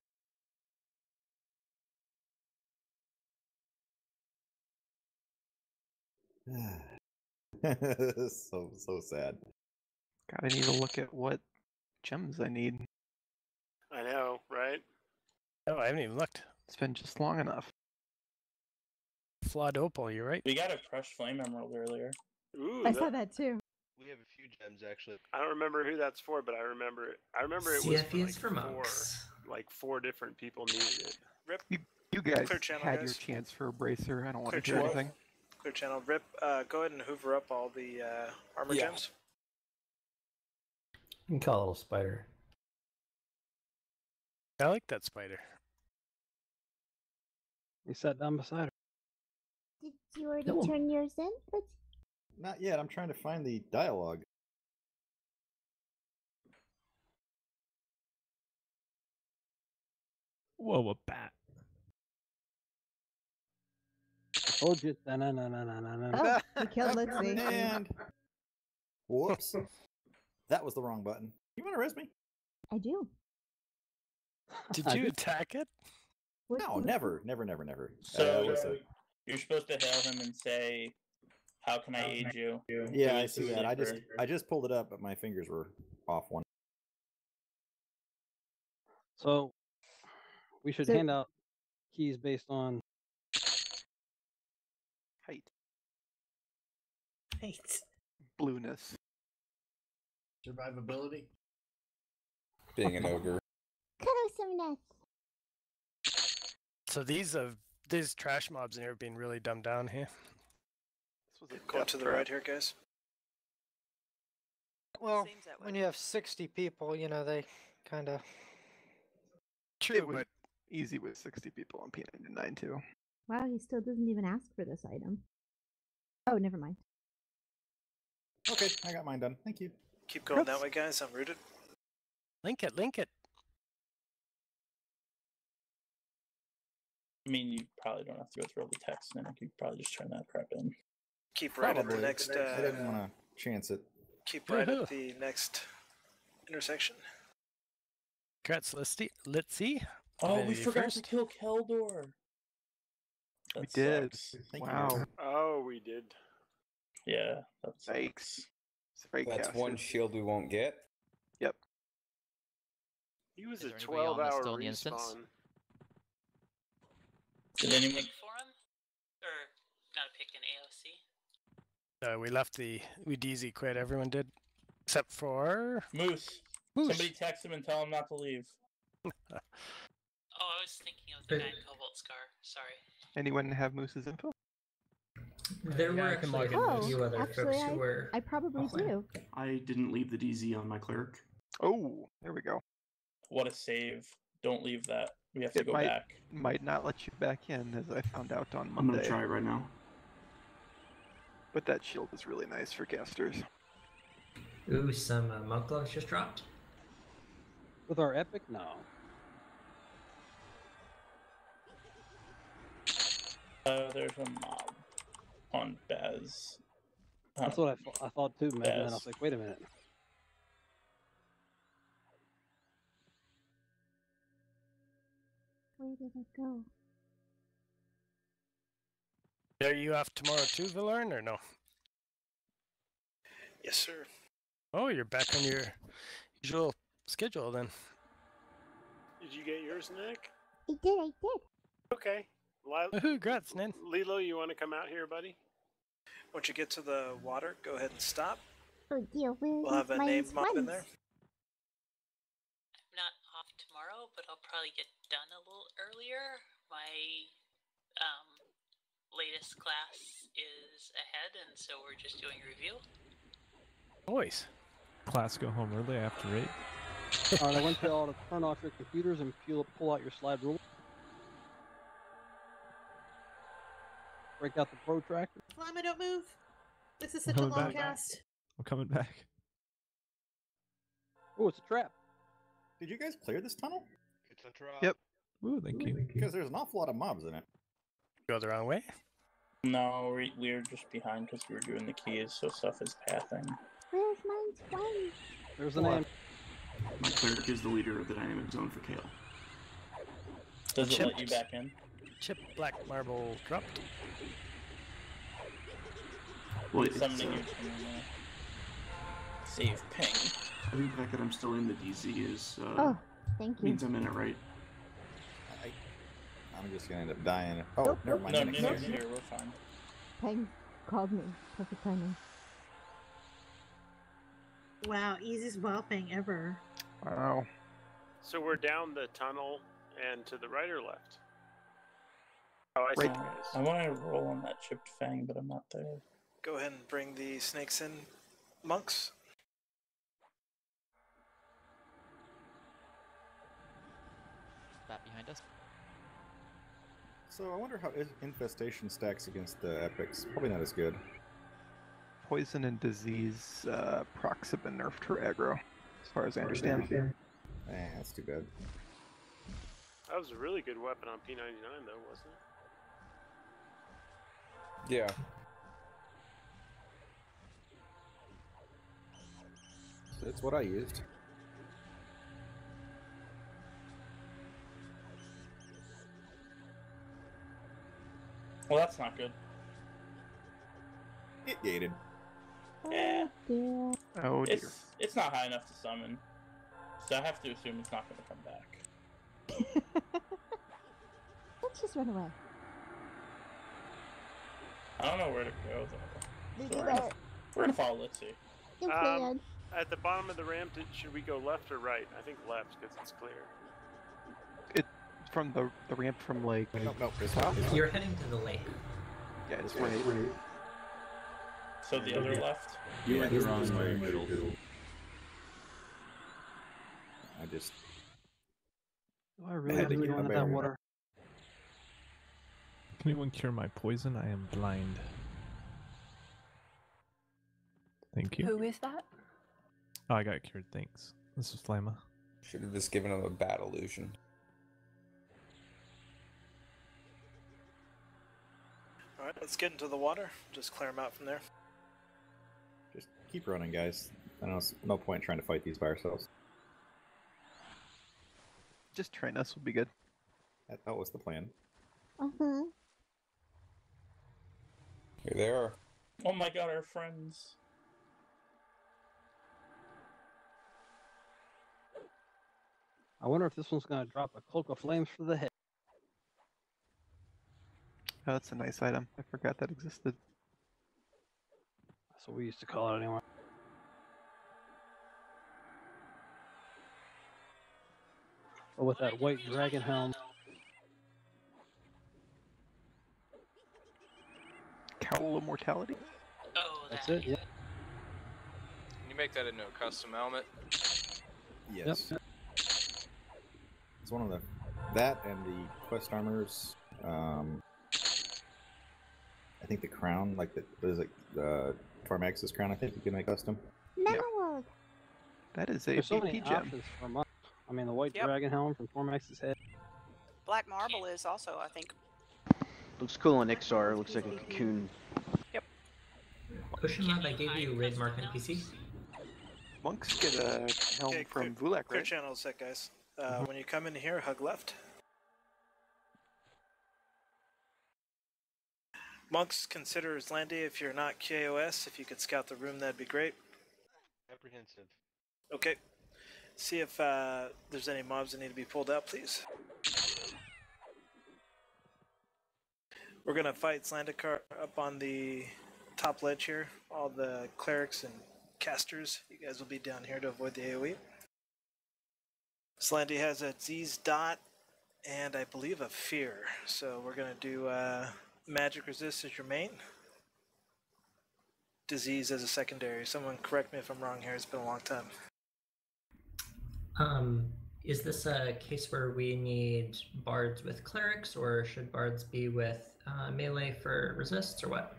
so sad. God, I need to look at what gems I need. I know, right? Oh, I haven't even looked. It's been just long enough. Flawed opal, you're right. We got a crushed flame emerald earlier. Ooh, I saw that too. We have a few gems actually. I don't remember who that's for, but I remember it. I remember it was CFE is for four, monks. like 4 different people needed it. Rip. You guys Clear channel, had guys. your chance for a bracer. I don't want Clear to do channel. anything. Clear channel. Rip, go ahead and hoover up all the armor Yeah. gems. You can call it a little spider. I like that spider. He sat down beside her. Did you already No. turn yours in? Not yet. I'm trying to find the dialogue. Whoa, a bat. Told you. Na-na-na-na-na-na-na. Oh, he killed Let's see. And whoops, that was the wrong button. You want to res me? I do. Did I you did. attack it? No, never. So listen. you're supposed to hail him and say, "How can I aid you?" Yeah, Who I is the see that. sleeper? I just pulled it up, but my fingers were off one. So we should So- hand out keys based on Height. Right. Blueness. Survivability. Being an ogre. Cuddlesomeness. So these trash mobs in here have been really dumbed down here. This was a Going death to the trap. right here, guys. Well, when you have 60 people, you know, they kind of... True, It was but easy with 60 people on P99 too. Wow, he still doesn't even ask for this item. Oh, never mind. Okay, I got mine done. Thank you. Keep going that way, guys. I'm rooted. link it. I mean, you probably don't have to go through all the text, and you could probably just turn that crap in. Keep right at the Probably. next. I didn't want to chance it. Keep right Woohoo. at the next intersection. Congrats, let's see. Oh, we Divinity forgot first. to kill Keldor. We That did. sucks. Thank you. Wow. Oh, we did. Yeah, that's Yikes. It's very That's one shield we won't get. Yep. He was Is a there anybody on this 12-hour still in the instance? respawn. Did anyone? Pick for him? Or not a pick in AOC? We left we DZ quit. Everyone did, except for Moose? Moose. Somebody text him and tell him not to leave. Oh, I was thinking of the guy in Cobalt Scar. Sorry. Anyone have Moose's info? There Yeah, were I can actually log in a with few other actually, folks who were. I probably do. I didn't leave the DZ on my cleric. Oh, there we go. What a save! Don't leave that. We have to go back. Might not let you back in, as I found out on Monday. I'm gonna try right now. But that shield is really nice for casters. Ooh, some monk gloves just dropped. With our epic, no. There's a mob on Baz. That's what I thought too, man. And then I was like, wait a minute. Where did it go? Are you off tomorrow too, Villarn, or no? Yes, sir. Oh, you're back on your usual schedule then. Did you get yours, Nick? I did. Okay. Congrats, Nin. Lilo, you want to come out here, buddy? Once you get to the water, go ahead and stop. Oh dear, We'll have a named mob in there. I'm not off tomorrow, but I'll probably get done a little earlier. My latest class is ahead, and so we're just doing a review. Boys. Class go home early after 8. Alright, I want you all to turn off your computers and pull out your slide rule. Break out the protractor. Llama, don't move. This is such a long cast. I'm coming back. Oh, it's a trap. Did you guys clear this tunnel? It's a trap. Yep. Ooh, thank you. Because there's an awful lot of mobs in it. Go the wrong way? No, we're just behind because we were doing the keys, so stuff is pathing. Where's my twine? There's the name. My cleric is the leader of the dynamic zone for Kael. Does it let you back in? Chip black marble dropped. Well, it's, Summoning you from save ping. I think the fact that I'm still in the DZ is Oh, thank you. means I'm in it right. I'm just gonna end up dying. Oh, never mind. No, neither here. We're fine. Peg called me. Perfect timing. Wow, easiest wildfang ever. Wow. So we're down the tunnel and to the right or left? Oh, I see you guys. I want to roll on that chipped fang, but I'm not there. Go ahead and bring the snakes in, monks. That behind us. So I wonder how infestation stacks against the epics. Probably not as good. Poison and disease procs have been nerfed for aggro, as far as I understand. That's too bad. That was a really good weapon on P99, though, wasn't it? Yeah. So that's what I used. Well, that's not good. It gated. Yeah. Oh dear. It's not high enough to summon, so I have to assume it's not going to come back. Let's just run away. I don't know where to go though. So we're gonna follow. Let's see. At the bottom of the ramp, should we go left or right? I think left because it's clear. It from the ramp from like no, You're heading to the lake. Yeah, it's right. So the other left. You went the wrong way, middle. I just. Do I really have to go into that water? Can anyone cure my poison? I am blind. Thank you. Who is that? Oh, I got cured. Thanks. This is Flamma. Should have just given him a bad illusion. Alright, let's get into the water. Just clear them out from there. Just keep running, guys. I don't know, no point trying to fight these by ourselves. Just train us would be good. That was the plan. Uh-huh. Here they are. Oh my god, our friends. I wonder if this one's going to drop a cloak of flames for the head. Oh, that's a nice item. I forgot that existed. That's what we used to call it anyway. But with that white dragon helm. Cowl of Mortality? Oh, that's it, yeah. Can you make that into a custom helmet? Yes. Yep. It's one of the That and the quest armors. I think the crown, like the what is it, Tormax's crown. I think you can make custom. Memold. That is a There's so many BP gem. options for month. I mean, the white Yep. dragon helm from Tormax's head. Black marble is also, I think. Looks cool on Ixar. Looks like a cocoon. Yep. Ocean Lab, I gave you raid mark NPC. Monks get a helm from Vulak, Clear right? channel a sec, guys. When you come in here, hug left. Monks, consider Zlandicar if you're not KOS. If you could scout the room, that'd be great. Apprehensive. Okay. See if there's any mobs that need to be pulled out, please. We're gonna fight Zlandicar up on the top ledge here. All the clerics and casters, you guys will be down here to avoid the AoE. Zlandicar has a Z's dot and I believe a fear. So we're gonna do magic resist as your main. Disease as a secondary. Someone correct me if I'm wrong here, it's been a long time. Is this a case where we need bards with clerics, or should bards be with melee for resists, or what?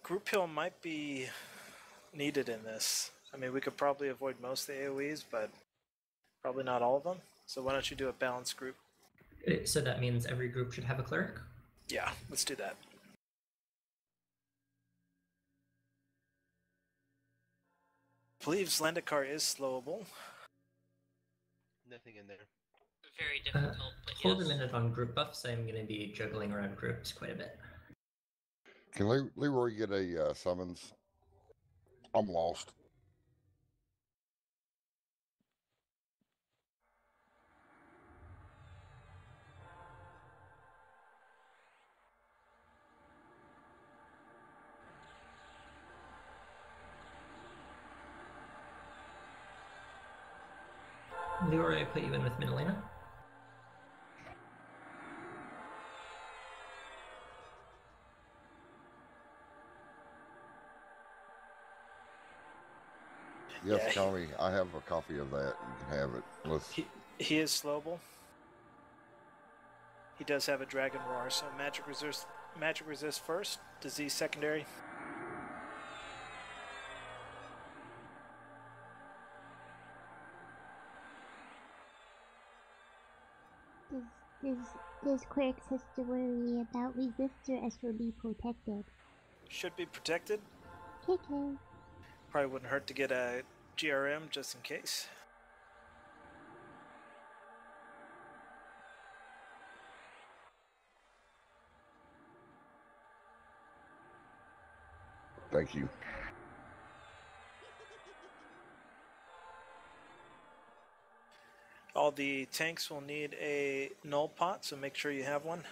Group heal might be needed in this. I mean, we could probably avoid most of the AoEs, but probably not all of them. So why don't you do a balanced group? So that means every group should have a cleric? Yeah, let's do that. I believe Zlandicar is slowable. Nothing in there. Very difficult, but Hold yes. a minute on group buffs. I'm going to be juggling around groups quite a bit. Can Leroy get a summons? I'm lost. Leroy, I put you in with Midalena. Yes, Yeah, Connie, I have a copy of that. You can have it. Let's. He is slowable. He does have a dragon roar, so magic resist first, disease secondary. Does clerics have to worry about resist or SOD protected? Should be protected. Okay. Probably wouldn't hurt to get a GRM just in case. Thank you. All the tanks will need a null pot, so make sure you have one.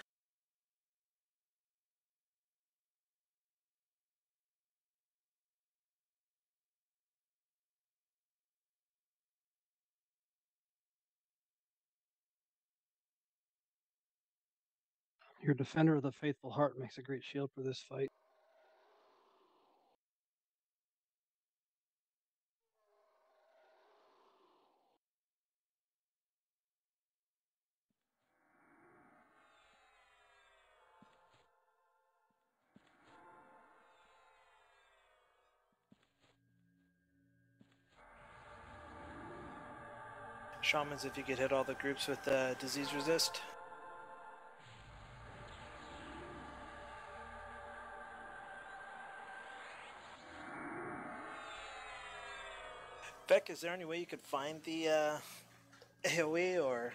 Your defender of the faithful heart makes a great shield for this fight. Shamans, if you could hit all the groups with disease resist. Beck, is there any way you could find the AoE or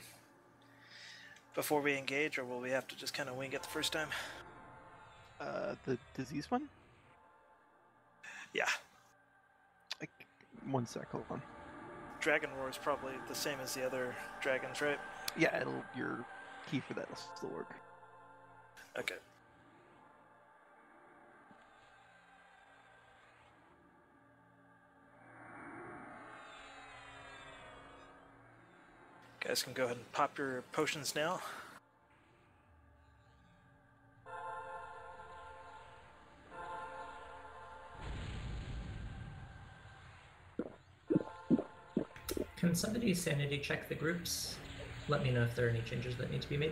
before we engage, or will we have to just kind of wing it the first time? The disease one? Yeah. One sec, hold on. Dragon Roar is probably the same as the other dragons, right? Yeah, your key for that will still work. Okay. Guys can go ahead and pop your potions now. Can somebody sanity check the groups? Let me know if there are any changes that need to be made.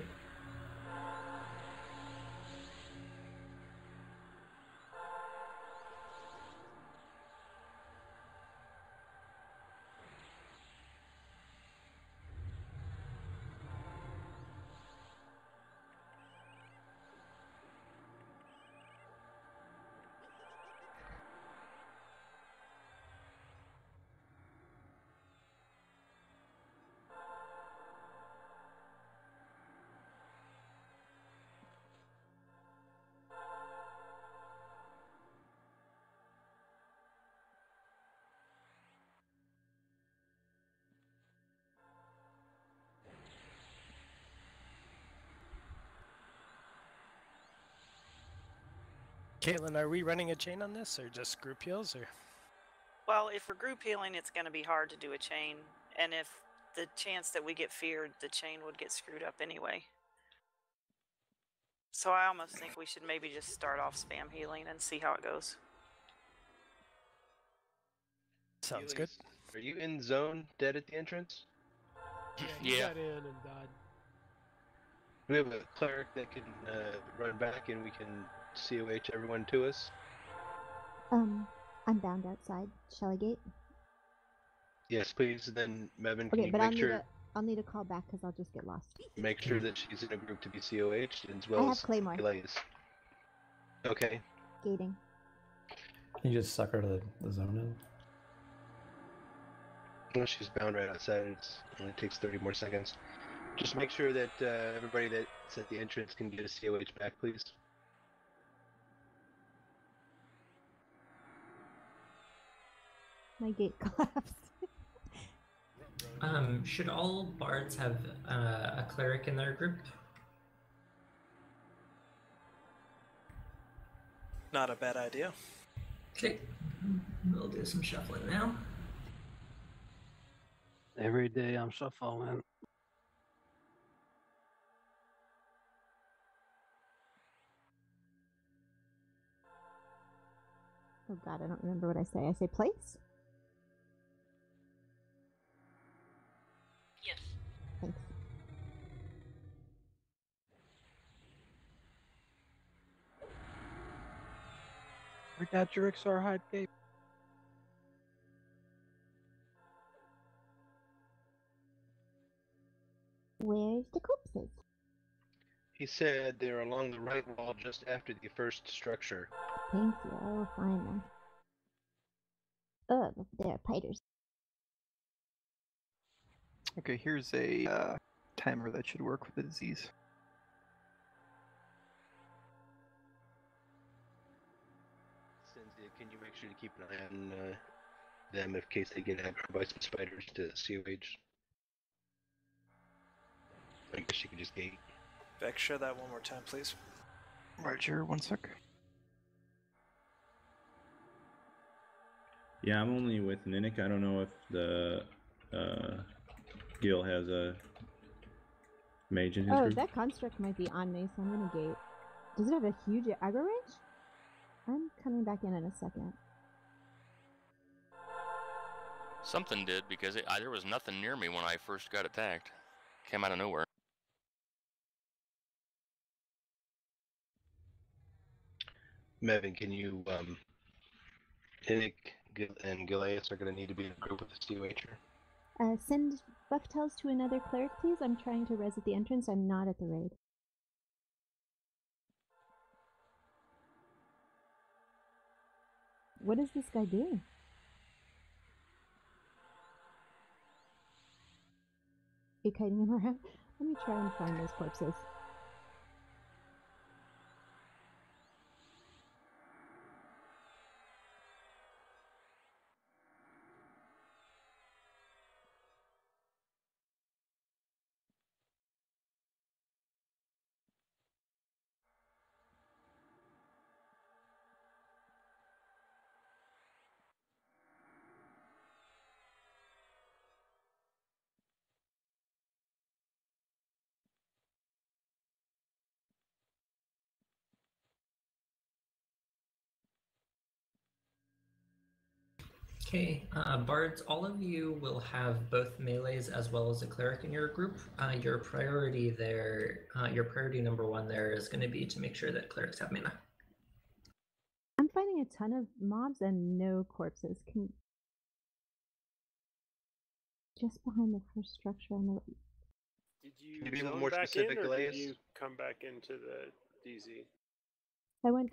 Caitlin, are we running a chain on this, or just group heals, or? Well, if we're group healing, it's going to be hard to do a chain, and if the chance that we get feared, the chain would get screwed up anyway. So I almost think we should maybe just start off spam healing and see how it goes. Sounds good. Are you in zone dead at the entrance? He got in and died. We have a cleric that can run back and we can COH everyone to us. I'm bound outside. Shall I gate? Yes, please. Then Mevin, can Okay, you but make I'll need a call back because I'll just get lost. make sure that she's in a group to be COH as I well have as Claymore. Velious. Okay. Gating. Can you just suck her to the zone in? Well, she's bound right outside. It only takes 30 more seconds. Just make sure that everybody that's at the entrance can get a COH back, please. My gate collapsed. Should all bards have a cleric in their group? Not a bad idea. Okay, we'll do some shuffling now. Every day I'm shuffling. Oh god, I don't remember what I say. I say place? Yes. Thanks. I got your XR hide cape. Where's the corpses? He said they're along the right wall just after the first structure. Thank you. I will find them. Oh, they're piters. Okay, here's a timer that should work with the disease. Cynthia, can you make sure to keep an eye on them in case they get aggroed by some spiders to COH? I guess you could just gate. Beck, share that one more time, please. Roger, one sec. Yeah, I'm only with Ninic. I don't know if the Gil has a mage in his Oh, group. that construct might be on me, so I'm gonna gate. Does it have a huge aggro range? I'm coming back in a second. Something did, because there was nothing near me when I first got attacked. Came out of nowhere. Mevin, can you, Nick and Gileas are going to need to be in a group with the COHer. Send buff tells to another cleric, please. I'm trying to res at the entrance. I'm not at the raid. What is this guy doing? You kiting him around? Let me try and find those corpses. Okay, bards, all of you will have both melees as well as a cleric in your group. Your priority there, your priority number one there is going to be to make sure that clerics have mana. I'm finding a ton of mobs and no corpses. Just behind the first structure on the. Did you Can you be a little zone more back specific, in, or did Velious? you come back into the DZ?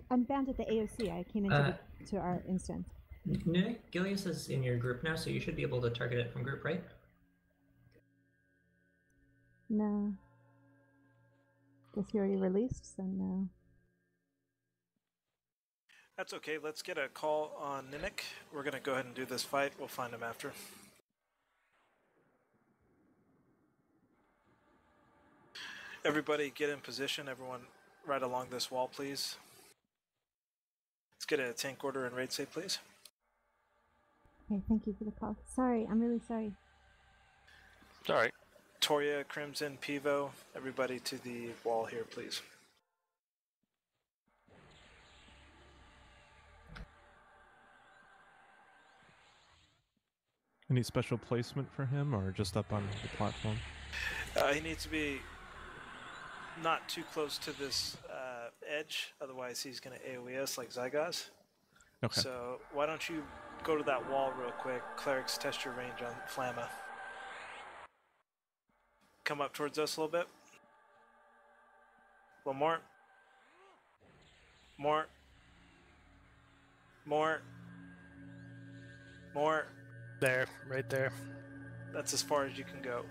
I'm bound at the AOC. I came into to our instance. No, Velious is in your group now, so you should be able to target it from group, right? No. Guess you already released, so no. That's okay. Let's get a call on Ninic. We're going to go ahead and do this fight. We'll find him after. Everybody get in position. Everyone right along this wall, please. Let's get a tank order and raid save, please. Okay, thank you for the call. Sorry, I'm really sorry. It's alright. Toria, Crimson, Pivo, everybody to the wall here, please. Any special placement for him, or just up on the platform? He needs to be not too close to this edge, otherwise he's going to AoE us like Zygoz. Okay. So why don't you go to that wall real quick. Clerics, test your range on Flamma. Come up towards us a little bit. One more. More. More. More. There, right there. That's as far as you can go.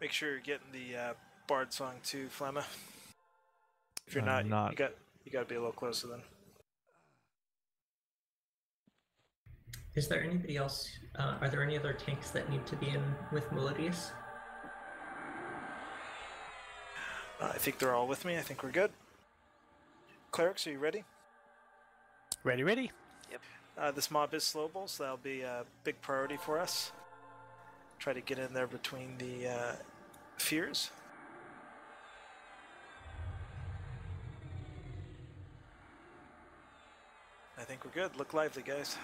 Make sure you're getting the Bard song too, Flamma. If you're not, you got to be a little closer then. Is there anybody else? Are there any other tanks that need to be in with Melodious? I think they're all with me. I think we're good. Clerics, are you ready? Ready, ready. Yep. This mob is slowable, so that'll be a big priority for us. Try to get in there between the fears. I think we're good. Look lively, guys.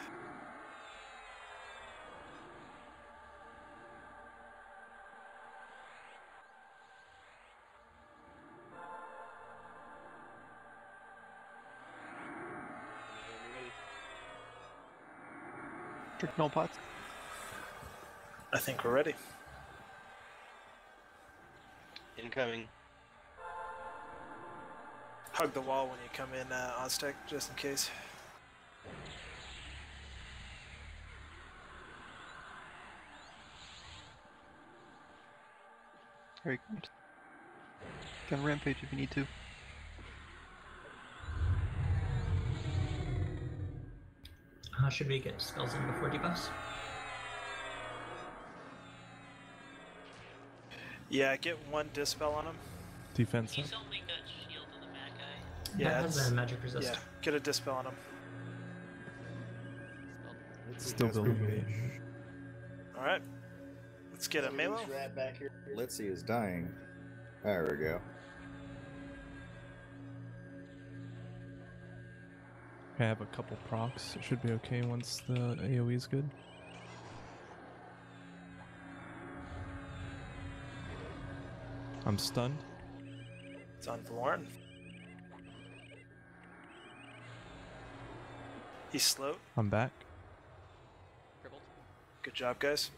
Trick null pots. I think we're ready. Incoming. Hug the wall when you come in, Oztec, just in case. Very good. Can rampage if you need to. Should we get spells in before debuffs? Yeah, get one dispel on him. Defensive. He's only got shield on the bad guy. Yeah, that has a magic resist. Yeah, get a dispel on him. Still building. Alright. Let's get a Melo. Litzy is dying. There we go. I have a couple procs. It should be okay once the AoE is good. I'm stunned. It's on Valoran. He's slow. I'm back. Crippled. Good job, guys.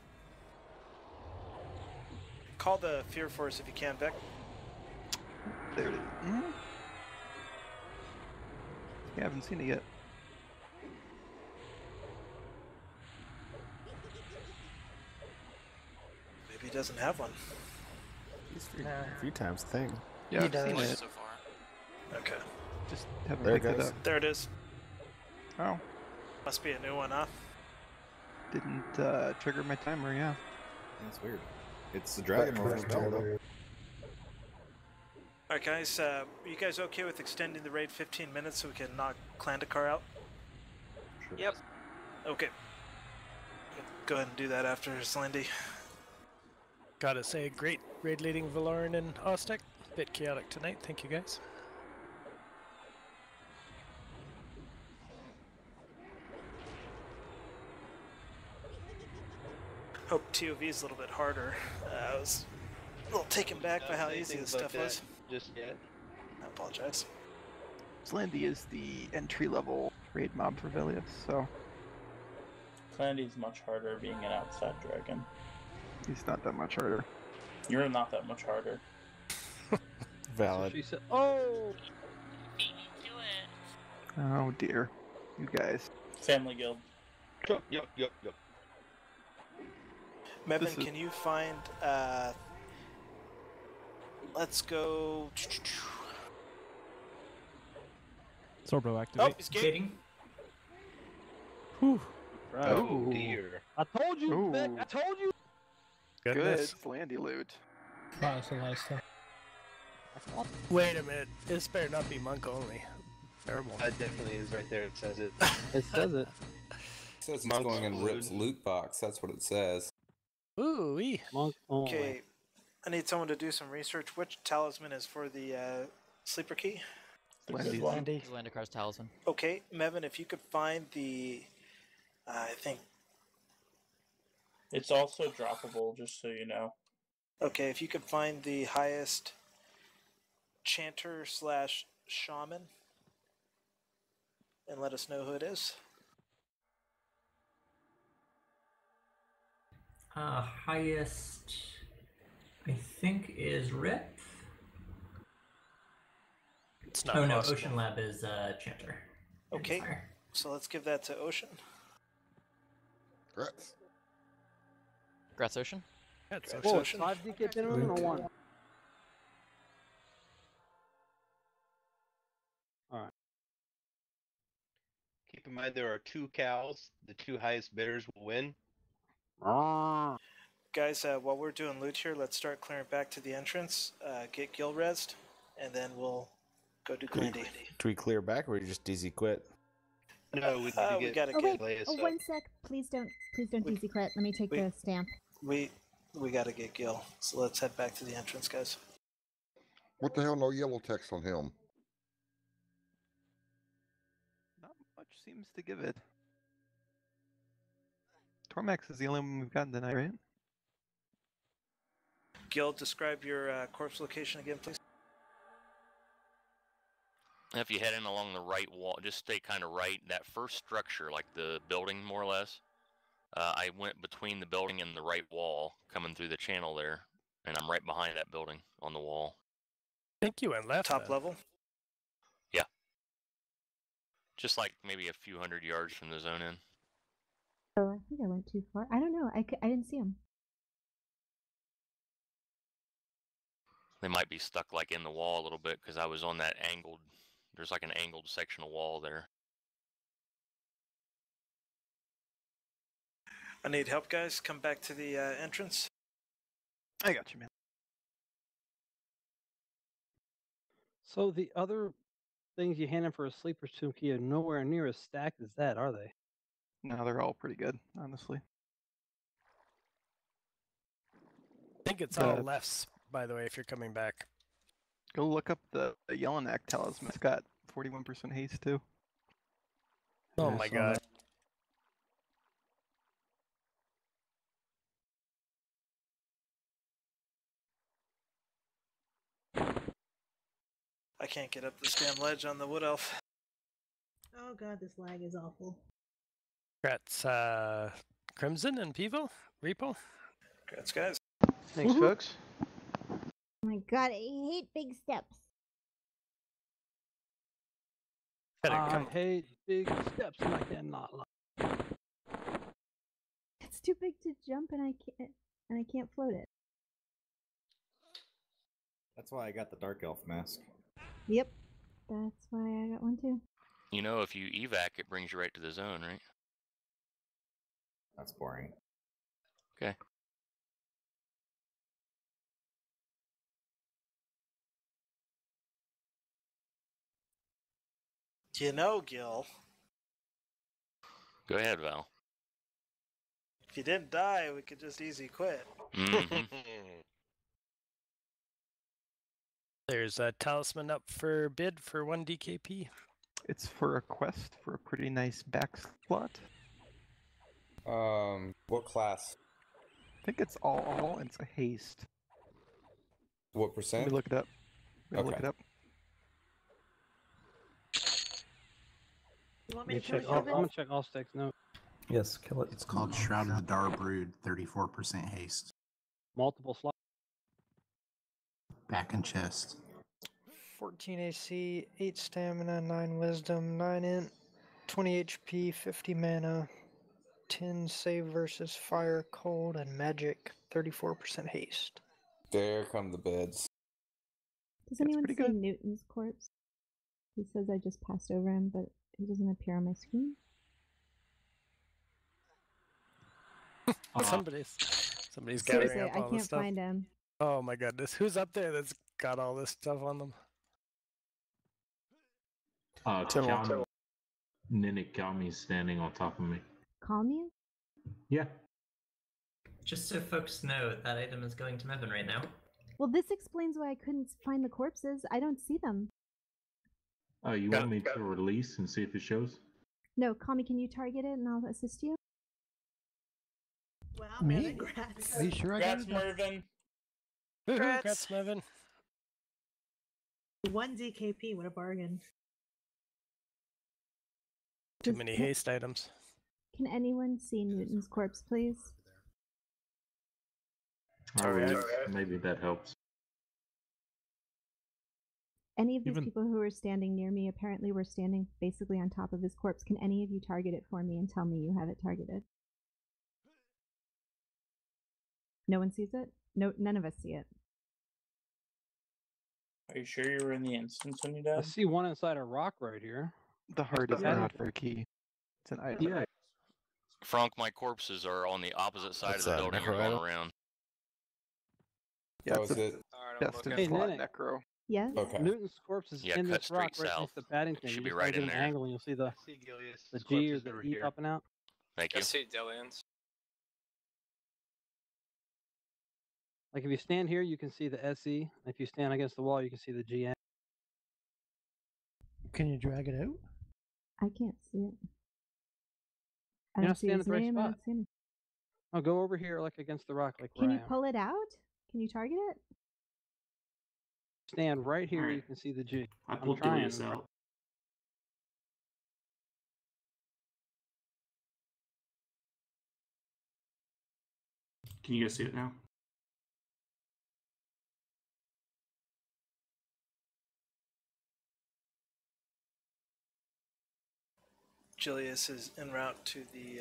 Call the Fear Force if you can, Vic. There it is. Mm-hmm. Yeah, I haven't seen it yet. Maybe he doesn't have one. He's a few times the thing. Yeah, I've seen it. So far. Okay. Just haven't There it picked it goes. up. There it is. Oh. Must be a new one, huh? Didn't trigger my timer, yeah. That's weird. It's the Dragon Roar spell, though. Alright, guys. Are you guys okay with extending the raid 15 minutes so we can knock Klandicar out? Sure. Yep. Okay. Go ahead and do that after Zlandy. Gotta say, great raid leading Valoran and Ostek. Bit chaotic tonight. Thank you guys. Hope TOV is a little bit harder. I was a little taken back by how easy this stuff was. Just yet. I apologize. Zlandy is the entry-level raid mob for Velious, so Klandi's much harder being an outside dragon. he's not that much harder. You're not that much harder. Valid. She said, "Oh, Oh dear, you guys. Family guild. Yup. Mevin, can you find, let's go... Sorbo Oh, activate. he's gating. Whew. Oh dear. I told you, Vic. I told you." Goodness. Good Zlandy loot. Wow, that's a lot of stuff. Wait a minute. This better not be monk only. Terrible. That definitely is right there. It says it. It says it. It says it's going in Rip's loot box. That's what it says. Ooh-wee. Monk only. Okay, I need someone to do some research. Which talisman is for the sleeper key? Zlandicar's talisman. Okay, Mevin, if you could find the... I think... It's also droppable, just so you know. Okay, if you could find the highest chanter/shaman and let us know who it is. Highest, I think, is Rip. It's not Oh no, possible. Ocean Lab is Chanter. Okay, so let's give that to Ocean. Grats. Grats Ocean. That's Whoa, Ocean. 5 DK minimum or 1? Alright. Keep in mind there are 2 cows. The 2 highest bidders will win. Guys, while we're doing loot here, let's start clearing back to the entrance, get Gil rezzed, and then we'll go do Klandy. Do we clear back or we just DZ quit? No, we need to we get gotta Oh get wait, oh 1 sec. Please don't easy clit. Let me take the stamp. we gotta get Gil. So let's head back to the entrance, guys. What the hell? No yellow text on him. Not much seems to give it. Tormax is the only one we've gotten tonight, right? Gil, describe your corpse location again, please. If you head in along the right wall, just stay kind of right. That first structure, like the building, more or less. I went between the building and the right wall, coming through the channel there, and I'm right behind that building on the wall. I think you went left. Top then. level? Yeah. Just like maybe a few hundred yards from the zone in. Oh, I think I went too far. I don't know. I didn't see him. They might be stuck like in the wall a little bit because I was on that angled. There's like an angled section of wall there. I need help, guys. Come back to the entrance. I got you, man. So the other things you hand in for a sleeper's tomb key are nowhere near as stacked as that, are they? No, they're all pretty good, honestly. I think it's all lefts, by the way, if you're coming back. Go look up the Yellonak talisman. It's got 41% haste too. Oh Yeah, my I saw god. I can't get up this damn ledge on the wood elf. Oh god, this lag is awful. Congrats, Crimson and Pivo? Repo? Congrats, guys. Thanks, folks. Oh my god, I hate big steps. I hate big steps and I cannot lie. It's too big to jump and I can't float it. That's why I got the Dark Elf mask. Yep. That's why I got one too. You know, if you evac, it brings you right to the zone, right? That's boring. Okay. You know, Gil, Go ahead, Val. If you didn't die, we could just easy quit. There's a talisman up for bid for 1 DKP. It's for a quest for a pretty nice back slot. What class? I think it's all and it's a haste. What Let percent? me look it up. Look Okay. it up. You want Let me me to kill check. it, I'm gonna check Allstak's note. Yes, kill it. It's called Shroud of the Dar Brood, 34% haste. Multiple slots. Back and chest. 14 AC, 8 stamina, 9 wisdom, 9 int, 20 HP, 50 mana, 10 save versus fire, cold, and magic, 34% haste. There come the beds. Does anyone see Newton's corpse? He says I just passed over him, but he doesn't appear on my screen. Somebody's Seriously, gathering up I all this can't stuff. find him. Oh my goodness, who's up there that's got all this stuff on them? Ninic Kalmi's standing on top of me. Call me? Yeah. Just so folks know, that item is going to Mevin right now. Well, this explains why I couldn't find the corpses. I don't see them. You want me to release and see if it shows? No, call me. Can you target it and I'll assist you? Wow, Me? Grats. Are you sure I got it? Mervin. Congrats, Mevin. 1 DKP, what a bargain. Too many haste items. Can anyone see Newton's corpse, please? Alright, maybe that helps. Any of these people who are standing near me apparently were standing basically on top of his corpse. Can any of you target it for me and tell me you have it targeted? No one sees it? No, none of us see it. Are you sure you were in the instance when you died? I see one inside a rock right here. The heart is not for a key. It's an item. Yeah. Frank, my corpses are on the opposite side What's of the that, building necro you're going item? around. Yeah, That it's was a it. best in Hey, slot Ninic. necro. Yes? Okay. Newton's corpse is Yeah, in cut this rock straight right next south. to Paddington. It should You be just right gotta in get an there. angle and you'll see the His G or corpse is the over E here. popping out. Thank you. I see Dillians. Like if you stand here, you can see the SE. If you stand against the wall, you can see the GN. Can you drag it out? I can't see it. I You're don't not see standing his at the right name. I spot. don't see him. Oh, go over here, like against the rock, like Can where you I am. pull it out? Can you target it? Stand right here. Alright. You can see the G. I I'm pulled trying. Velious out. Can you guys see it now? Julius is en route to the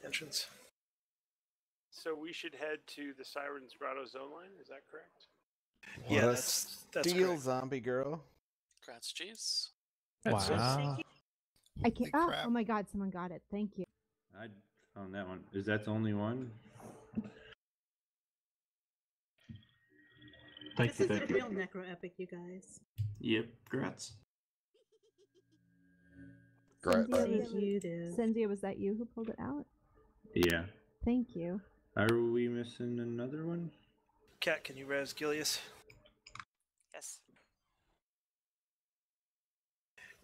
entrance. So we should head to the Siren's Grotto zone line, is that correct? Yeah, that's Deal, correct. zombie girl. Congrats, Jeeves. Wow. I can't. Oh my God! Someone got it. Thank you. I found that one. Is that the only one? Thank This is a real necro epic, you guys. Yep, grats. Cynthia, was you, dude. Cynthia, was that you who pulled it out? Yeah. Thank you. Are we missing another one? Cat, can you res Gilius? Yes.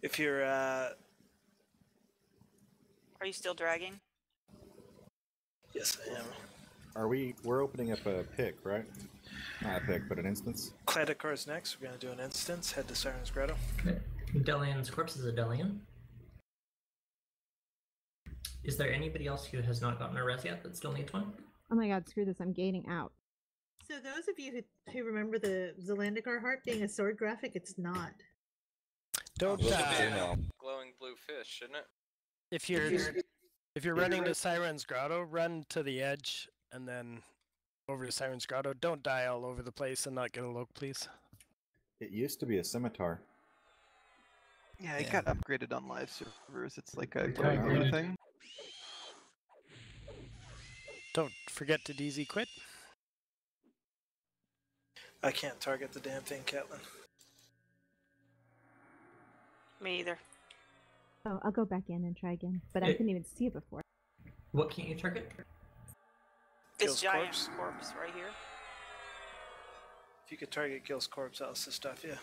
If you're Are you still dragging? yes, I am. We're opening up a pick, right? Not a pick, but an instance. Klandicar is next. We're gonna do an instance. Head to Siren's Grotto. Delian's corpse is a Delian. Is there anybody else who has not gotten a res yet that still needs one? Oh my God! Screw this! I'm gating out. So those of you who remember the Zlandicar heart being a sword graphic, it's not. Don't Glowing blue fish, shouldn't it? If you're running to Siren's Grotto, run to the edge and then over to Siren's Grotto. Don't die all over the place and not get a look, please. It used to be a scimitar. Yeah, it got upgraded on live servers. It's like a regular thing. Don't forget to DZ quit. I can't target the damn thing, Caitlin. Me either. Oh, I'll go back in and try again. But I couldn't even see it before. What can't you target? It's Gil's giant corpse. corpse right here. If you could target Gil's corpse, I'll assist stuff, yeah.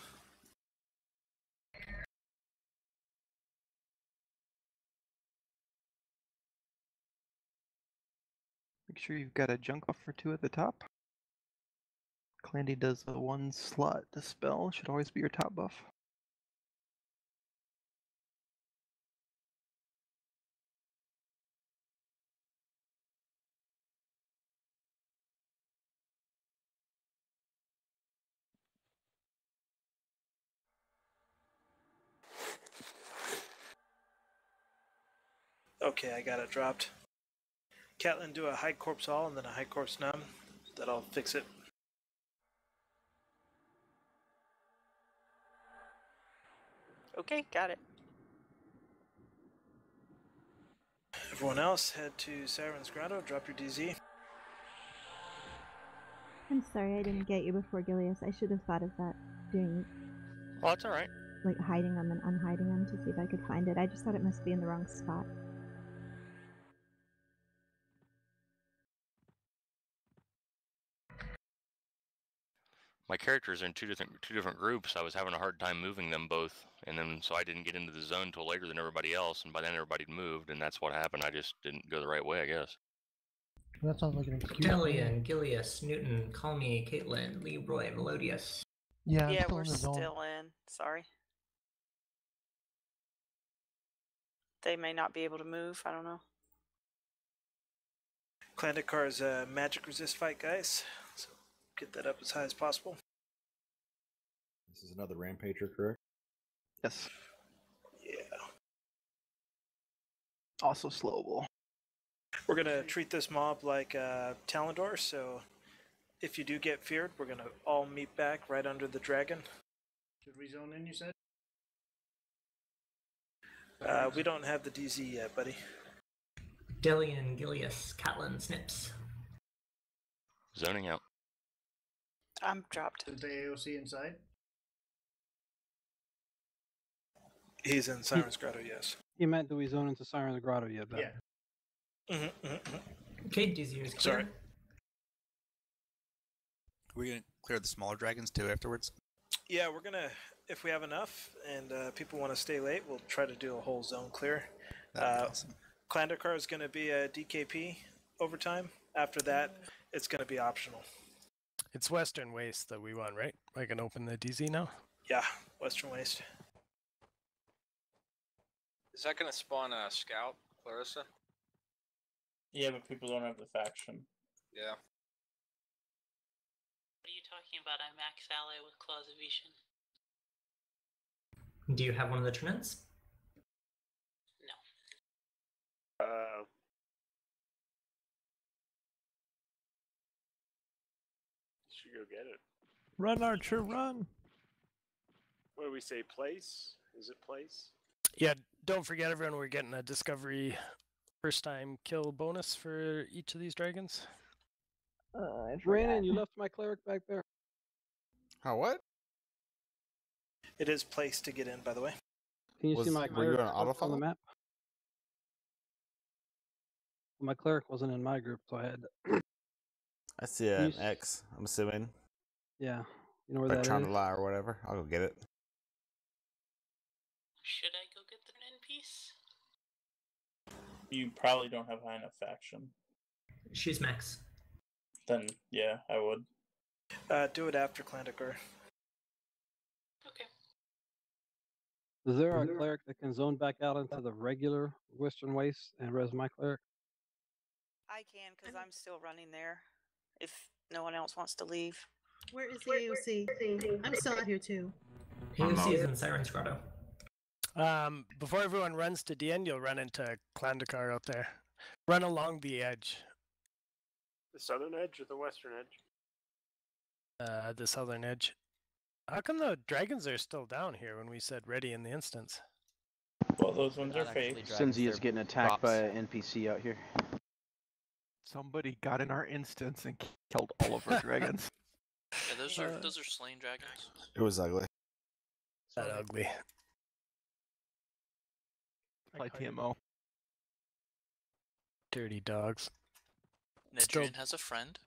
Make sure you've got a junk buff or 2 at the top. Klandy does a 1 slot dispel, should always be your top buff. Okay, I got it dropped. Catelyn, do a high corpse all and then a high corpse numb. That'll fix it. Okay, got it. Everyone else, head to Siren's Grotto, drop your DZ. I'm sorry I didn't get you before, Velious. I should have thought of that. Doing. Oh, that's alright. Like hiding them and unhiding them to see if I could find it. I just thought it must be in the wrong spot. My characters are in two different groups. I was having a hard time moving them both, and then so I didn't get into the zone until later than everybody else. And by then everybody'd moved, and that's what happened. I just didn't go the right way, I guess. That sounds like an excuse. Delian, Gilius, Newton, Calmy, Caitlin, Leroy, Melodius. Yeah, Yeah, still we're in the zone. still in. Sorry. They may not be able to move. I don't know. Klandicar is a magic resist fight, guys. So get that up as high as possible. This is another Rampager, correct? Yes. Yeah. Also slowable. We're going to treat this mob like Talendor, so if you do get feared, we're going to all meet back right under the dragon. Should we zone in, you said? We don't have the DZ yet, buddy. Delian, Gilius, Catelyn, Snips. Zoning out. I'm dropped. Is the AOC inside? He's in Siren's Grotto, yes. He meant, do we zone into Siren's Grotto yet? Ben? Yeah. Okay, DZ is clear. Sorry. Are we gonna clear the smaller dragons too afterwards? Yeah, we're going to, if we have enough and people want to stay late, we'll try to do a whole zone clear. Awesome. Klandicar is going to be a DKP overtime. After that, it's going to be optional. It's Western Waste that we want, right? I can open the DZ now? Yeah, Western Waste. Is that going to spawn a scout, Clarissa? Yeah, but people don't have the faction. Yeah. What are you talking about? I max ally with Claws of Vision. Do you have one of the Trinets? Should go get it. Run, Archer, run! What do we say? Place? Is it place? Yeah, don't forget everyone, we're getting a discovery first time kill bonus for each of these dragons. Brandon, you left my cleric back there. How what? It is placed to get in, by the way. Can you see my were you cleric on on the autofollow? map? My cleric wasn't in my group, so I had to... I see Can you an X, I'm assuming. Yeah. You know where Like that trying is? to lie or whatever. I'll go get it. Should I go get the Ren piece? You probably don't have high enough faction. She's max. Then, yeah, I would. Do it after Klandicar. Okay. Is there a cleric that can zone back out into the regular Western Waste and res my cleric? I can, because I'm still running there. If no one else wants to leave. Where is the AOC? I'm still out here too. AOC is in Siren's Grotto. Before everyone runs to the end, you'll run into Klandicar out there. Run along the edge. The southern edge or the western edge? The southern edge. How come the dragons are still down here when we said ready in the instance? Well, those ones are fake. Cinzy is getting attacked by an NPC out here. Somebody got in our instance and killed all of our dragons. Yeah, those are slain dragons. It was ugly. That ugly. Play TMO. Dirty dogs. Still- Nedrian has a friend.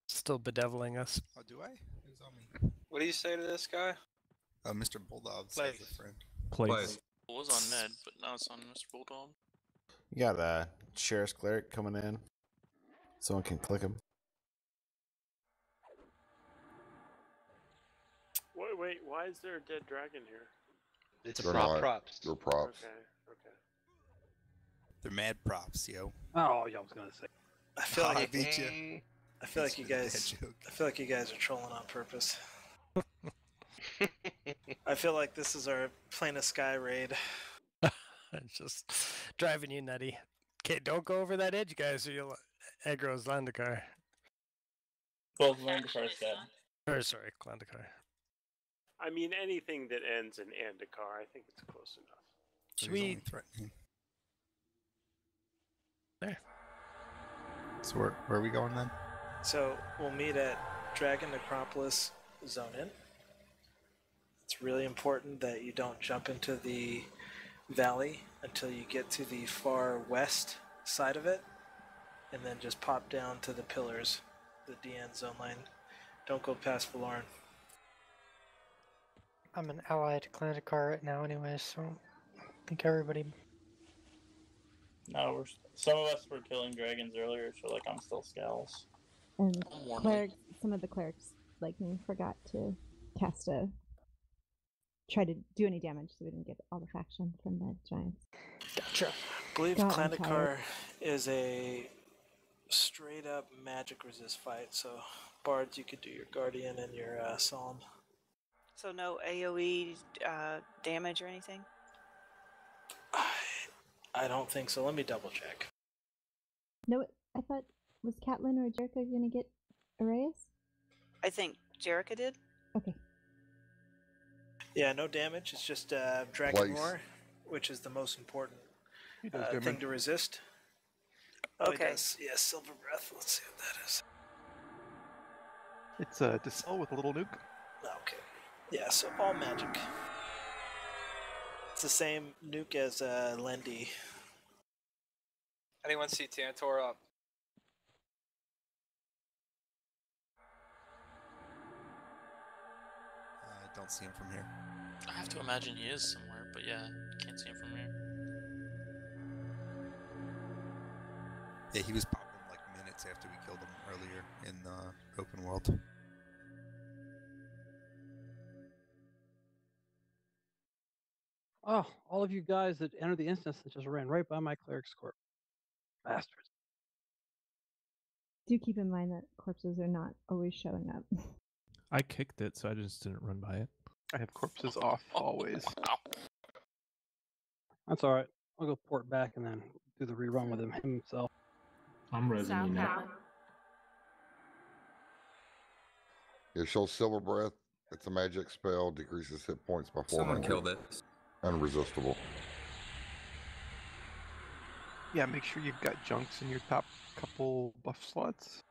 Still bedeviling us. Oh, do I? Who's on me? What do you say to this guy? Mr. Bulldog says a friend. Place. It was on Ned, but now it's on Mr. Bulldog. You got a Sheriff's Cleric coming in. Someone can click him. Wait, why is there a dead dragon here? It's a prop. Props. They're props. Okay. They're mad props, yo. Oh, yeah, I was gonna say. I feel like I beat you. I feel like you guys. Bad joke. I feel like you guys are trolling on purpose. I feel like this is our plainest sky raid. It's just driving you nutty. Okay, don't go over that edge, guys, or you'll aggro Zlandicar. Both Zlandicar's dead. Or sorry, Klandicar. I mean, anything that ends in Andikar, I think it's close enough. So Should he's we? only threatening. There. So where are we going then? So we'll meet at Dragon Necropolis Zone In. It's really important that you don't jump into the valley until you get to the far west side of it, and then just pop down to the pillars, the DN zone line. Don't go past Valoran. I'm an ally to Klandicar right now anyway, so I think everybody... No, some of us were killing dragons earlier, so like I'm still scowls. And clerics, some of the clerics, like me, forgot to try to do any damage so we didn't get all the faction from the giants. Gotcha. I believe God, I'm Klandicar tired. is a straight up magic resist fight, so bards, you could do your guardian and your psalm. So no AoE damage or anything? I don't think so. Let me double check. No, I thought, was Catelyn or Jericho gonna get Arias? I think Jerica did. Okay. Yeah, no damage. It's just Dragon Place. Roar, which is the most important He does thing damage. to resist. Oh, he Okay. does. Yeah, Silver Breath. Let's see what that is. It's a Dispel with a little nuke. Okay. Yeah, so all magic. It's the same nuke as Lendi. Anyone see Tantor up? I don't see him from here. I have to imagine he is somewhere, but yeah, can't see him from here. Yeah, he was popping like minutes after we killed him earlier in the open world. Oh, all of you guys that entered the instance that just ran right by my cleric's corpse. Bastards. Do keep in mind that corpses are not always showing up. I kicked it, so I just didn't run by it. I have corpses off always. That's alright. I'll go port back and then do the rerun with him himself. I'm resing now. It shows Silver Breath. It's a magic spell, decreases hit points by 400. Someone killed it. Unresistible. Yeah, make sure you've got junks in your top couple buff slots,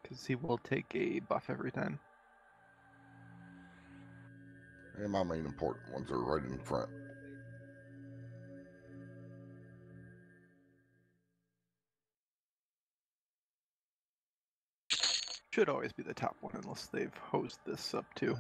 because he will take a buff every time. And my main important ones are right in front. Should always be the top one unless they've hosed this up too.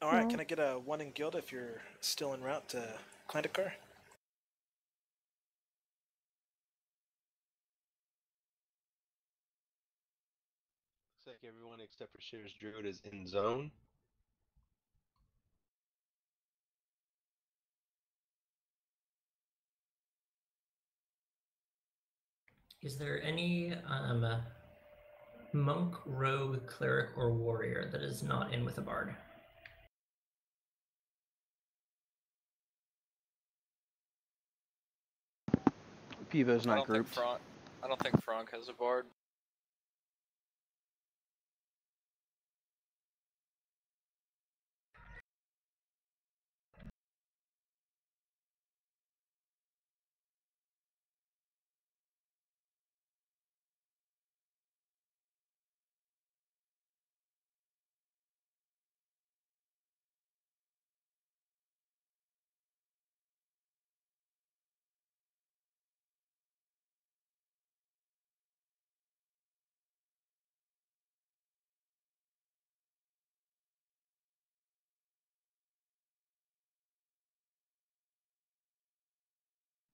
All right, Yeah. can I get a 1 in guild if you're still en route to Klandicar? Looks like everyone except for Shear's Druid is in zone. Is there any monk, rogue, cleric, or warrior that is not in with a bard? Pivo's I not don't think grouped. I don't think Frank has a bard.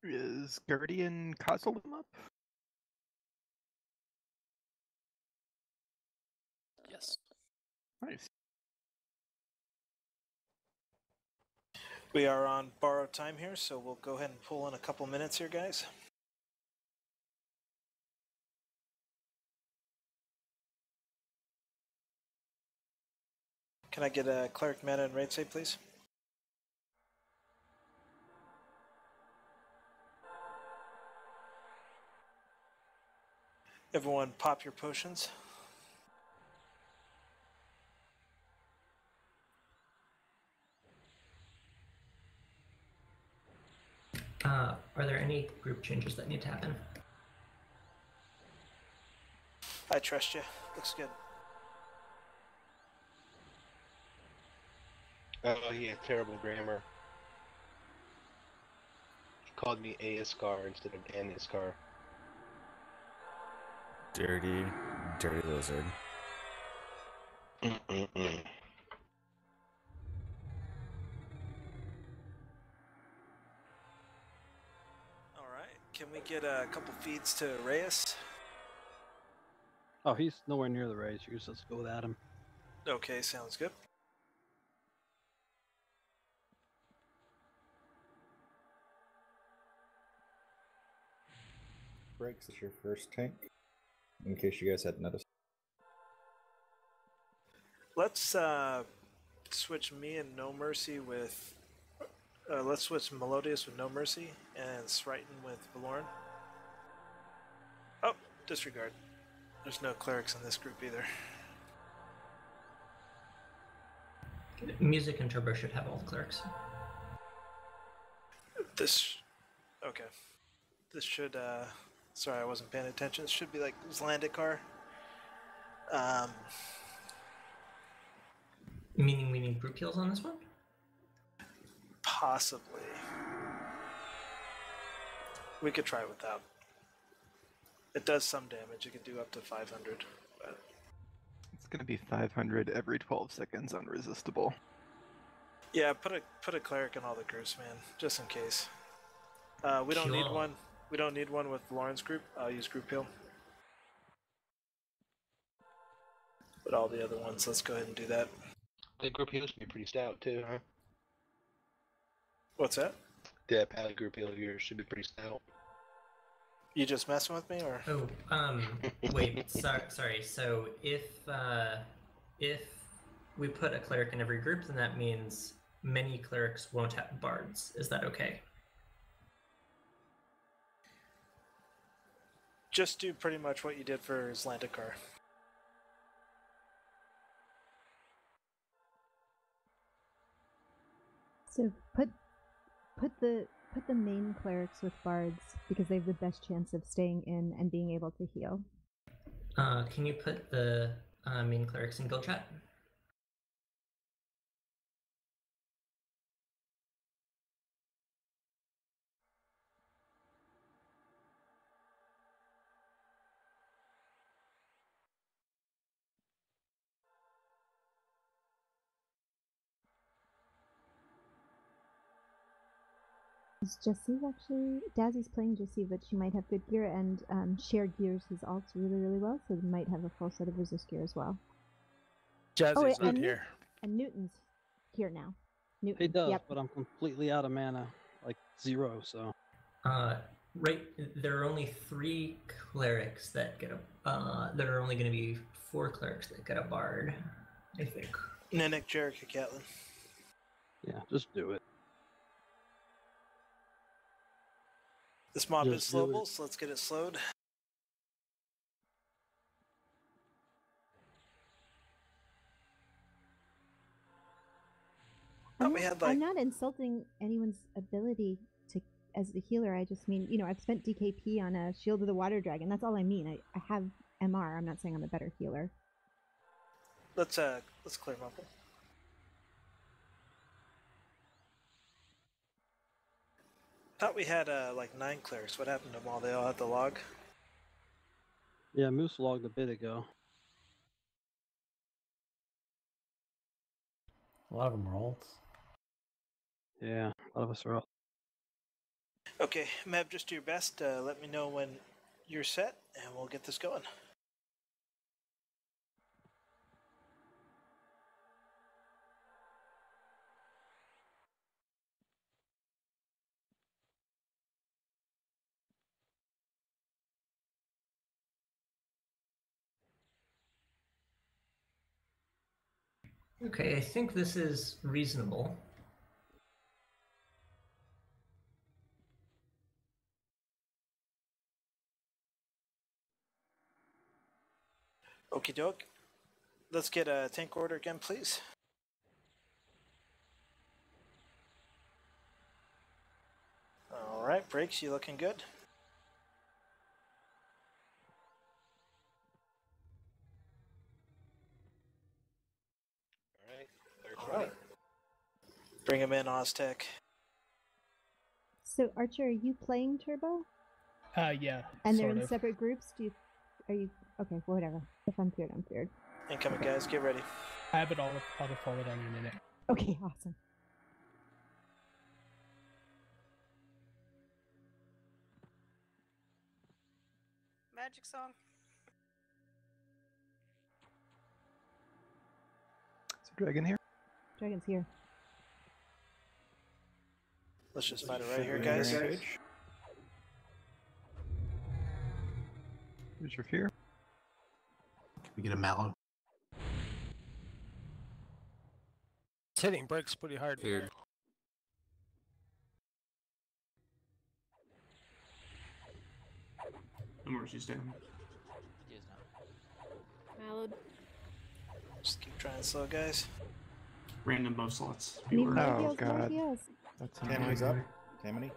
Is Guardian Castle up? Yes. Nice. We are on borrowed time here, so we'll go ahead and pull in a couple minutes here, guys. Can I get a cleric mana and raid save, please? Everyone pop your potions. Are there any group changes that need to happen? I trust you. Looks good. Oh, he had terrible grammar. He called me Askar instead of Anaskar. Dirty, dirty lizard. Mm-mm-mm. All right. Can we get a couple feeds to Reyes? Oh, he's nowhere near the race. You just let's go without him. Okay, sounds good. Breaks is your first tank, in case you guys hadn't noticed. Let's switch me and No Mercy with... let's switch Melodious with No Mercy and Srighton with Valoran. Oh, disregard. There's no clerics in this group either. Music and Turbo should have all the clerics. This... Okay. This should... Sorry, I wasn't paying attention. This should be like Zlandicar. Meaning we need group heals on this one? Possibly. We could try without. It does some damage. It could do up to 500. But... It's gonna be 500 every 12 seconds unresistible. Yeah, put a cleric in all the groups, man, just in case. We don't need one. We don't need one with Lauren's group. I'll use group heal. But all the other ones, let's go ahead and do that. The group heal should be pretty stout too, huh? What's that? The pally group heal of yours should be pretty stout. You just messing with me, or? Oh, wait, sorry. So if we put a cleric in every group, then that means many clerics won't have bards. Is that okay? Just do pretty much what you did for Zlandicar. So put the main clerics with bards because they have the best chance of staying in and being able to heal. Can you put the main clerics in guild chat? Is Jessie actually? Dazzy's playing Jessie, but she might have good gear, and shared gears his ults really, really well, so they might have a full set of resist gear as well. Jazzy's not here. And Newton's here now. Newton. He does, Yep. but I'm completely out of mana, like 0. So. Right, there are only 3 clerics that get a. There are only going to be 4 clerics that get a bard, I think. Ninic, Jericho, Caitlin. Yeah, just do it. This mob is Just do slowable, it. so let's get it slowed. I'm not insulting anyone's ability to as the healer. I just mean, I've spent DKP on a Shield of the Water Dragon. That's all I mean. I have MR. I'm not saying I'm a better healer. Let's clear them up. Thought we had like 9 clerics. What happened to them all? They all had the log. Yeah, Moose logged a bit ago. A lot of them are ults. Yeah, a lot of us are up. Okay, Meb, just do your best. Let me know when you're set, and we'll get this going. Okay, I think this is reasonable. Okie doke. Let's get a tank order again, please. All right, Breaks, you looking good? All right. Bring him in, Oztech. So, Archer, are you playing Turbo? Yeah. And they're sort in of. separate groups? Are you... Okay, whatever. If I'm feared, I'm feared. Incoming, guys, get ready. I have it all auto-forward on your minute. Okay, awesome. Magic song. Is the dragon here? Dragon's here. Let's just fight it right here, guys. Here's your fear. We get a mallow. It's hitting Breaks pretty hard. Feared. No more, she's down. Malad. Just keep trying slow, guys. Random buff slots. Need Beware. more Oh, heals, more God. heals. That's Tammany's up. Tammany.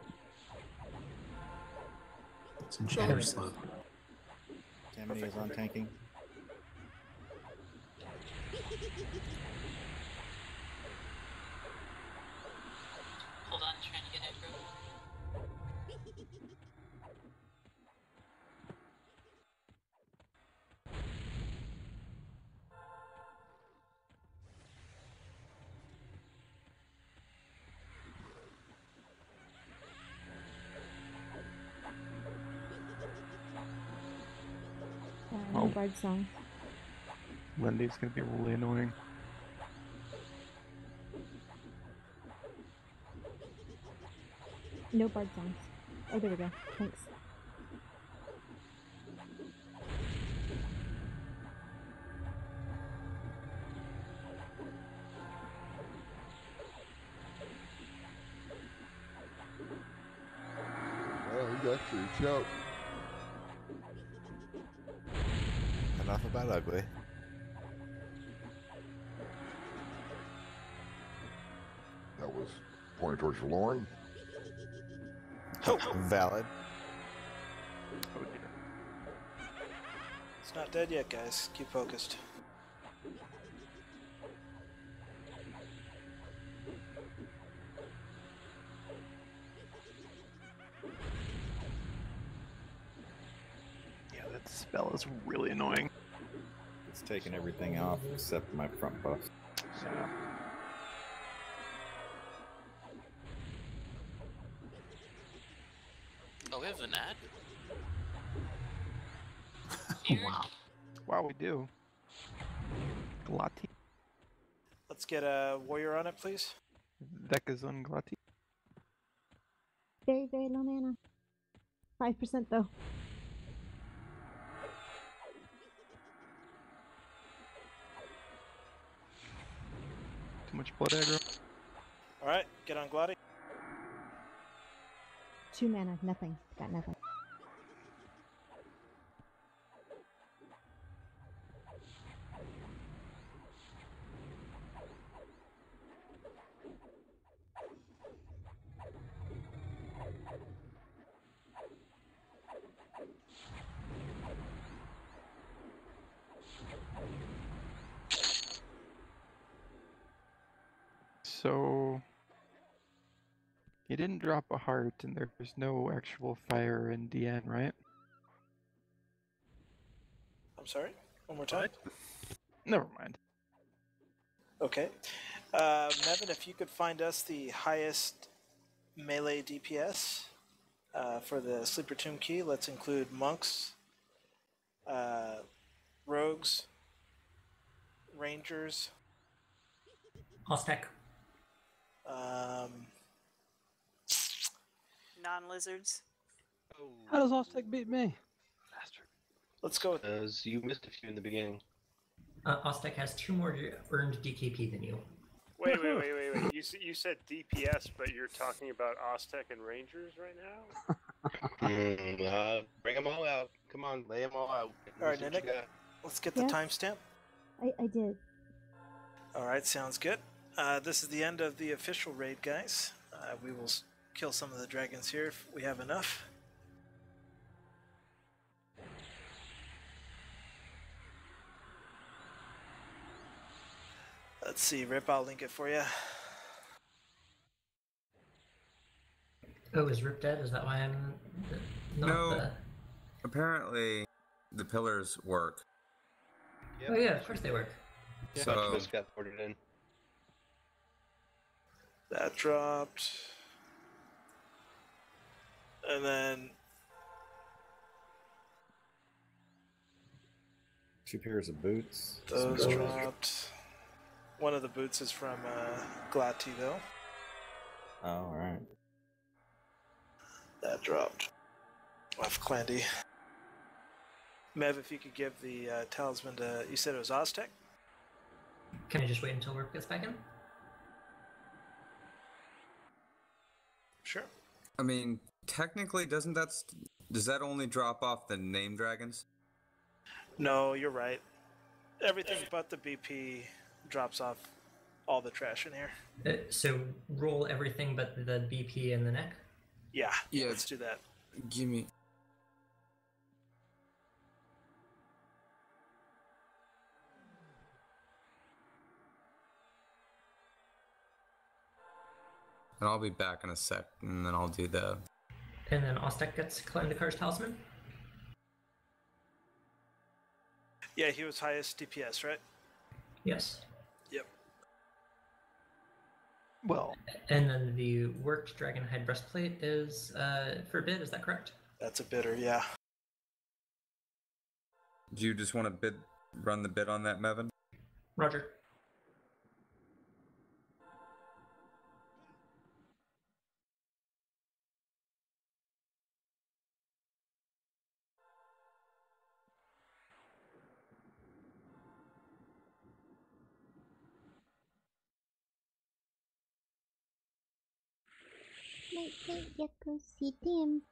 Some shatter slow. Tammany is on tanking. Hold on, trying to get aggro. No bard song. Lindy's gonna be really annoying. No bard songs. Oh, there we go. Thanks. Well, he's actually a choke. Enough about ugly. That was pointed towards Lauren. Valid. Oh dear. It's not dead yet, guys. Keep focused. Yeah, that spell is really annoying. It's taking everything off except my front buff. Yeah. Oh, we have an ad? Wow. Wow, we do. Glati. Let's get a warrior on it, please. Vekazun Glati. Very, very low mana. 5% though. Too much blood aggro. Alright, get on Gladi. 2 mana, nothing. Got nothing. So he didn't drop a heart, and there's no actual fire in DN, right? I'm sorry? One more time? Never mind. Okay. Nevin, if you could find us the highest melee DPS for the Sleeper Tomb key, let's include monks, rogues, rangers, Aztec. Non-lizards. How does Aztec beat me? Let's go with... Because you missed a few in the beginning. Aztec has 2 more earned DKP than you. Wait. You said DPS, but you're talking about Aztec and Rangers right now? Bring them all out. Come on, lay them all out. Alright, Nick, let's get the timestamp. I did. Alright, sounds good. This is the end of the official raid, guys. We will kill some of the dragons here if we have enough. Let's see, Rip, I'll link it for you. Oh, is Rip dead? Is that why I'm not No. Apparently, the pillars work. Oh yeah, of course they work. Yeah, So just got ordered in. That dropped. And then 2 pairs of boots. those dropped. One of the boots is from Glati, though. Oh, alright. That dropped. Off Klandy. Mev, if you could give the talisman to... You said it was Aztec? Can I just wait until Rip gets back in? Sure. I mean, technically, does that only drop off the name dragons? No, you're right. Everything but the BP drops off all the trash in here. So roll everything but the BP and the neck? Yeah, let's do that. Give me... And I'll be back in a sec, and then I'll do the... And then Aztec gets Klandicar's talisman? Yeah, he was highest DPS, right? Yes. Yep. Well. And then the worked Dragonhide breastplate is for bid, is that correct? That's a bidder, yeah. Do you just want to run the bid on that, Mevin? Roger. Might get go see Tim.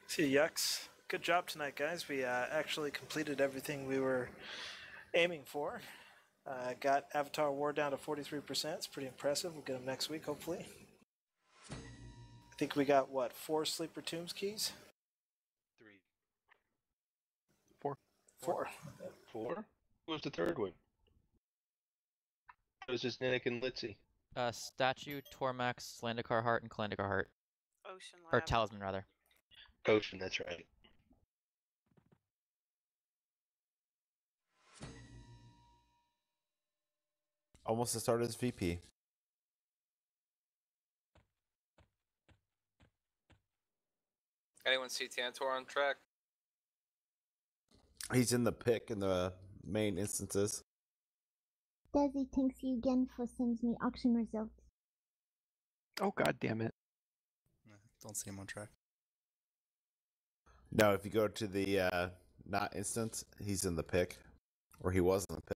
See Yucks. Good job tonight, guys. We actually completed everything we were aiming for. Got Avatar War down to 43%. It's pretty impressive. We'll get them next week, hopefully. I think we got, what, 4 Sleeper Tombs keys? 3. 4. 4. 4? Who was the third one? It was just Ninnick and Litzy. Statue, Tormax, Zlandicar Heart, and Klandicar Heart. Ocean Or Lab. Talisman, rather. Ocean, that's right. Almost as start as VP. Anyone see Tantor on track? He's in the pick in the main instances. Desi, thanks you again for sending me auction results. Oh god damn it. Don't see him on track. No, if you go to the not instance, he's in the pick. Or he was in the pick.